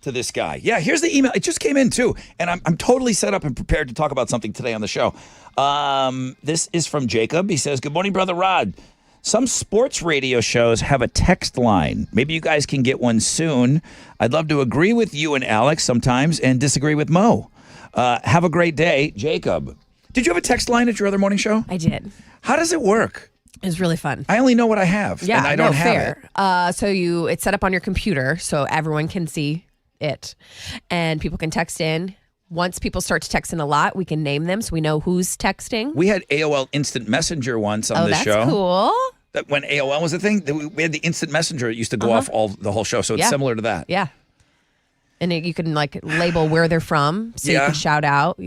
to this guy. Yeah, here's the email. It just came in too, and I'm totally set up and prepared to talk about something today on the show. This is from Jacob. He says, "Good morning, Brother Rod. Some sports radio shows have a text line. Maybe you guys can get one soon. I'd love to agree with you and Alex sometimes and disagree with Mo. Have a great day, Jacob." Did you have a text line at your other morning show? I did. How does it work? It was really fun. I only know what I have, Yeah, and I don't have fair. it. So it's set up on your computer so everyone can see it, and people can text in. Once people start to text in a lot, we can name them so we know who's texting. We had AOL Instant Messenger once on this that's show. cool. That when AOL was a thing, we had the Instant Messenger. It used to go off the whole show, so it's similar to that. Yeah. And you can label where they're from, so you can shout out,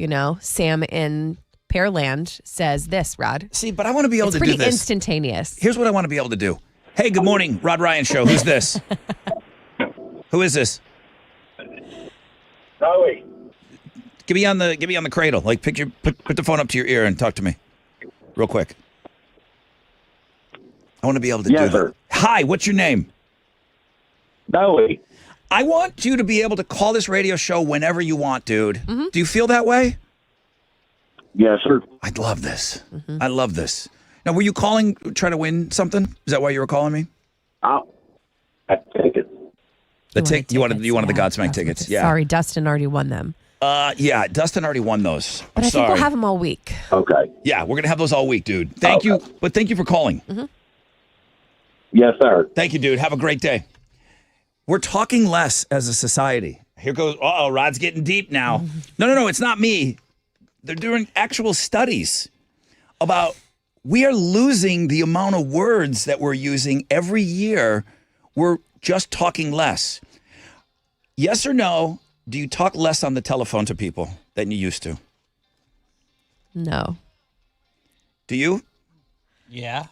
Sam in Pearland says this, Rod. See, but I want to be able to do this. It's pretty instantaneous. Here's what I want to be able to do. Hey, good morning, Rod Ryan Show. Who's this? Who is this? Zoe. Give me on the cradle. Like put the phone up to your ear and talk to me, real quick. I want to be able to do that. Hi, what's your name? Zoe. I want you to be able to call this radio show whenever you want, dude. Mm-hmm. Do you feel that way? Yes, sir. I love this. Mm-hmm. I love this. Now, were you calling, trying to win something? Is that why you were calling me? I take it. You wanted the Godsmack tickets. Yeah. Sorry, Dustin already won them. Yeah, Dustin already won those. But I think we'll have them all week. Okay. Yeah, we're gonna have those all week, dude. Thank you, but thank you for calling. Mm-hmm. Yes, sir. Thank you, dude. Have a great day. We're talking less as a society. Here goes. Rod's getting deep now. No, it's not me. They're doing actual studies about we are losing the amount of words that we're using every year. We're just talking less. Yes or no? Do you talk less on the telephone to people than you used to? No. Do you? Yeah.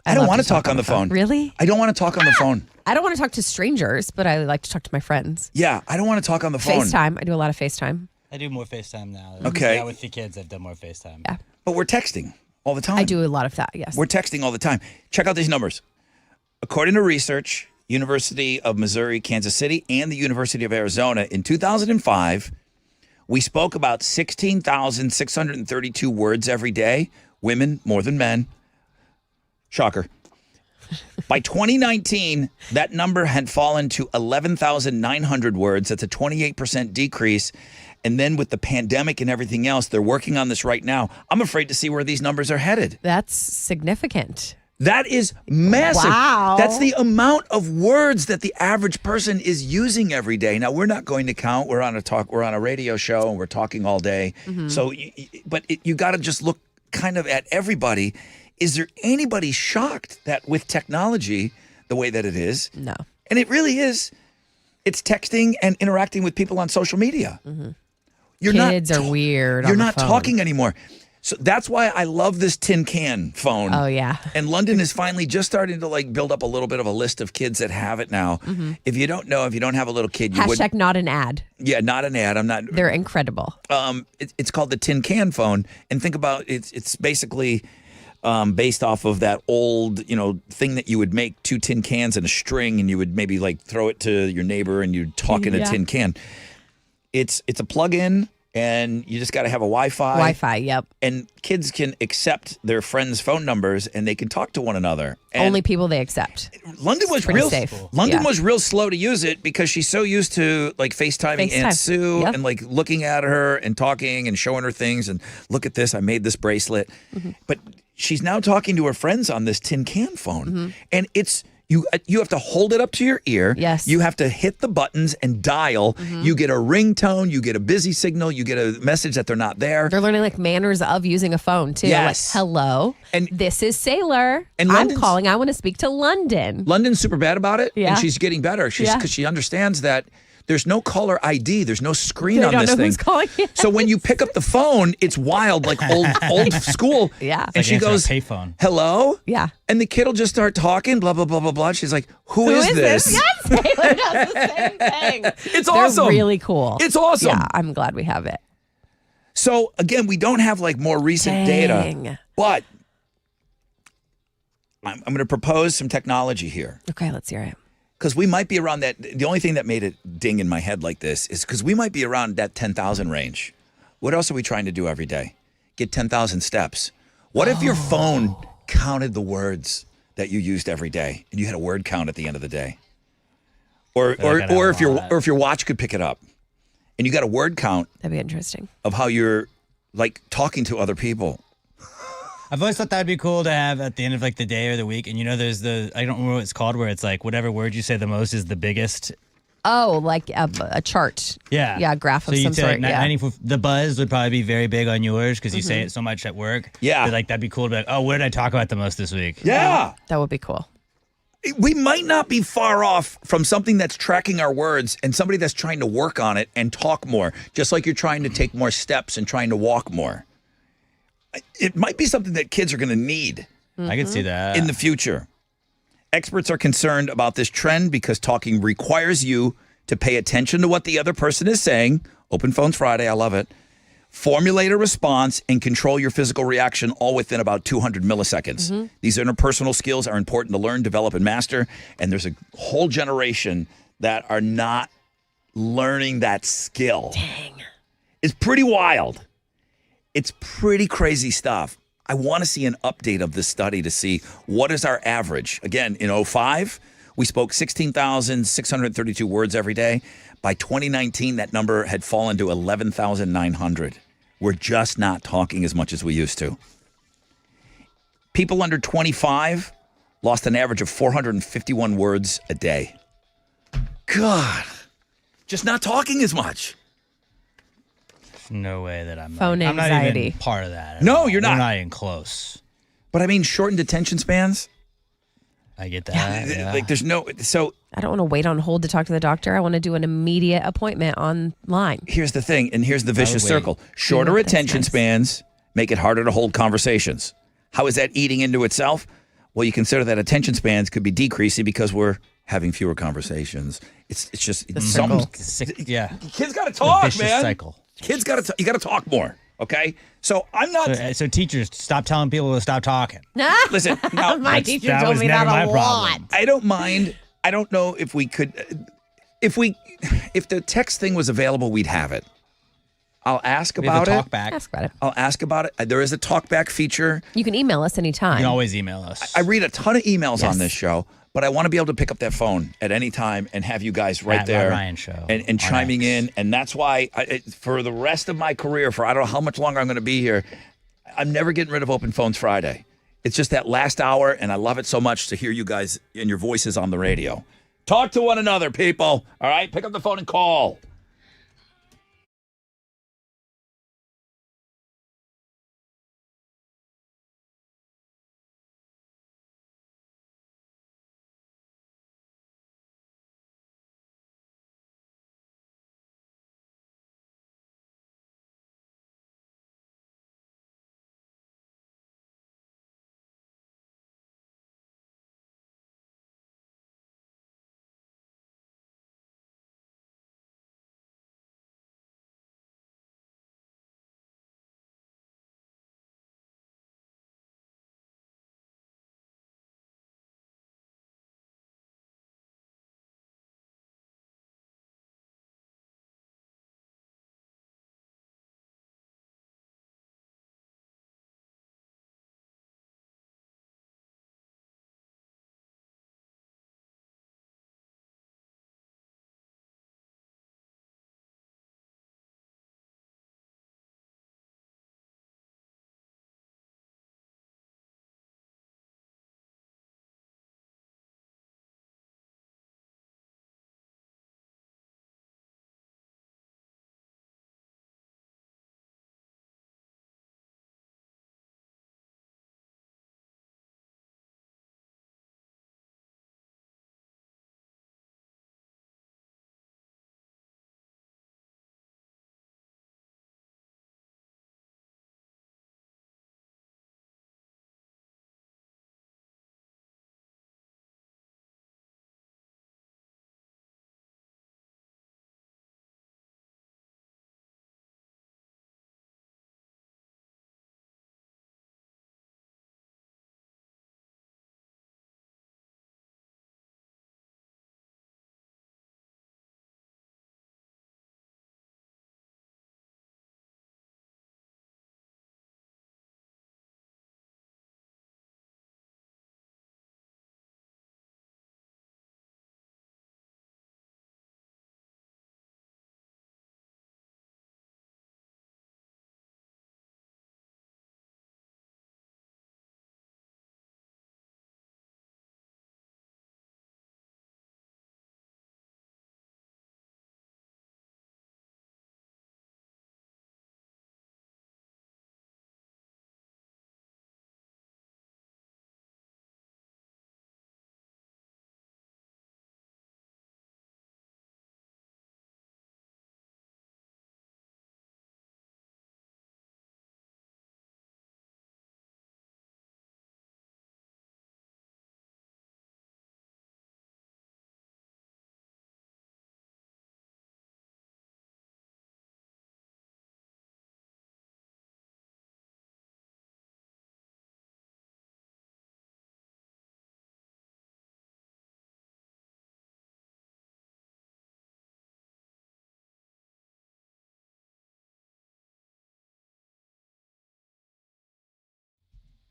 I don't want to talk on the phone. Really? I don't want to talk on the phone. I don't want to talk to strangers, but I like to talk to my friends. Yeah, I don't want to talk on the phone. FaceTime. I do a lot of FaceTime. I do more FaceTime now. Okay. Yeah, with the kids, I've done more FaceTime. Yeah. But we're texting all the time. I do a lot of that, yes. We're texting all the time. Check out these numbers. According to research, University of Missouri, Kansas City, and the University of Arizona, in 2005, we spoke about 16,632 words every day. Women more than men. Shocker. By 2019, that number had fallen to 11,900 words. That's a 28% decrease. And then with the pandemic and everything else, they're working on this right now. I'm afraid to see where these numbers are headed. That's significant. That is massive. Wow. That's the amount of words that the average person is using every day. Now, we're not going to count. We're on a radio show and we're talking all day. So, but you got to just look kind of at everybody. Is there anybody shocked that with technology the way that it is? No. And it really is. It's texting and interacting with people on social media. Kids are weird. You're on the not phone. talking anymore. So that's why I love this tin can phone. Oh, yeah. And London is finally just starting to like build up a little bit of a list of kids that have it now. If you don't know, if you don't have a little kid, you would. Hashtag not an ad. Yeah, not an ad. I'm not. They're incredible. It's called the tin can phone. And think about it's basically based off of that old, thing that you would make 2 tin cans and a string, and you would maybe like throw it to your neighbor and you'd talk in a tin can. It's a plug-in. And you just got to have a Wi-Fi. Wi-Fi, yep. And kids can accept their friends' phone numbers, and they can talk to one another. And Only people they accept. London was pretty real safe. London was real slow to use it because she's so used to like FaceTiming Aunt Sue Yep. and like looking at her and talking and showing her things and look at this, I made this bracelet. But she's now talking to her friends on this tin can phone, and it's. You have to hold it up to your ear. Yes. You have to hit the buttons and dial. You get a ringtone. You get a busy signal. You get a message that they're not there. They're learning like manners of using a phone too. Yes. Like, hello. And this is Sailor. And I'm London's- calling. I want to speak to London. London's super bad about it, Yeah. and she's getting better. Because she understands that there's no caller ID. There's no screen They on don't this know thing. who's calling you. So when you pick up the phone, it's wild, like old school. Yeah. And she goes, payphone. hello? Yeah. And the kid will just start talking, blah, blah, blah, blah, blah. She's like, who is this? Yes, Sailor does the same thing. It's They're awesome. really cool. It's awesome. Yeah, I'm glad we have it. So again, we don't have like more recent Dang. data, but I'm going to propose some technology here. Okay, let's hear it. Because we might be around that. The only thing that made it ding in my head like this is because we might be around that 10,000 range. What else are we trying to do every day? Get 10,000 steps. What if your phone counted the words that you used every day and you had a word count at the end of the day? Or if your watch could pick it up and you got a word count That'd be interesting. of how you're like talking to other people. I've always thought that'd be cool to have at the end of like the day or the week. And there's I don't remember what it's called, where it's like whatever word you say the most is the biggest. Oh, like a chart. Yeah. Yeah, a graph of so some you'd say sort. like, Yeah. The buzz would probably be very big on yours because you say it so much at work. Yeah. But like that'd be cool to be like, oh, what did I talk about the most this week? Yeah. That would be cool. We might not be far off from something that's tracking our words and somebody that's trying to work on it and talk more, just like you're trying to take more steps and trying to walk more. It might be something that kids are going to need I could see that. in the future. Experts are concerned about this trend because talking requires you to pay attention to what the other person is saying. Open Phones Friday, I love it. Formulate a response and control your physical reaction all within about 200 milliseconds. These interpersonal skills are important to learn, develop, and master. And there's a whole generation that are not learning that skill. Dang. It's pretty wild. It's pretty crazy stuff. I want to see an update of this study to see what is our average. Again, in 2005, we spoke 16,632 words every day. By 2019, that number had fallen to 11,900. We're just not talking as much as we used to. People under 25 lost an average of 451 words a day. God, just not talking as much. No way that I'm Phone I'm not anxiety. even part of that. at No, all. you're not. We're not even close. But I mean, shortened attention spans. I get that. Yeah. Like there's no, so I don't want to wait on hold to talk to the doctor. I want to do an immediate appointment online. here's the thing, and here's the vicious wait. circle. Shorter That's attention nice. spans make it harder to hold conversations. How is that eating into itself? Well, you consider that attention spans could be decreasing because we're having fewer conversations. It's just some Yeah. kids got to The talk, vicious man. cycle. Kids got to you got to talk more. Okay, so I'm not. So teachers, stop telling people to stop talking. Listen, now My That's- teacher that told was me never that my a problem. lot. I don't mind. I don't know if we could, if the text thing was available, we'd have it. I'll ask We have about a it. talk back. Ask about it. I'll ask about it. There is a talkback feature. You can email us anytime. You can always email us. I read a ton of emails Yes. on this show, but I want to be able to pick up that phone at any time and have you guys right At there Ryan Show and on chiming X. in. And that's why for the rest of my career, for I don't know how much longer I'm going to be here, I'm never getting rid of Open Phones Friday. It's just that last hour, and I love it so much to hear you guys and your voices on the radio. Talk to one another, people. All right? Pick up the phone and call.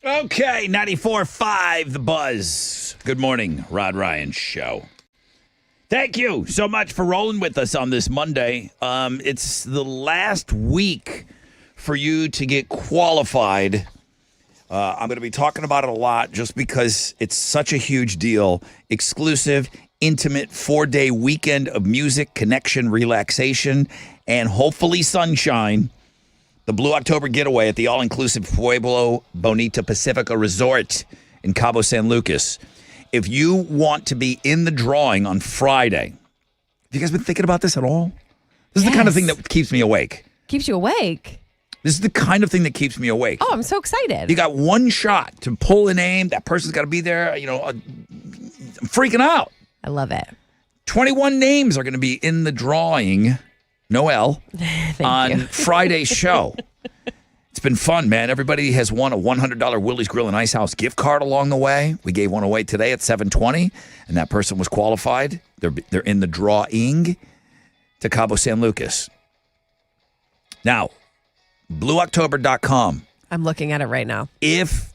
Okay, 94.5 The Buzz. Good morning, Rod Ryan Show. Thank you so much for rolling with us on this Monday. It's the last week for you to get qualified. I'm going to be talking about it a lot just because it's such a huge deal. Exclusive, intimate 4-day weekend of music, connection, relaxation, and hopefully sunshine. The Blue October Getaway at the all-inclusive Pueblo Bonita Pacifica Resort in Cabo San Lucas. If you want to be in the drawing on Friday, have you guys been thinking about this at all? This is the kind of thing that keeps me awake. Keeps you awake? This is the kind of thing that keeps me awake. Oh, I'm so excited. You got one shot to pull a name. That person's got to be there. You know, I'm freaking out. I love it. 21 names are going to be in the drawing, Noel, on Friday's show. It's been fun, man. Everybody has won a $100 Willie's Grill and Ice House gift card along the way. We gave one away today at 7:20, and that person was qualified. They're in the drawing to Cabo San Lucas. Now, BlueOctober.com. I'm looking at it right now. If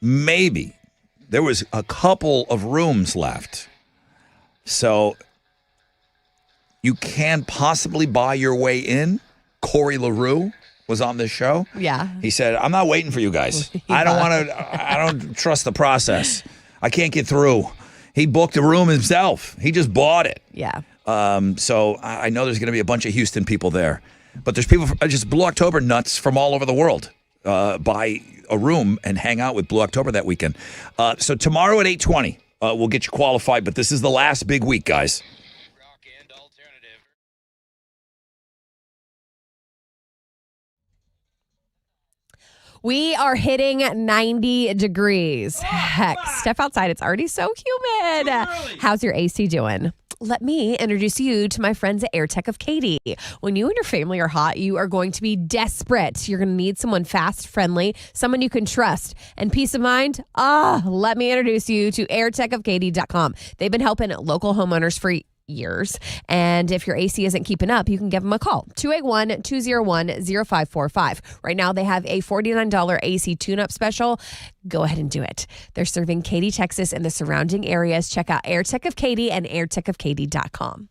maybe there was a couple of rooms left. So you can possibly buy your way in. Corey LaRue was on this show. Yeah. He said, I'm not waiting for you guys. I don't trust the process. I can't get through. He booked a room himself. He just bought it. Yeah. So I know there's going to be a bunch of Houston people there. But there's people, just Blue October nuts from all over the world buy a room and hang out with Blue October that weekend. So tomorrow at 8:20, we'll get you qualified. But this is the last big week, guys. We are hitting 90 degrees. Heck, step outside. It's already so humid. How's your AC doing? Let me introduce you to my friends at AirTech of Katy. When you and your family are hot, you are going to be desperate. You're going to need someone fast, friendly, someone you can trust, and peace of mind. Let me introduce you to airtechofkaty.com. They've been helping local homeowners for years. And if your AC isn't keeping up, you can give them a call. 281-201-0545. Right now, they have a $49 AC tune-up special. Go ahead and do it. They're serving Katy, Texas, and the surrounding areas. Check out AirTech of Katy and airtechofkaty.com.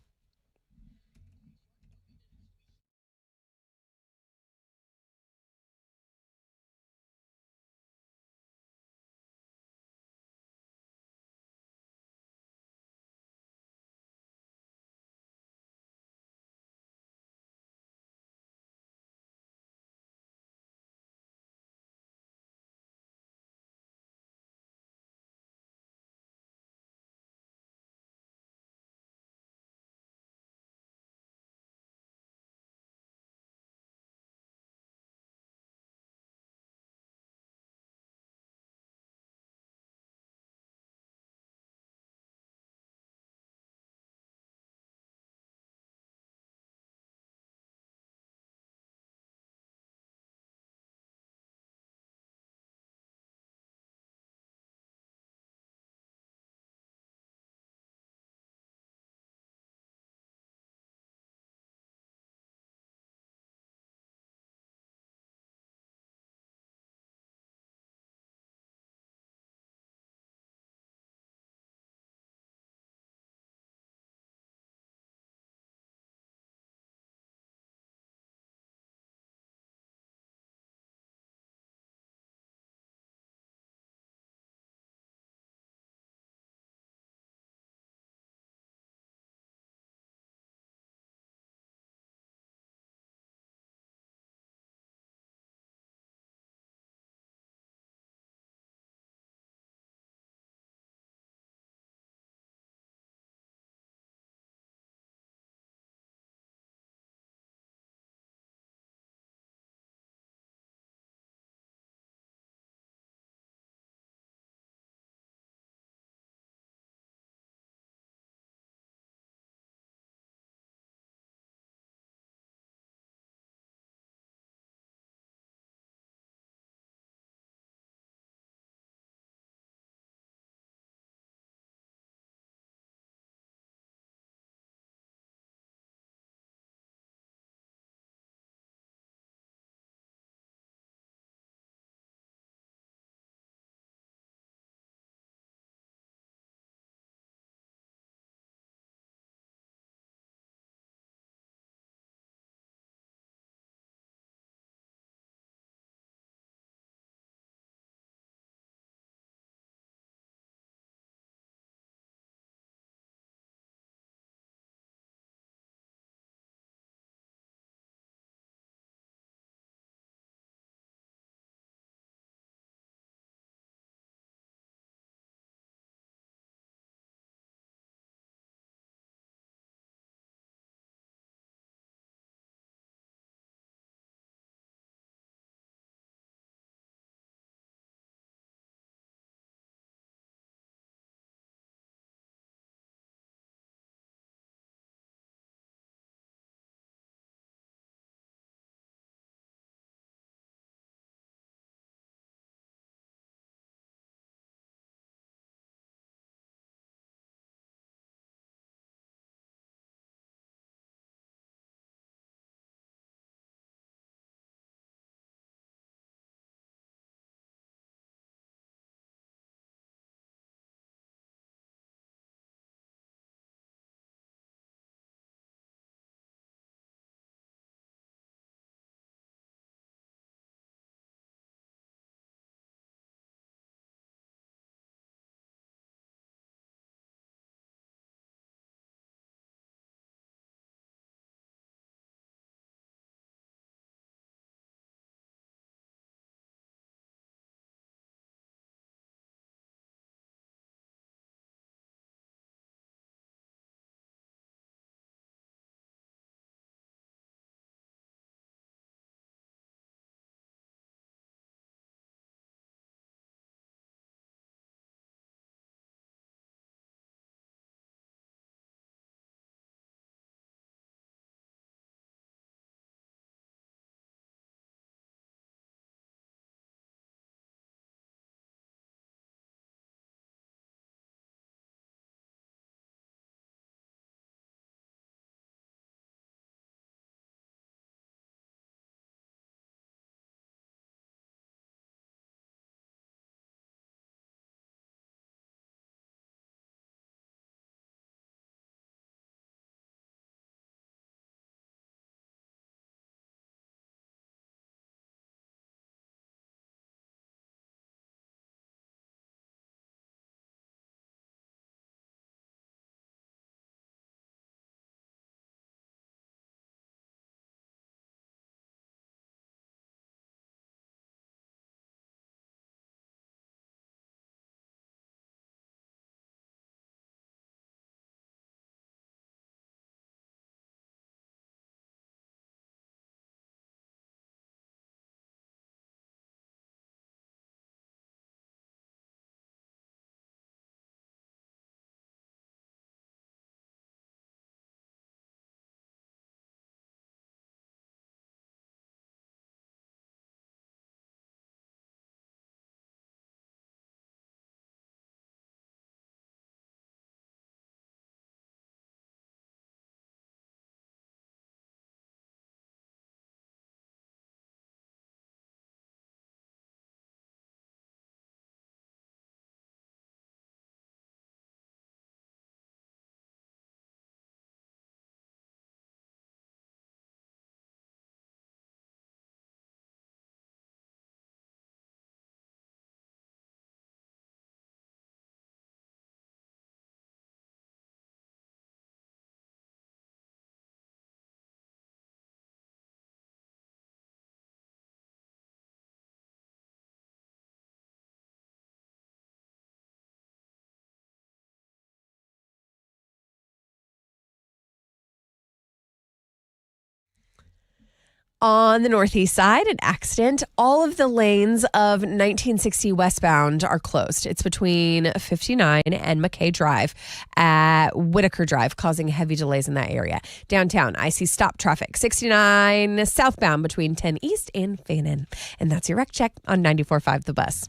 On the northeast side, an accident. All of the lanes of 1960 westbound are closed. It's between 59 and McKay Drive at Whitaker Drive, causing heavy delays in that area. Downtown, I see stop traffic. 69 southbound between 10 East and Fannin. And that's your wreck check on 94.5 The Bus.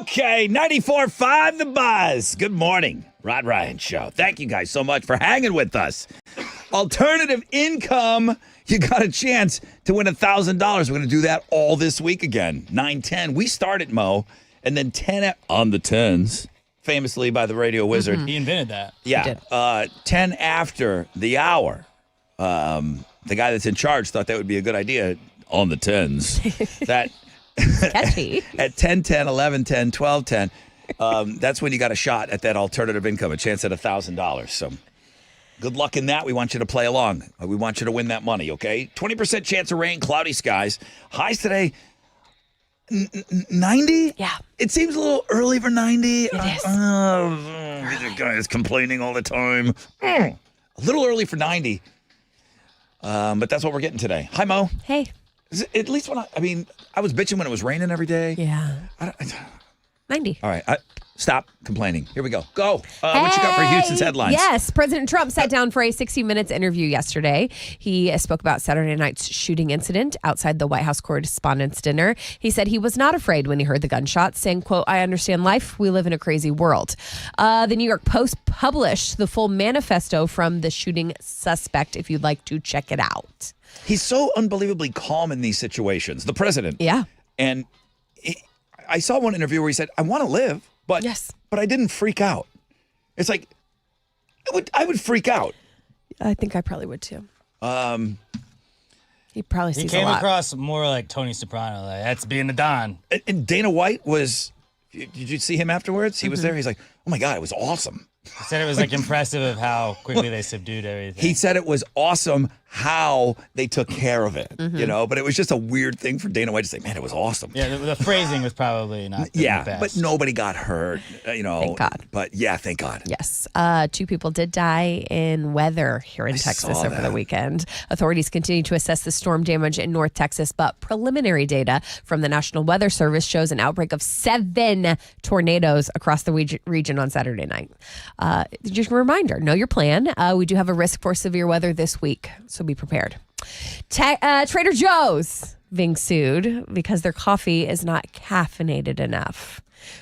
Okay, 94.5 The Buzz. Good morning, Rod Ryan Show. Thank you guys so much for hanging with us. Alternative income, you got a chance to win $1,000. We're going to do that all this week again. 9:10. We start at Mo, and then 10 on the 10s, famously by the radio wizard. He invented that. Yeah, 10 after the hour. The guy that's in charge thought that would be a good idea on the 10s. That catchy. At 10, 10, 11, 10, 12, 10. That's when you got a shot at that alternative income, a chance at $1,000. So good luck in that. We want you to play along. We want you to win that money, okay? 20% chance of rain, cloudy skies. Highs today, 90? Yeah. It seems a little early for 90. It is. The guy is complaining all the time. A little early for 90. But that's what we're getting today. Hi, Mo. Hey. At least when I was bitching when it was raining every day. Yeah. 90. All right. Stop complaining. Here we go. Go. What you got for Houston's headlines? Yes. President Trump sat down for a 60 Minutes interview yesterday. He spoke about Saturday night's shooting incident outside the White House Correspondents' Dinner. He said he was not afraid when he heard the gunshots, saying, quote, "I understand life. We live in a crazy world." The New York Post published the full manifesto from the shooting suspect if you'd like to check it out. He's so unbelievably calm in these situations. The president. Yeah. And I saw one interview where he said, "I want to live, but I didn't freak out." It's like I would freak out. I think I probably would too. He probably He sees came a lot. across more like Tony Soprano. Like, that's being a Don. And Dana White was. Did you see him afterwards? He was there. He's like, oh my God, it was awesome. He said it was like impressive of how quickly they subdued everything. He said it was awesome how they took care of it, but it was just a weird thing for Dana White to say, man, it was awesome. Yeah, the phrasing was probably not the best. But nobody got hurt, Thank God. But yeah, thank God. Yes. 2 people did die in weather here in Texas over the weekend. Authorities continue to assess the storm damage in North Texas, but preliminary data from the National Weather Service shows an outbreak of 7 tornadoes across the region on Saturday night. Just a reminder, know your plan. We do have a risk for severe weather this week, so be prepared. Trader Joe's being sued because their coffee is not caffeinated enough.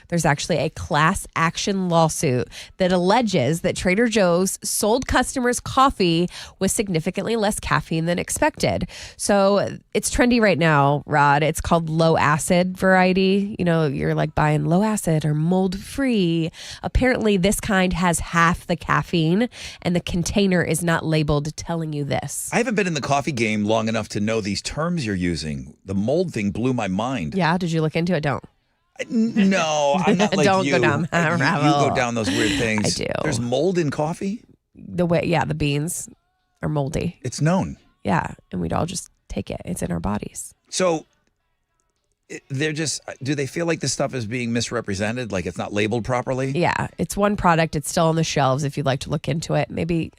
There's actually a class action lawsuit that alleges that Trader Joe's sold customers coffee with significantly less caffeine than expected. So it's trendy right now, Rod. It's called low acid variety. You're like buying low acid or mold free. Apparently this kind has half the caffeine and the container is not labeled telling you this. I haven't been in the coffee game long enough to know these terms you're using. The mold thing blew my mind. Yeah, did you look into it? Don't. No, I'm not like Don't you. go down that you rabbit go hole. down those weird things. I do. There's mold in coffee? The beans are moldy. It's known. Yeah, and we'd all just take it. It's in our bodies. So do they feel like this stuff is being misrepresented? Like it's not labeled properly? Yeah, it's one product. It's still on the shelves if you'd like to look into it. Maybe,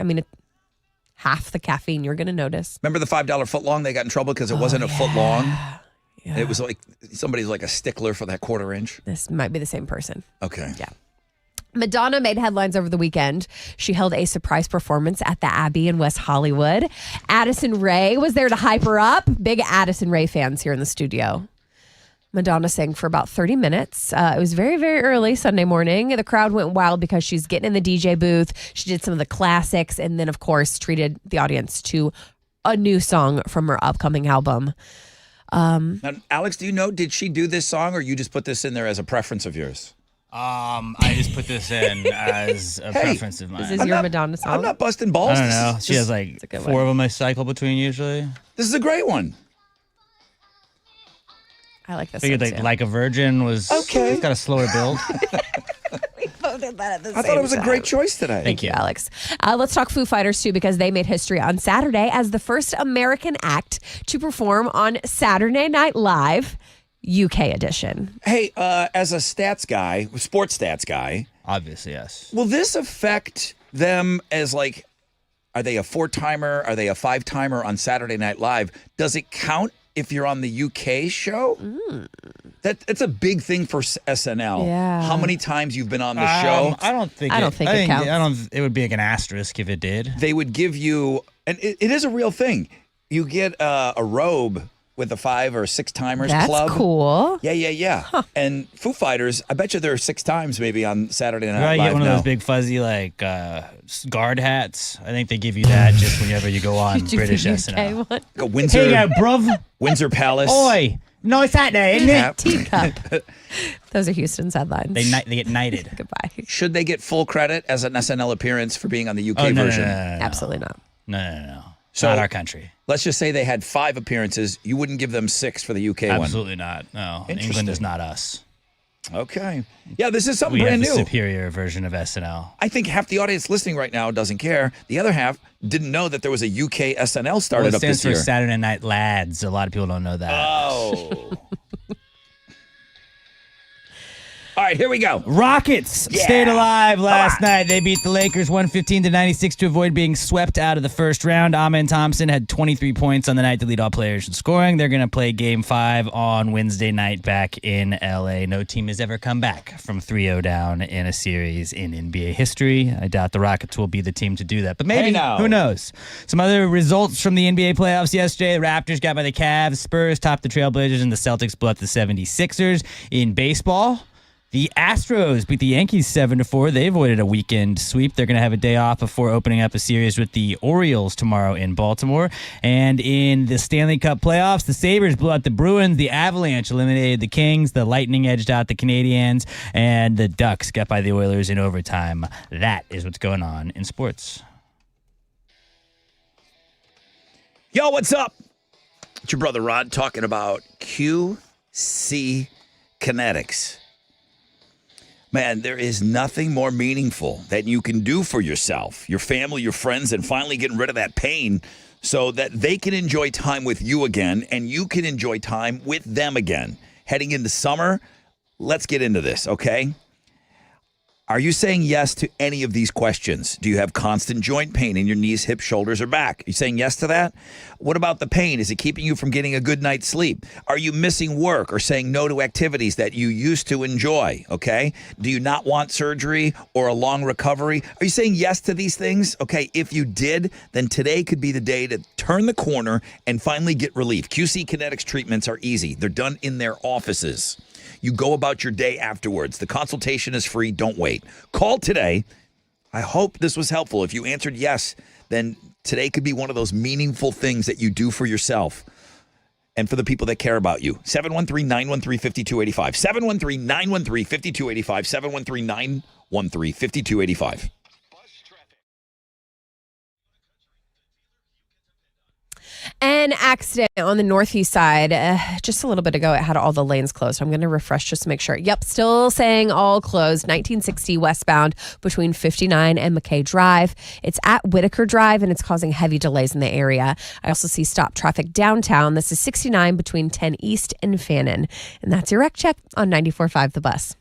half the caffeine you're going to notice. Remember the $5 footlong? They got in trouble because it wasn't a foot long? Yeah. It was like somebody's like a stickler for that 1/4 inch. This might be the same person. Okay. Yeah. Madonna made headlines over the weekend. She held a surprise performance at the Abbey in West Hollywood. Addison Rae was there to hype her up. Big Addison Rae fans here in the studio. Madonna sang for about 30 minutes. It was very, very early Sunday morning. The crowd went wild because she's getting in the DJ booth. She did some of the classics and then, of course, treated the audience to a new song from her upcoming album. Now, Alex, do you know, did she do this song or you just put this in there as a preference of yours? I just put this in as a preference of mine. Is this your Madonna song? I'm not busting balls. I don't know. She has like 4 of them I cycle between usually. This is a great one. I like this Figured one too. like a Virgin was okay. It's got a slower build. We both did that at the same I thought it was time. a great choice today. Thank you, Alex. Let's talk Foo Fighters, too, because they made history on Saturday as the first American act to perform on Saturday Night Live, UK edition. Hey, as a sports stats guy. Obviously, yes. Will this affect them as like, are they a 4-timer? Are they a 5-timer on Saturday Night Live? Does it count if you're on the UK show? That's a big thing for SNL. Yeah. How many times you've been on the show? I don't think it counts. It would be like an asterisk if it did. They would give you, and it is a real thing. You get a robe with the 5 or 6-timers club. That's cool. Yeah. Huh. And Foo Fighters, I bet you there are 6 times maybe on Saturday Night Right, Live you get one now. of those big fuzzy like guard hats. I think they give you that just whenever you go on British SNL. Like a Windsor, Hey, bruv. Windsor Palace. Oi. Nice hat there, isn't it? Teacup. Those are Houston's headlines. They get knighted. Goodbye. Should they get full credit as an SNL appearance for being on the UK version? No. Absolutely not. No. So, not our country. Let's just say they had 5 appearances. You wouldn't give them 6 for the UK one. Absolutely not. No. England is not us. Okay. Yeah, this is something We brand have the new. superior version of SNL. I think half the audience listening right now doesn't care. The other half didn't know that there was a UK SNL started Well, it up this stands for year. Saturday Night Lads. A lot of people don't know that. Oh. All right, here we go. Rockets stayed alive last night. They beat the Lakers 115-96 to avoid being swept out of the first round. Amen Thompson had 23 points on the night to lead all players in scoring. They're going to play Game 5 on Wednesday night back in L.A. No team has ever come back from 3-0 down in a series in NBA history. I doubt the Rockets will be the team to do that, but maybe. Who knows? Some other results from the NBA playoffs yesterday. The Raptors got by the Cavs. Spurs topped the Trailblazers, and the Celtics blew up the 76ers. In baseball, the Astros beat the Yankees 7-4. They avoided a weekend sweep. They're going to have a day off before opening up a series with the Orioles tomorrow in Baltimore. And in the Stanley Cup playoffs, the Sabres blew out the Bruins. The Avalanche eliminated the Kings. The Lightning edged out the Canadiens. And the Ducks got by the Oilers in overtime. That is what's going on in sports. Yo, what's up? It's your brother Rod talking about QC Kinetics. Man, there is nothing more meaningful that you can do for yourself, your family, your friends, and finally getting rid of that pain so that they can enjoy time with you again and you can enjoy time with them again. Heading into summer, let's get into this, okay? Are you saying yes to any of these questions? Do you have constant joint pain in your knees, hips, shoulders, or back? Are you saying yes to that? What about the pain? Is it keeping you from getting a good night's sleep? Are you missing work or saying no to activities that you used to enjoy? Okay. Do you not want surgery or a long recovery? Are you saying yes to these things? Okay. If you did, then today could be the day to turn the corner and finally get relief. QC Kinetics treatments are easy. They're done in their offices. You go about your day afterwards. The consultation is free. Don't wait. Call today. I hope this was helpful. If you answered yes, then today could be one of those meaningful things that you do for yourself and for the people that care about you. 713-913-5285. 713-913-5285. 713-913-5285. An accident on the northeast side just a little bit ago. It had all the lanes closed. I'm going to refresh just to make sure. Yep, still saying all closed. 1960 westbound between 59 and McKay Drive. It's at Whitaker Drive, and it's causing heavy delays in the area. I also see stop traffic downtown. This is 69 between 10 East and Fannin. And that's your wreck check on 94.5 The Bus.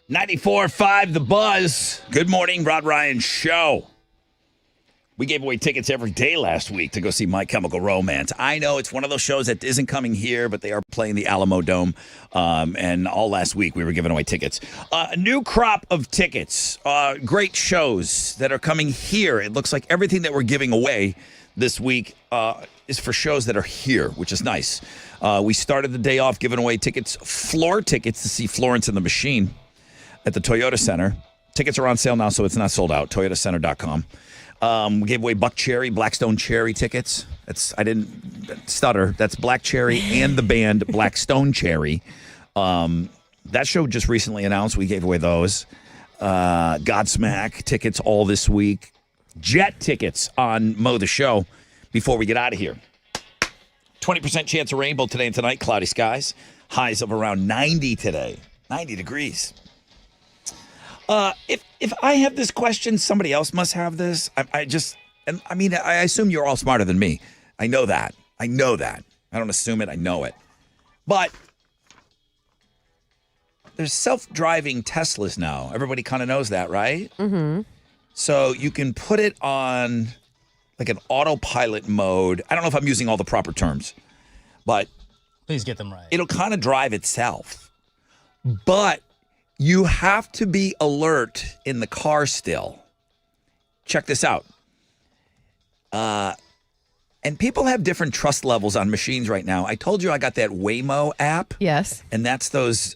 94.5 The Buzz. Good morning, Rod Ryan Show. We gave away tickets every day last week to go see My Chemical Romance. I know it's one of those shows that isn't coming here, but they are playing the Alamo Dome. And all last week we were giving away tickets. A new crop of tickets. Great shows that are coming here. It looks like everything that we're giving away this week is for shows that are here, which is nice. We started the day off giving away tickets, floor tickets to see Florence and the Machine at the Toyota Center. Tickets are on sale now, so it's not sold out. ToyotaCenter.com. We gave away Buck Cherry, Blackstone Cherry tickets. I didn't stutter. That's Black Cherry and the band Blackstone Cherry. That show just recently announced. We gave away those. Godsmack tickets all this week. Jet tickets on Mo the Show before we get out of here. 20% chance of rainbow today and tonight. Cloudy skies. Highs of around 90 today. 90 degrees. If I have this question, somebody else must have this. I assume you're all smarter than me. I know that. I don't assume it. I know it. But there's self-driving Teslas now. Everybody kind of knows that, right? Mm-hmm. So you can put it on like an autopilot mode. I don't know if I'm using all the proper terms, but Please get them right. it'll kind of drive itself. But you have to be alert in the car still. Check this out. And people have different trust levels on machines right now. I told you I got that Waymo app. Yes. And that's those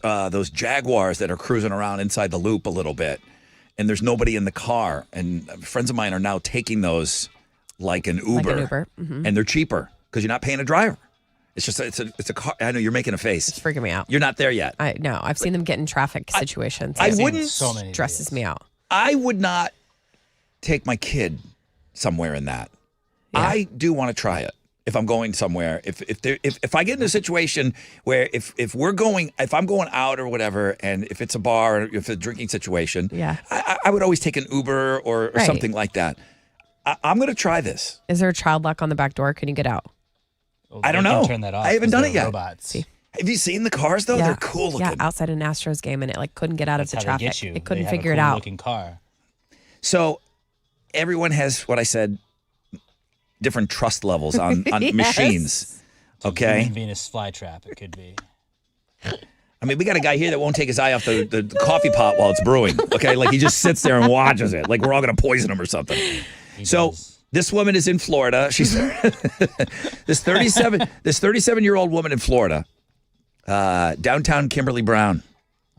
Jaguars that are cruising around inside the loop a little bit. And there's nobody in the car. And friends of mine are now taking those like an Uber. Mm-hmm. And they're cheaper because you're not paying a driver. It's just it's a car. I know you're making a face. It's freaking me out. You're not there yet. I know. I've seen them get in traffic situations. I wouldn't. So many stresses me out. I would not take my kid somewhere in that. Yeah. I do want to try it if I'm going somewhere. If I get in a situation where if I'm going out or whatever, and if it's a bar or if it's a drinking situation, Yeah. I would always take an Uber or Right. something like that. I'm going to try this. Is there a child lock on the back door? Can you get out? I don't They can know. Turn that off I haven't 'cause done they're it yet. Robots. See. Have you seen the cars though? Yeah. They're cool looking. Yeah, outside an Astros game, and it like couldn't get out That's of the how they traffic. get you. It couldn't They have figure a it cool out. Looking car. So everyone has what I said, different trust levels on Yes. machines. Okay. Human Venus flytrap. It could be. I mean, we got a guy here that won't take his eye off the coffee pot while it's brewing. Okay, like he just sits there and watches it. Like we're all gonna poison him or something. He So does. this woman is in Florida. She's this 37-year-old woman in Florida, downtown Kimberly Brown.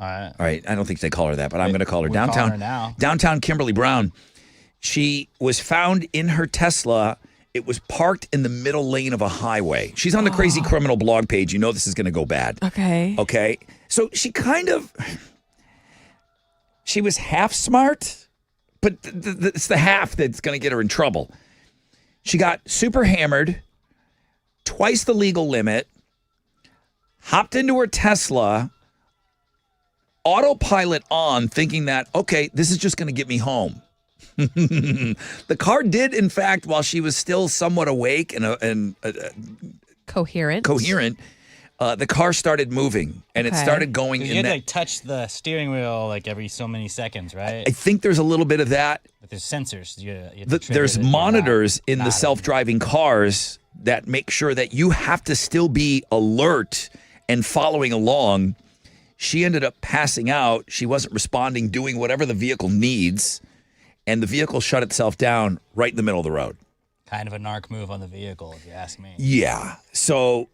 All right. All right, I don't think they call her that, but I'm going to call her We're calling downtown. her now. Downtown Kimberly Brown. She was found in her Tesla. It was parked in the middle lane of a highway. She's on the Crazy Criminal blog page. You know this is going to go bad. Okay. Okay. So she was half smart, but it's the half that's going to get her in trouble. She got super hammered, twice the legal limit, hopped into her Tesla, autopilot on, thinking that, okay, this is just going to get me home. The car did, in fact, while she was still somewhat awake and Coherent. the car started moving, and it Okay. started going You in had that. to like touch the steering wheel like every so many seconds, right? I think there's a little bit of that. But there's sensors. You have to trigger There's that you're monitors in the not self-driving cars that make sure that you have to still be alert and following along. She ended up passing out. She wasn't responding, doing whatever the vehicle needs, and the vehicle shut itself down right in the middle of the road. kind of a narc move on the vehicle, if you ask me. Yeah. So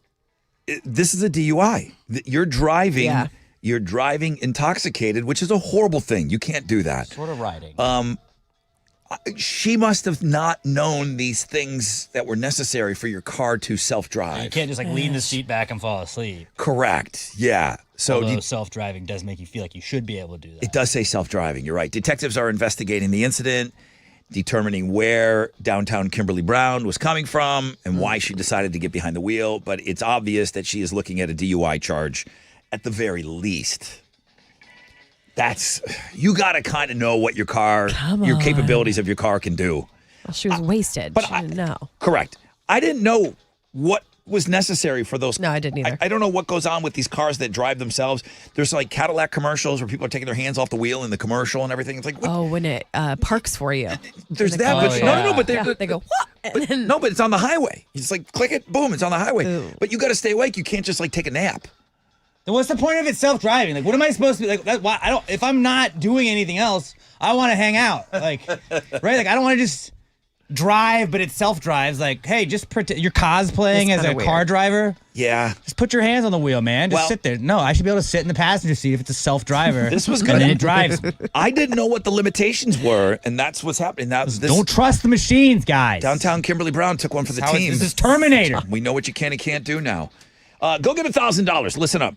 this is a DUI. You're driving. Yeah. You're driving intoxicated, which is a horrible thing. You can't do that. Sort of riding. She must have not known these things that were necessary for your car to self-drive. You can't just like lean the seat back and fall asleep. Correct. Yeah. So Although self-driving does make you feel like you should be able to do that. it does say self-driving. You're right. Detectives are investigating the incident, determining where downtown Kimberly Brown was coming from and why she decided to get behind the wheel. But it's obvious that she is looking at a DUI charge at the very least. You got to kind of know what your capabilities of your car can do. Well, she was wasted. but She didn't know. Correct. I didn't know what was necessary for those. No, I didn't either. I don't know what goes on with these cars that drive themselves. There's like Cadillac commercials where people are taking their hands off the wheel in the commercial and everything. It's like, what? Oh, when it parks for you. There's In the that, but commercial. no, but they go, what? And then- no, but it's on the highway. It's like click it, boom, it's on the highway. Ooh. But you got to stay awake. You can't just like take a nap. Then what's the point of it self-driving? Like, what am I supposed to be like? Why, I don't. If I'm not doing anything else, I want to hang out. Like, right? Like, I don't want to just drive, but it self-drives. Like, hey, just pretend you're cosplaying It's as a kinda car weird. driver. Yeah. Just put your hands on the wheel, man. Just Well- sit there. No, I should be able to sit in the passenger seat if it's a self-driver. This was and good. then it drives. I didn't know what the limitations were, and that's what's happening. Don't trust the machines, guys. Downtown Kimberly Brown took one for the How team. this is Terminator. We know what you can and can't do now. Go get $1,000. Listen up.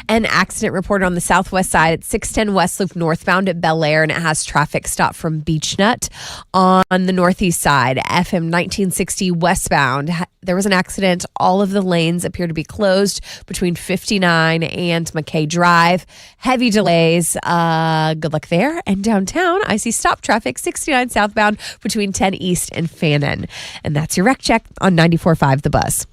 An accident reported on the southwest side at 610 West Loop northbound at Bel Air, and it has traffic stopped from Beach Nut. On the northeast side, FM 1960 westbound, there was an accident. All of the lanes appear to be closed between 59 and McKay Drive. Heavy delays. Good luck there. And downtown, I see stop traffic 69 southbound between 10 East and Fannin. And that's your wreck check on 94.5 The Buzz.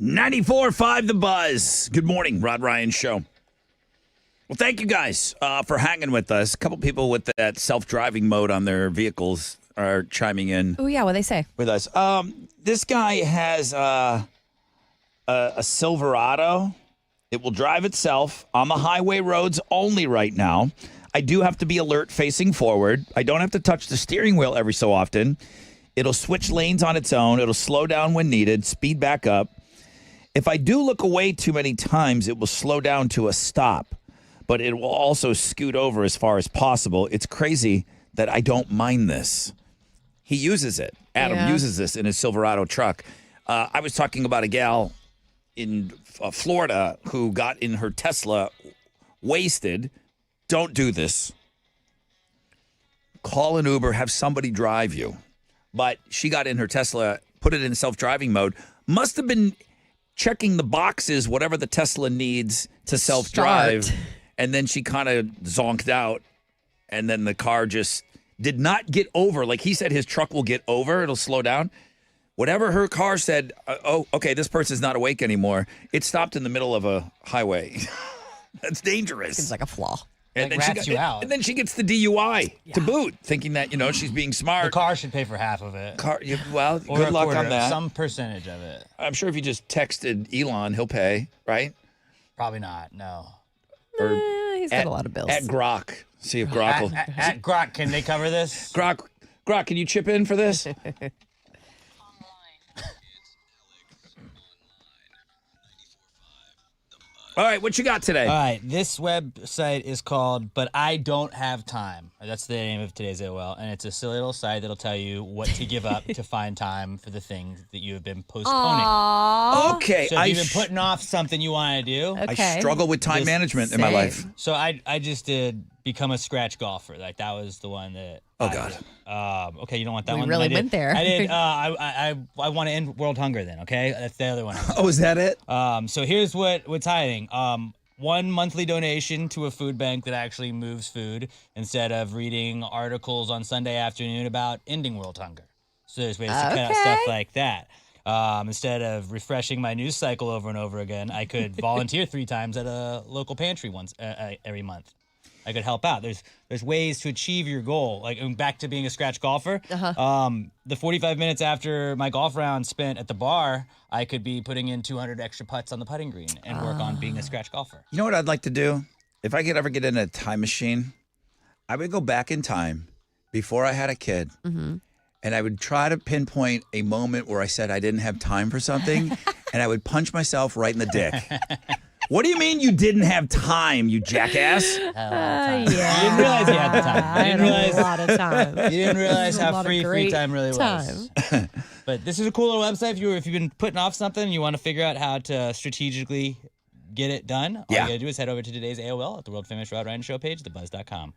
.94.5 The Buzz. Good morning, Rod Ryan Show. Well, thank you guys for hanging with us. A couple people with that self-driving mode on their vehicles are chiming in. Oh, yeah, what they say? With us. This guy has a Silverado. It will drive itself on the highway roads only right now. I do have to be alert facing forward. I don't have to touch the steering wheel every so often. It'll switch lanes on its own. It'll slow down when needed, speed back up. If I do look away too many times, it will slow down to a stop, but it will also scoot over as far as possible. It's crazy that I don't mind this. He uses it. Adam uses this in his Silverado truck. I was talking about a gal in Florida who got in her Tesla wasted. Don't do this. Call an Uber, have somebody drive you. But she got in her Tesla, put it in self-driving mode, must have been checking the boxes, whatever the Tesla needs to self-drive. And then she kind of zonked out. And then the car just did not get over. Like he said, his truck will get over. It'll slow down. Whatever her car said, oh, okay, this person's not awake anymore. It stopped in the middle of a highway. That's dangerous. Seems like a flaw. And Like rats you out. And then she gets the DUI to boot, thinking that, she's being smart. The car should pay for half of it. Well, Or good a luck quarter, on that. Some percentage of it. I'm sure if you just texted Elon, he'll pay, right? Probably not, no. Or He's got a lot of bills. At Grok. See if Grok will. At Grok, can they cover this? Grok, can you chip in for this? All right, what you got today? All right, this website is called But I Don't Have Time. That's the name of today's AOL, and it's a silly little site that'll tell you what to give up to find time for the things that you have been postponing. Aww. Okay. So if you've been putting off something you want to do. Okay. I struggle with time management in my life. So I just did become a scratch golfer. Like that was the one that. Oh God. Okay, you don't want that We one. really I did- went there. I did. I want to end world hunger. Then okay, that's the other one. Oh, is that it? So here's what's hiding. One monthly donation to a food bank that actually moves food instead of reading articles on Sunday afternoon about ending world hunger. So there's ways to cut out stuff like that. Instead of refreshing my news cycle over and over again, I could volunteer 3 times at a local pantry once every month. I could help out. There's ways to achieve your goal. Like back to being a scratch golfer. The 45 minutes after my golf round spent at the bar, I could be putting in 200 extra putts on the putting green and work on being a scratch golfer. You know what I'd like to do? If I could ever get in a time machine, I would go back in time before I had a kid. Mm-hmm. And I would try to pinpoint a moment where I said I didn't have time for something, and I would punch myself right in the dick. What do you mean you didn't have time, you jackass? Yeah. You didn't realize you had the time. I had a lot of time. You didn't realize It was a how lot of free great time really was. But this is a cool little website. If you've been putting off something and you want to figure out how to strategically get it done, all you got to do is head over to today's AOL at the world famous Rod Ryan Show page, thebuzz.com.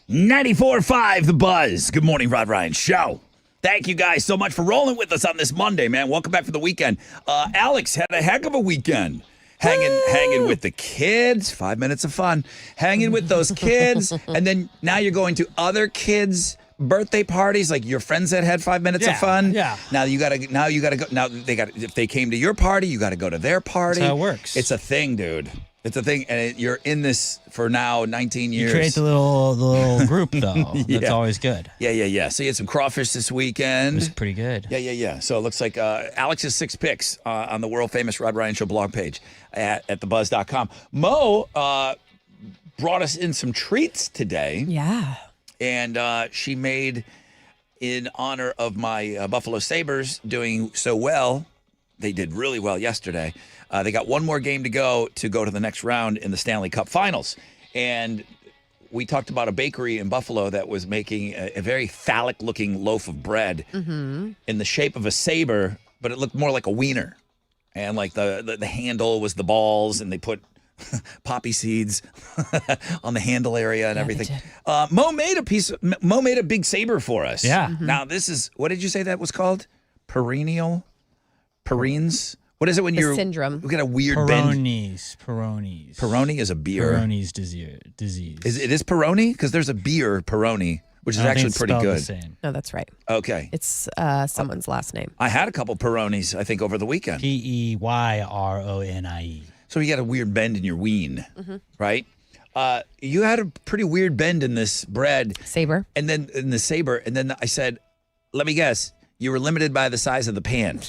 94.5 The Buzz. Good morning, Rod Ryan Show. Thank you guys so much for rolling with us on this Monday, man. Welcome back for the weekend. Alex had a heck of a weekend. Hanging with the kids. 5 minutes of fun. Hanging with those kids. And then now you're going to other kids' birthday parties, like your friends that had 5 minutes of fun. Yeah. Now you gotta go. Now if they came to your party, you gotta go to their party. That's how it works. It's a thing, dude. It's a thing, and you're in this for now 19 years. You create the little group, though. That's always good. Yeah. So you had some crawfish this weekend. It was pretty good. Yeah. So it looks like Alex's 6 picks on the world-famous Rod Ryan Show blog page at thebuzz.com. Mo brought us in some treats today. Yeah. And she made, in honor of my Buffalo Sabres doing so well, they did really well yesterday. They got one more game to go to the next round in the Stanley Cup Finals. And we talked about a bakery in Buffalo that was making a very phallic-looking loaf of bread in the shape of a saber, but it looked more like a wiener. And like the handle was the balls, and they put poppy seeds on the handle area and everything. Mo made a big saber for us. Yeah. Now this is, what did you say that was called? Perennial? Perines? What is it when you're syndrome? We got a weird bend. Peroni's. Peroni is a beer. Peroni's disease. It is Peroni? Because there's a beer, Peroni, which is actually pretty good. The same. No, that's right. Okay. It's someone's last name. I had a couple Peronis, I think, over the weekend. Peyroni. So you got a weird bend in your ween, right? You had a pretty weird bend in this bread. Saber. And then in the saber. And then I said, let me guess, you were limited by the size of the pan.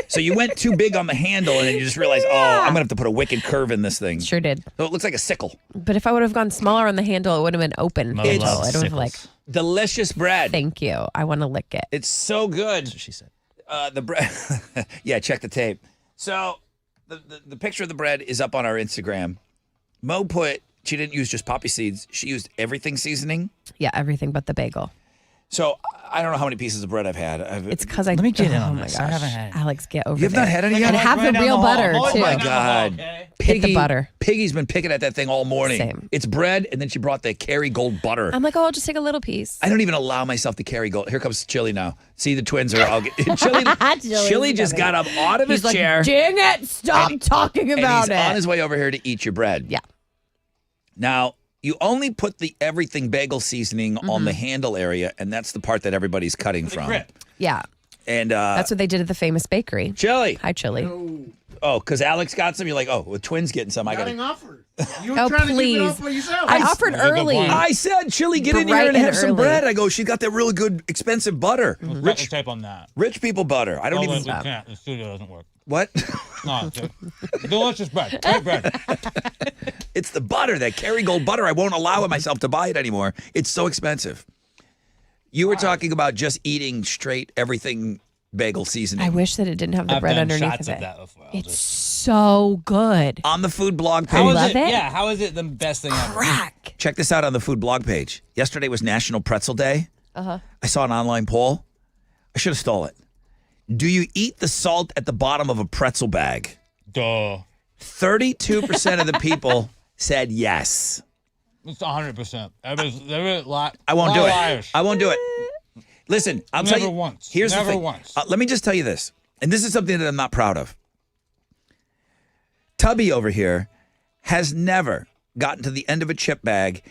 So you went too big on the handle, and then you just realized, I'm going to have to put a wicked curve in this thing. Sure did. So it looks like a sickle. But if I would have gone smaller on the handle, it would have been open. It would have like, delicious bread. thank you. I want to lick it. It's so good. That's what she said. The bread. Yeah, check the tape. So the picture of the bread is up on our Instagram. Mo she didn't use just poppy seeds. She used everything seasoning. Yeah, everything but the bagel. So I don't know how many pieces of bread I've had. It's because I. Let me get in oh on my this. gosh. I haven't had it. Alex, get over You've there. not had any yet? And have the real butter, Oh too. my God. Get the butter. Piggy's been picking at that thing all morning. Same. It's bread, and then she brought the Kerrygold butter. I'm like, I'll just take a little piece. I don't even allow myself to Kerrygold. Here comes Chili now. See, the twins are all Chili just got up out of his He's chair. like, dang it, stop talking about and he's on his way over here to eat your bread. Yeah. Now, you only put the everything bagel seasoning on the handle area, and that's the part that everybody's cutting from. grip. Yeah. And That's what they did at the famous bakery. Chili. Hi, Chili. Oh, because Alex got some. You're like, oh, with twins getting some, I got offer. You were Oh, trying to keep it please. up for yourself. I offered early. I said, Chili, get in here Bright and and have some early. bread. I go, she got that really good, expensive butter. Rich tape on that. Rich people butter. I don't Oh, even. we can't. The studio doesn't work. What? No, delicious bread. Great bread. It's the butter, that Kerrygold butter. I won't allow myself to buy it anymore. It's so expensive. You were talking about just eating straight everything bagel seasoning. I wish that it didn't have the bread done underneath shots of of it. that before. It's so good. On the food blog page. How is love it? it. Yeah, how is it the best thing ever? Crack. Check this out on the food blog page. Yesterday was National Pretzel Day. I saw an online poll. I should have stole it. Do you eat the salt at the bottom of a pretzel bag? Duh. 32% of the people said yes. It's 100%. There was a lot. I won't do lot it. of liars. I won't do it. Listen, I'll tell you. Never once. Here's Never the thing. once. Let me just tell you this, and this is something that I'm not proud of. Tubby over here has never gotten to the end of a chip bag.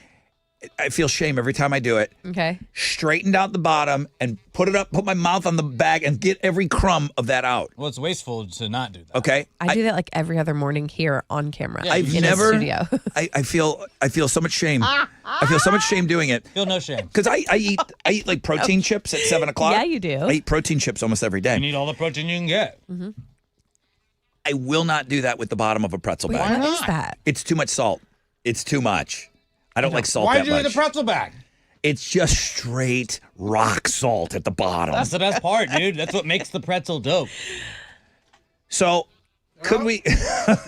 I feel shame every time I do it. Okay. Straightened out the bottom and put my mouth on the bag and get every crumb of that out. Well, it's wasteful to not do that. Okay. I do that like every other morning here on camera. I've in never. a studio. I feel so much shame. I feel so much shame doing it. Feel no shame. Because I eat like protein chips at 7 o'clock. Yeah, you do. I eat protein chips almost every day. You need all the protein you can get. I will not do that with the bottom of a pretzel Wait, bag. what is that? It's too much salt. It's too much. I don't like salt Why that do you much. need the pretzel bag? It's just straight rock salt at the bottom. That's the best part, dude. That's what makes the pretzel dope. So, could we?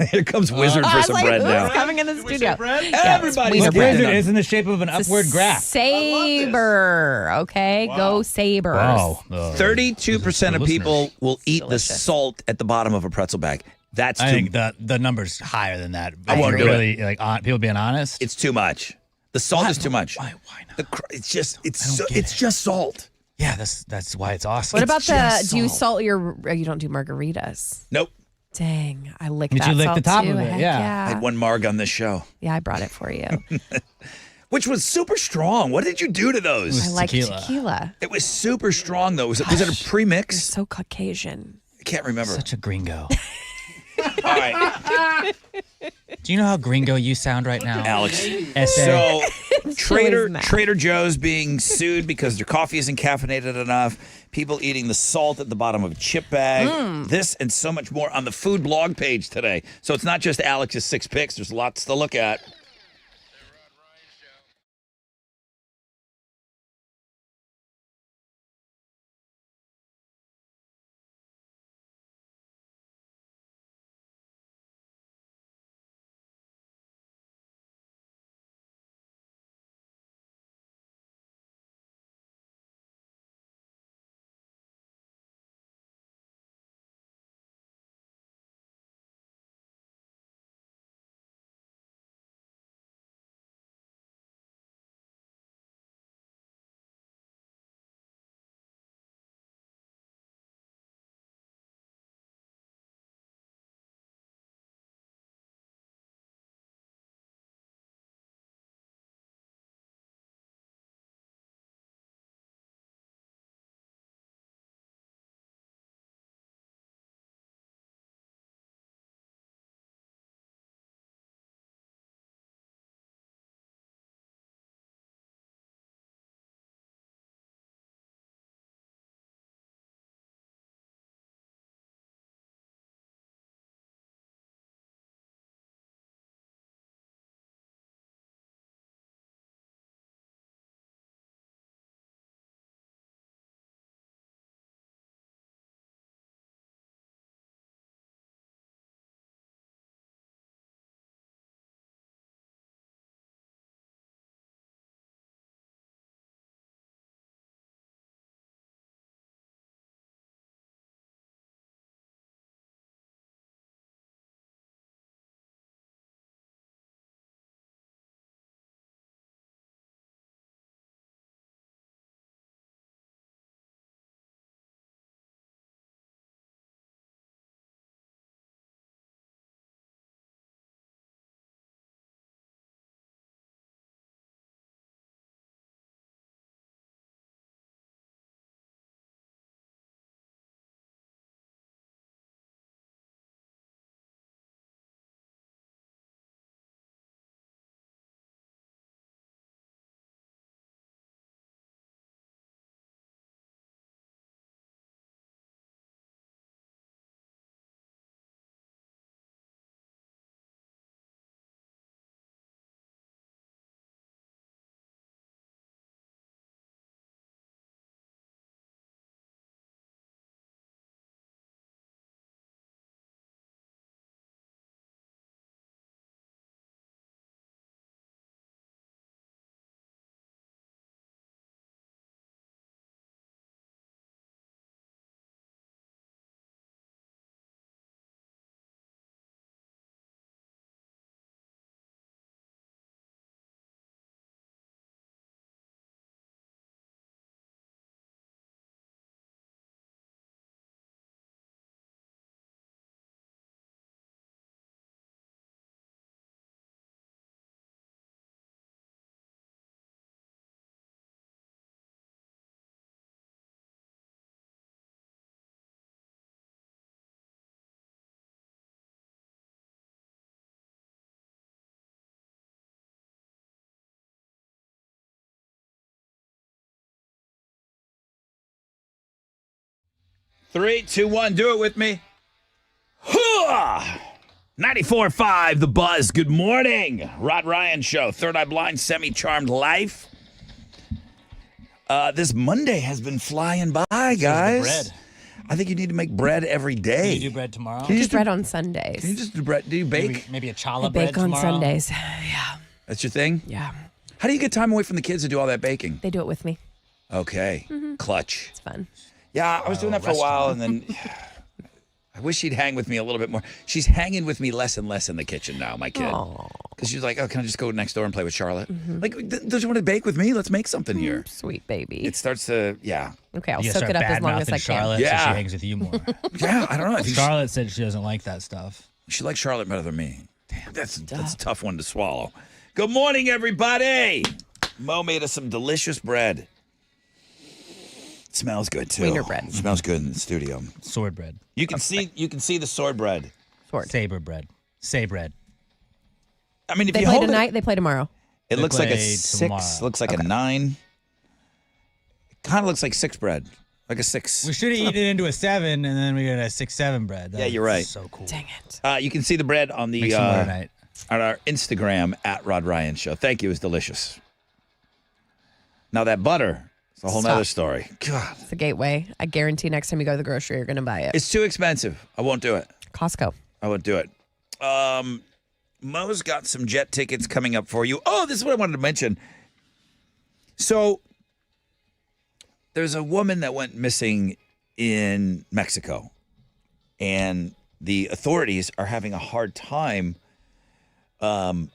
Here comes Wizard for some bread who's now. coming in the studio? Everybody's wiener bread. getting It's in the shape of an upward graph. Saber. Okay, go Sabres. Wow. 32% of people will eat the salt at the bottom of a pretzel bag. That's I too. think the number's higher than that. I won't do really, like people being honest. It's too much. The salt is too much. Why not? It's just salt. Yeah, that's why it's awesome. What about just do you salt. salt your? You don't do margaritas. Nope. Dang, I licked Did that you lick salt the top too. of it? Heck Yeah. I had one marg on this show, Yeah, I brought it for you. which was super strong. What did you do to those? I like tequila. tequila. It was super strong, though. Was it a pre-mix? You're so Caucasian. I can't remember. Such a gringo. All right, Do you know how gringo you sound right now, Alex. S.A.? So, Chili's mad. Trader Joe's being sued because their coffee isn't caffeinated enough. People eating the salt at the bottom of a chip bag. This and so much more on the food blog page today. So it's not just Alex's 6 picks. There's lots to look at. Three, two, one. Do it with me. 94.5 The Buzz. Good morning. Rod Ryan Show. Third Eye Blind, Semi-Charmed Life. This Monday has been flying by, guys. Bread. I think you need to make bread every day. Can you do bread tomorrow? I do bread on Sundays. Can you just do bread? Do you bake? Maybe a I challah bread bake on tomorrow? Sundays. Yeah. That's your thing? Yeah. How do you get time away from the kids to do all that baking? They do it with me. Okay. Clutch. It's fun. Yeah, I was doing that for a while, and then I wish she'd hang with me a little bit more. She's hanging with me less and less in the kitchen now, my kid. Because she's like, oh, can I just go next door and play with Charlotte? Like, don't you want to bake with me? Let's make something here. Sweet baby. It starts to, yeah. Okay, I'll You soak it up as long as I can. Charlotte, so she hangs with you more. Yeah, I don't know. I think Charlotte said she doesn't like that stuff. she likes Charlotte better than me. Damn, that's a tough one to swallow. Good morning, everybody. Mo made us some delicious bread. It smells good too. Wiener bread. It smells good in the studio. Sword bread. You can see the sword bread. Saber bread. Say bread. I mean, if They you play hold tonight. They play tomorrow. it looks like a play 6. tomorrow. Looks like a 9. It kind of looks like 6 bread, like a 6. We should have eaten it into a 7, and then we got a 6-7 bread. Yeah, you're right. So cool. Dang it. You can see the bread on the Make some more tonight. on our Instagram at Rod Ryan Show. Thank you. It's delicious. Now that butter is a whole nother story. God, It's a gateway. I guarantee next time you go to the grocery, you're going to buy it. it's too expensive. I won't do it. Costco. I won't do it. Mo's got some jet tickets coming up for you. Oh, this is what I wanted to mention. So there's a woman that went missing in Mexico, and the authorities are having a hard time. The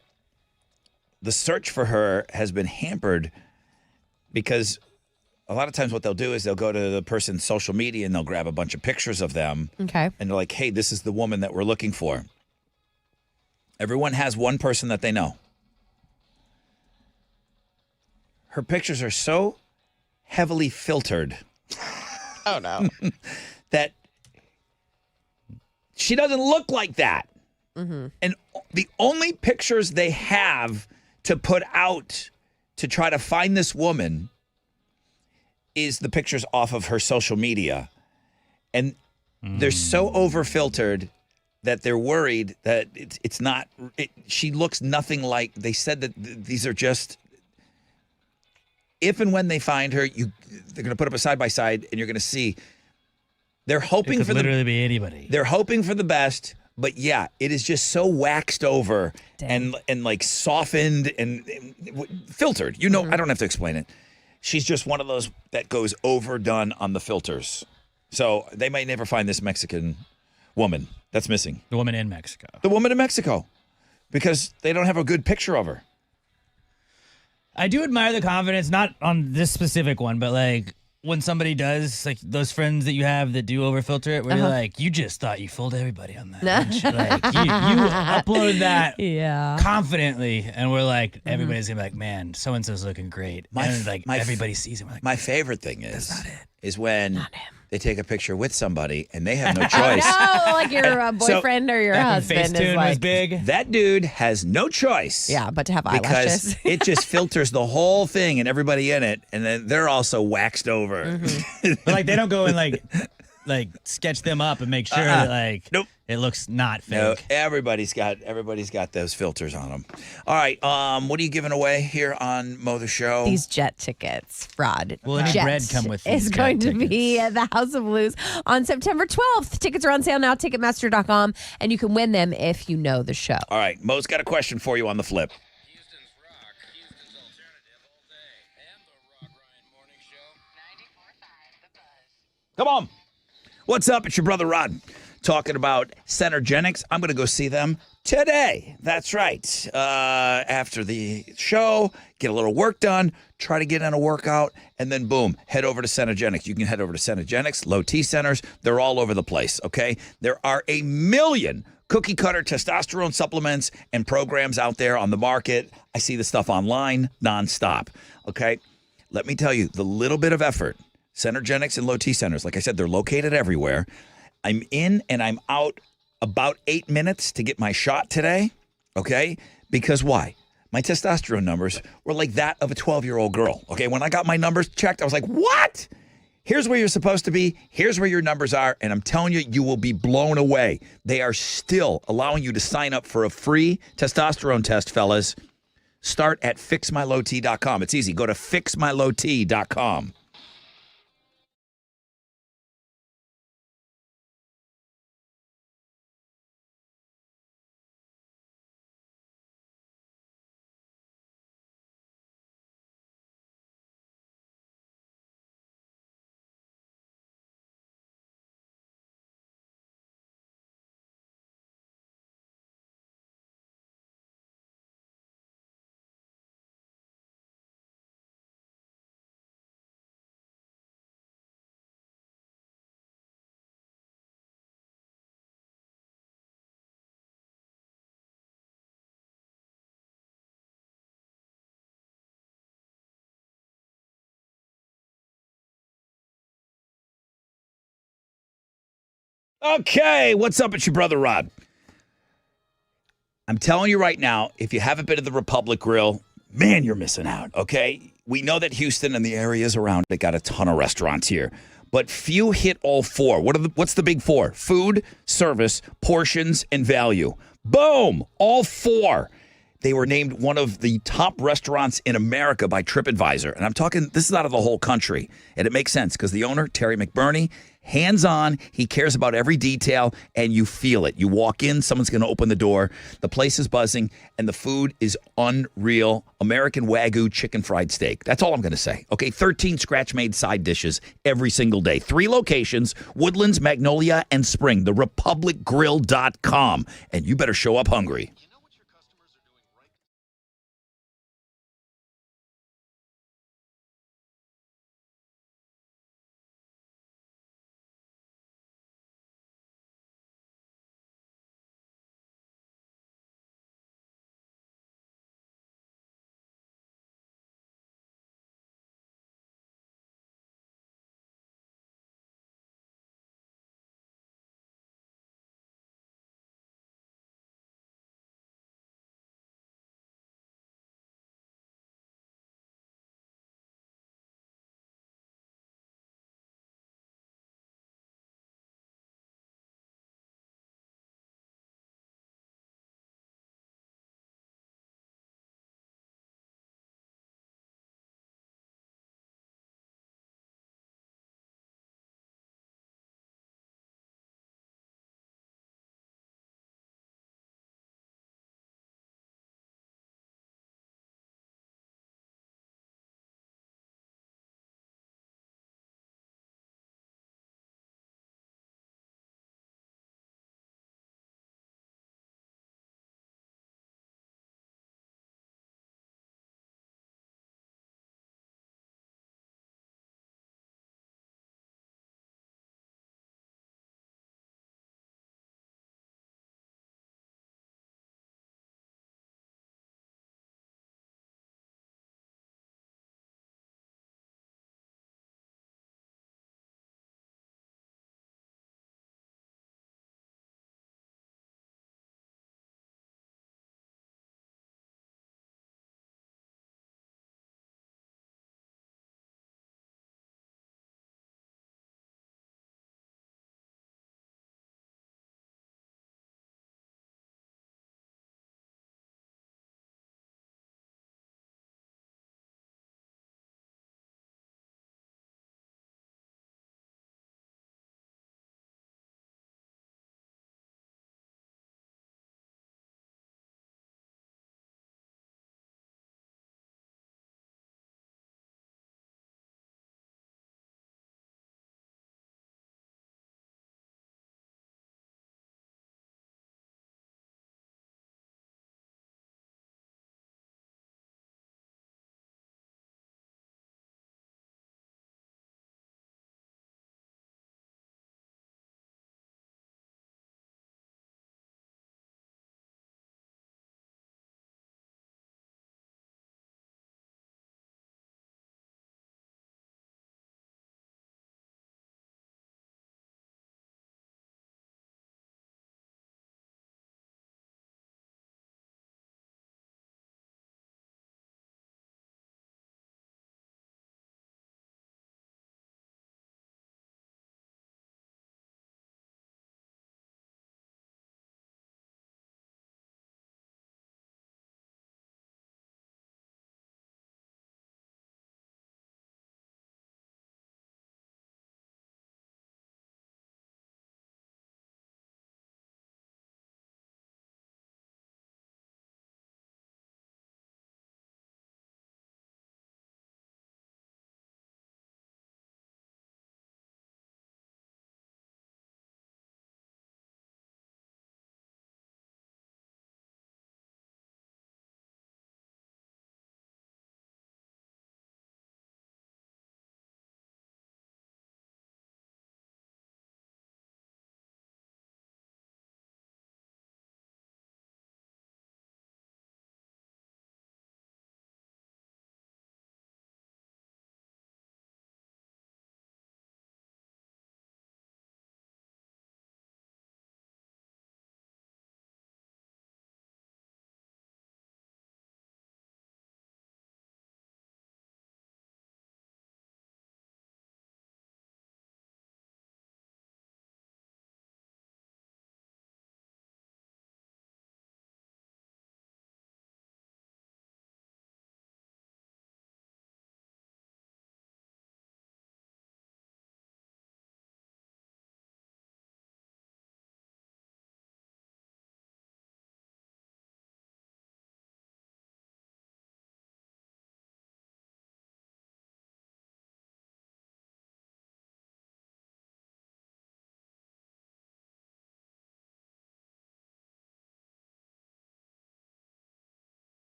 search for her has been hampered because a lot of times what they'll do is they'll go to the person's social media and they'll grab a bunch of pictures of them. Okay. And they're like, hey, this is the woman that we're looking for. Everyone has one person that they know. Her pictures are so heavily filtered. Oh, no. That she doesn't look like that. And the only pictures they have to put out to try to find this woman is the pictures off of her social media. And they're so over-filtered that they're worried that it's not, she looks nothing like, they said that these are just, if and when they find her, they're going to put up a side-by-side and you're going to see, they're hoping It could for literally be anybody. They're hoping for the best, but yeah, it is just so waxed over and like softened and filtered. You know, I don't have to explain it. She's just one of those that goes overdone on the filters. So they might never find this Mexican woman that's missing. The woman in Mexico. The woman in Mexico. Because they don't have a good picture of her. I do admire the confidence, not on this specific one, but like when somebody does, like those friends that you have that do overfilter it, where you're like, you just thought you fooled everybody on that. didn't you? Like you upload that confidently, and we're like, everybody's gonna be like, man, so and so's looking great. And like everybody sees him. Like, my favorite thing is when they take a picture with somebody and they have no choice. Oh, like your boyfriend or your husband is like big. That dude has no choice. Yeah, but to have because eyelashes. it just filters the whole thing and everybody in it, and then they're also waxed over. But like they don't go and like sketch them up and make sure that like it looks not fake. No, everybody's got those filters on them. All right, what are you giving away here on Mo the Show? These jet tickets, Rod. Will any Jet bread come with these is jet going to tickets? be at the House of Blues on September 12th. Tickets are on sale now, Ticketmaster.com, and you can win them if you know the show. All right, Mo's got a question for you on the flip. Houston's rock, Houston's alternative all day. And the Rod Ryan Morning Show. 94.5 The Buzz. Come on. What's up? It's your brother Rod talking about Centergenics. I'm going to go see them today. That's right. After the show, get a little work done, try to get in a workout, and then boom, head over to Centergenics. You can head over to Centergenics, low T centers. They're all over the place, okay? There are a million cookie cutter testosterone supplements and programs out there on the market. I see the stuff online nonstop, okay? Let me tell you, the little bit of effort, Centergenics and low T centers, like I said, they're located everywhere. I'm in and I'm out about 8 minutes to get my shot today, okay? Because why? My testosterone numbers were like that of a 12-year-old girl, okay? When I got my numbers checked, I was like, what? Here's where you're supposed to be. Here's where your numbers are. And I'm telling you, you will be blown away. They are still allowing you to sign up for a free testosterone test, fellas. Start at fixmylowt.com. It's easy. Go to fixmylowt.com. Okay, what's up? It's your brother Rod. I'm telling you right now, if you haven't been to the Republic Grill, man, you're missing out, okay? We know that Houston and the areas around it got a ton of restaurants here, but few hit all four. What's the big four? Food, service, portions, and value. Boom! All four. They were named one of the top restaurants in America by TripAdvisor. And I'm talking, this is out of the whole country. And it makes sense because the owner, Terry McBurney, hands-on, he cares about every detail, and you feel it. You walk in, someone's going to open the door. The place is buzzing, and the food is unreal. American Wagyu chicken fried steak. That's all I'm going to say. Okay, 13 scratch-made side dishes every single day. 3 locations, Woodlands, Magnolia, and Spring. TheRepublicGrill.com. And you better show up hungry.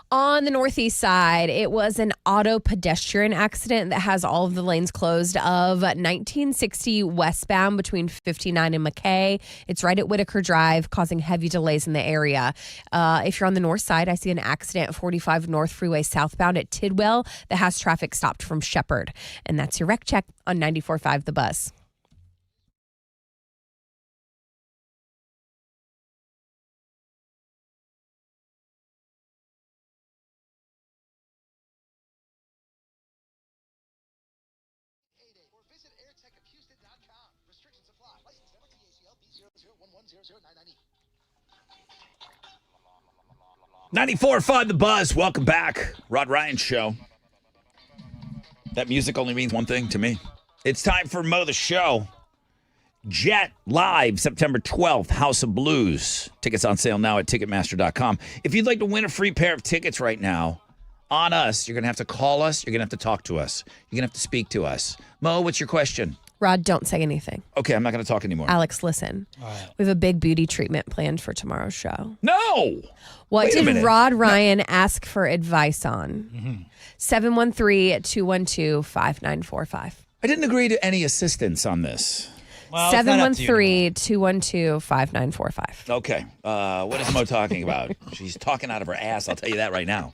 On the northeast side, it was an auto pedestrian accident that has all of the lanes closed of 1960 westbound between 59 and McKay. It's right at Whitaker Drive, causing heavy delays in the area. If you're on the north side, I see an accident at 45 North Freeway southbound at Tidwell that has traffic stopped from Shepherd. And that's your wreck check on 94.5 The Buzz. Visit airtechofhouston.com. Restrictions apply. License number TACL B00110099E. 94.5 The Buzz. Welcome back. Rod Ryan Show. That music only means one thing to me. It's time for Mo the Show. Jet live September 12th, House of Blues. Tickets on sale now at Ticketmaster.com. If you'd like to win a free pair of tickets right now, on us, you're going to have to call us. You're going to have to talk to us. You're going to have to speak to us. Mo, what's your question? Rod, don't say anything. Okay, I'm not going to talk anymore. Alex, listen. We have a big beauty treatment planned for tomorrow's show. No! What Wait a did minute. Rod Ryan ask for advice on? 713-212-5945. I didn't agree to any assistance on this. Well, it's not up to you anymore. 713-212-5945. Okay. What is Mo talking about? She's talking out of her ass. I'll tell you that right now.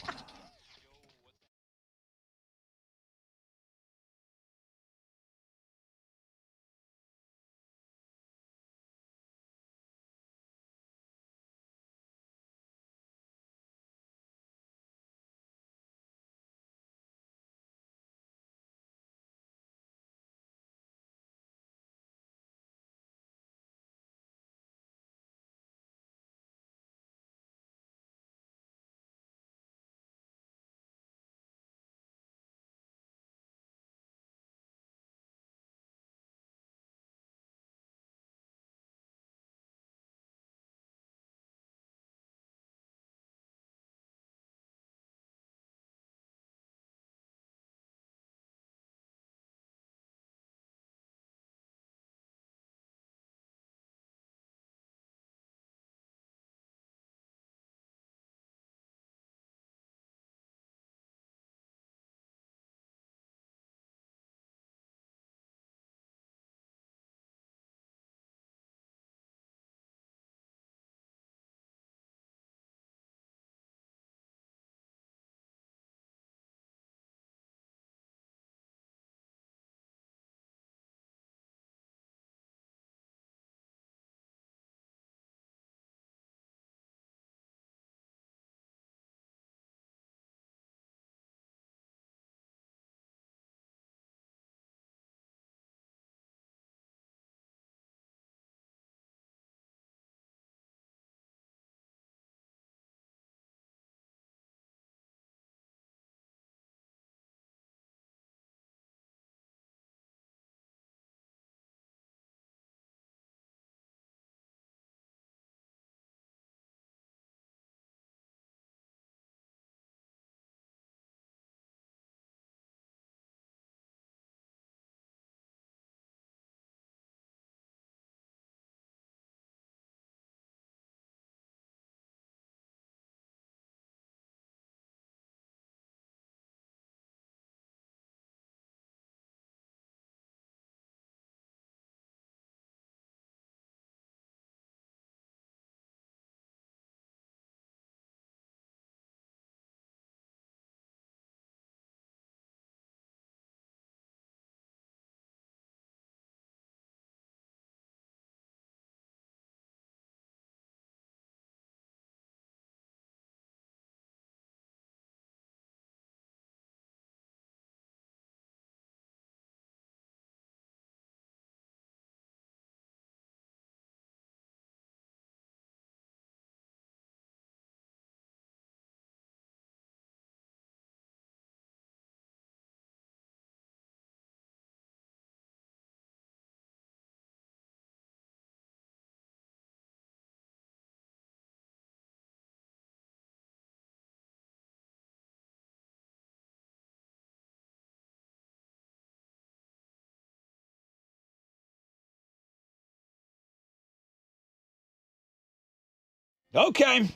Okay.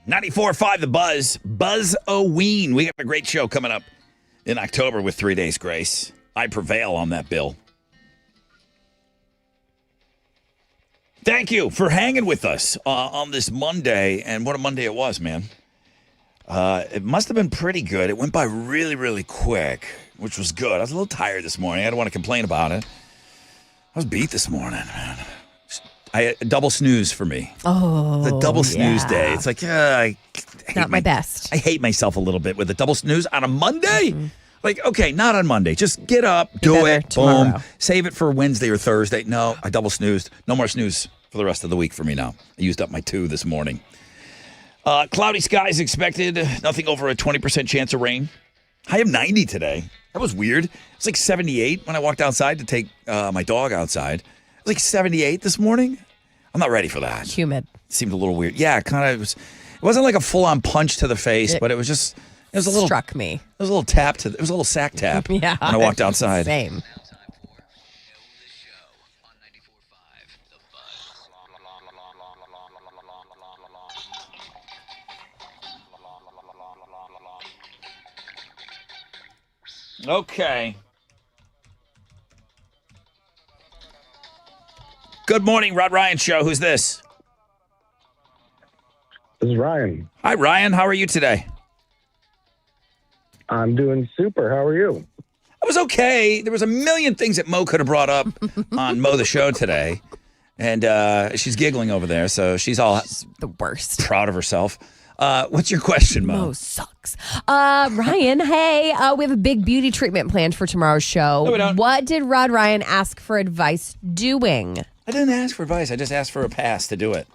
94.5 The Buzz. Buzz-O-Ween. We got a great show coming up in October with 3 Days Grace. I prevail on that bill. Thank you for hanging with us on this Monday. And what a Monday it was, man. It must have been pretty good. It went by really, really quick, which was good. I was a little tired this morning. I don't want to complain about it. I was beat this morning, man. I had double snooze for me. Oh, the double snooze day. It's like, I hate not my best. I hate myself a little bit with the double snooze on a Monday. Mm-hmm. Like, okay, not on Monday. Just get up, do it, tomorrow. Boom. Save it for Wednesday or Thursday. No, I double snoozed. No more snooze for the rest of the week for me now. I used up my 2 this morning. Cloudy skies expected. Nothing over a 20% chance of rain. High of 90 today. That was weird. It's like 78 when I walked outside to take my dog outside. It was like 78 this morning. I'm not ready for that. Humid. It seemed a little weird. Yeah, kind of. It wasn't like a full-on punch to the face, but it was just. It was a little. Struck me. It was a little tap to. It was a little sack tap. Yeah. When I walked outside. Same. Okay. Good morning, Rod Ryan Show. Who's this? This is Ryan. Hi, Ryan. How are you today? I'm doing super. How are you? I was okay. There was a million things that Mo could have brought up on Mo the Show today. And she's giggling over there, so she's the worst. Proud of herself. What's your question, Mo? Mo sucks. Ryan, hey, we have a big beauty treatment planned for tomorrow's show. No, we don't. What did Rod Ryan ask for advice doing? I didn't ask for advice. I just asked for a pass to do it.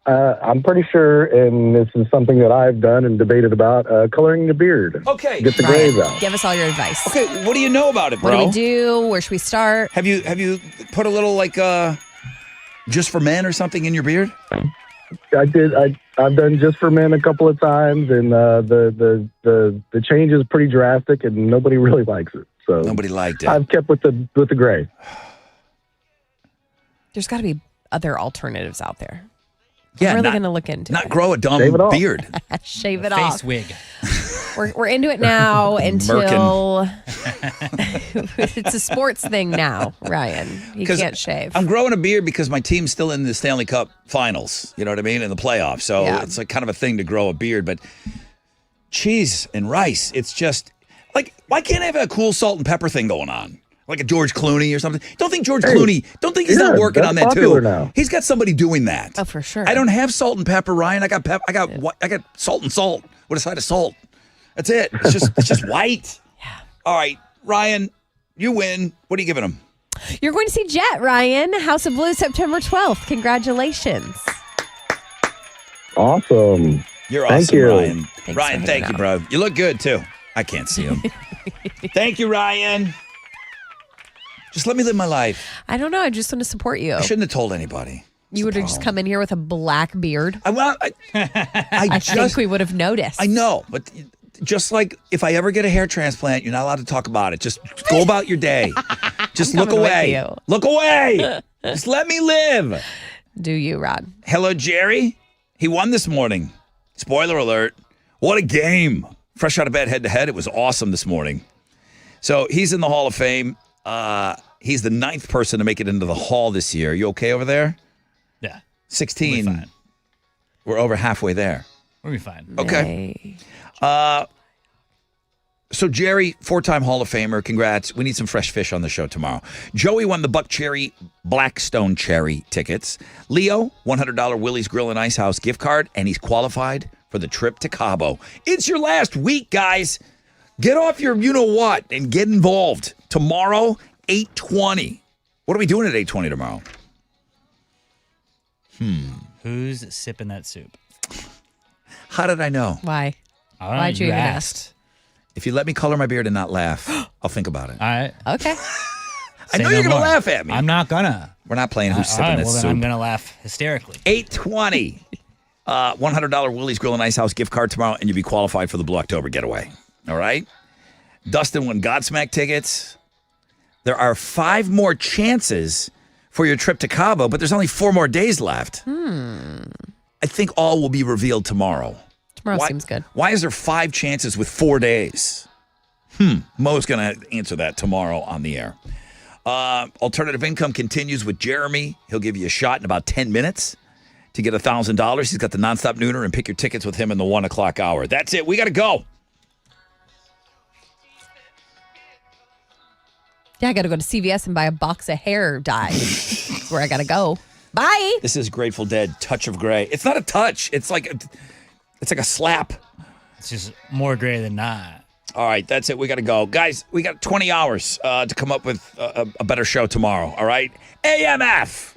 I'm pretty sure, and this is something that I've done and debated about, coloring the beard. Okay. Get the Ryan, grays out. give us all your advice. Okay, what do you know about it, bro? What do we do? Where should we start? Have you put a little like just for men or something in your beard? I did. I've done just for men a couple of times, and the change is pretty drastic, and nobody really likes it. So nobody liked it. I've kept with the gray. There's got to be other alternatives out there. Yeah, I'm really going to look into not it. grow a dumb beard. Shave it Face off. wig. We're into it now until it's a sports thing now, Ryan. You can't shave. I'm growing a beard because my team's still in the Stanley Cup finals, you know what I mean, in the playoffs. So it's like kind of a thing to grow a beard. But cheese and rice, it's just like, why can't I have a cool salt and pepper thing going on? Like a George Clooney or something. Don't think Clooney, don't think he's not working on that too. Now. He's got somebody doing that. Oh, for sure. I don't have salt and pepper, Ryan. I got salt and salt with a side of salt. That's it. It's just white. Yeah. All right, Ryan, you win. What are you giving him? You're going to see Jet, Ryan. House of Blues, September 12th. Congratulations. Awesome. You're Thank awesome, you. Ryan. Thanks Ryan, for thank hanging you, bro. You look good too. I can't see him. Thank you, Ryan. Just let me live my life. I don't know. I just want to support you. I shouldn't have told anybody. You would have just come in here with a black beard. I think we would have noticed. I know, but just like if I ever get a hair transplant, you're not allowed to talk about it. Just go about your day. Just look coming with away. you. Look away. Just let me live. Do you, Rod? Hello, Jerry. He won this morning. Spoiler alert. What a game. Fresh out of bed, head to head. It was awesome this morning. So he's in the Hall of Fame. He's the 9th person to make it into the Hall this year. You okay over there? Yeah. 16. We're fine. We're over halfway there. We'll be fine. Okay. So Jerry, 4-time Hall of Famer, congrats. We need some fresh fish on the show tomorrow. Joey won the Buck Cherry Blackstone Cherry tickets. Leo, $100 Willie's Grill and Ice House gift card, and he's qualified for the trip to Cabo. It's your last week, guys. Get off your you-know-what and get involved. Tomorrow, 8:20. What are we doing at 8:20 tomorrow? Who's sipping that soup? How did I know? Why? I don't know, Why'd you even asked. If you let me color my beard and not laugh, I'll think about it. All right. Okay. I know you're going to laugh at me. I'm not gonna. We're not playing who's All sipping right, this well, then soup. I'm gonna laugh hysterically. 8:20. $100 Willie's Grill and Ice House gift card tomorrow, and you'll be qualified for the Blue October getaway. All right? Dustin won Godsmack tickets. There are 5 more chances for your trip to Cabo, but there's only 4 more days left. I think all will be revealed tomorrow. Tomorrow seems good. Why is there 5 chances with 4 days? Mo's going to answer that tomorrow on the air. Alternative income continues with Jeremy. He'll give you a shot in about 10 minutes to get $1,000. He's got the nonstop nooner, and pick your tickets with him in the 1 o'clock hour. That's it. We got to go. Yeah, I got to go to CVS and buy a box of hair dye. That's where I got to go. Bye. This is Grateful Dead, Touch of Gray. It's not a touch. It's like a slap. It's just more gray than not. All right, that's it. We got to go. Guys, we got 20 hours to come up with a better show tomorrow, all right? AMF.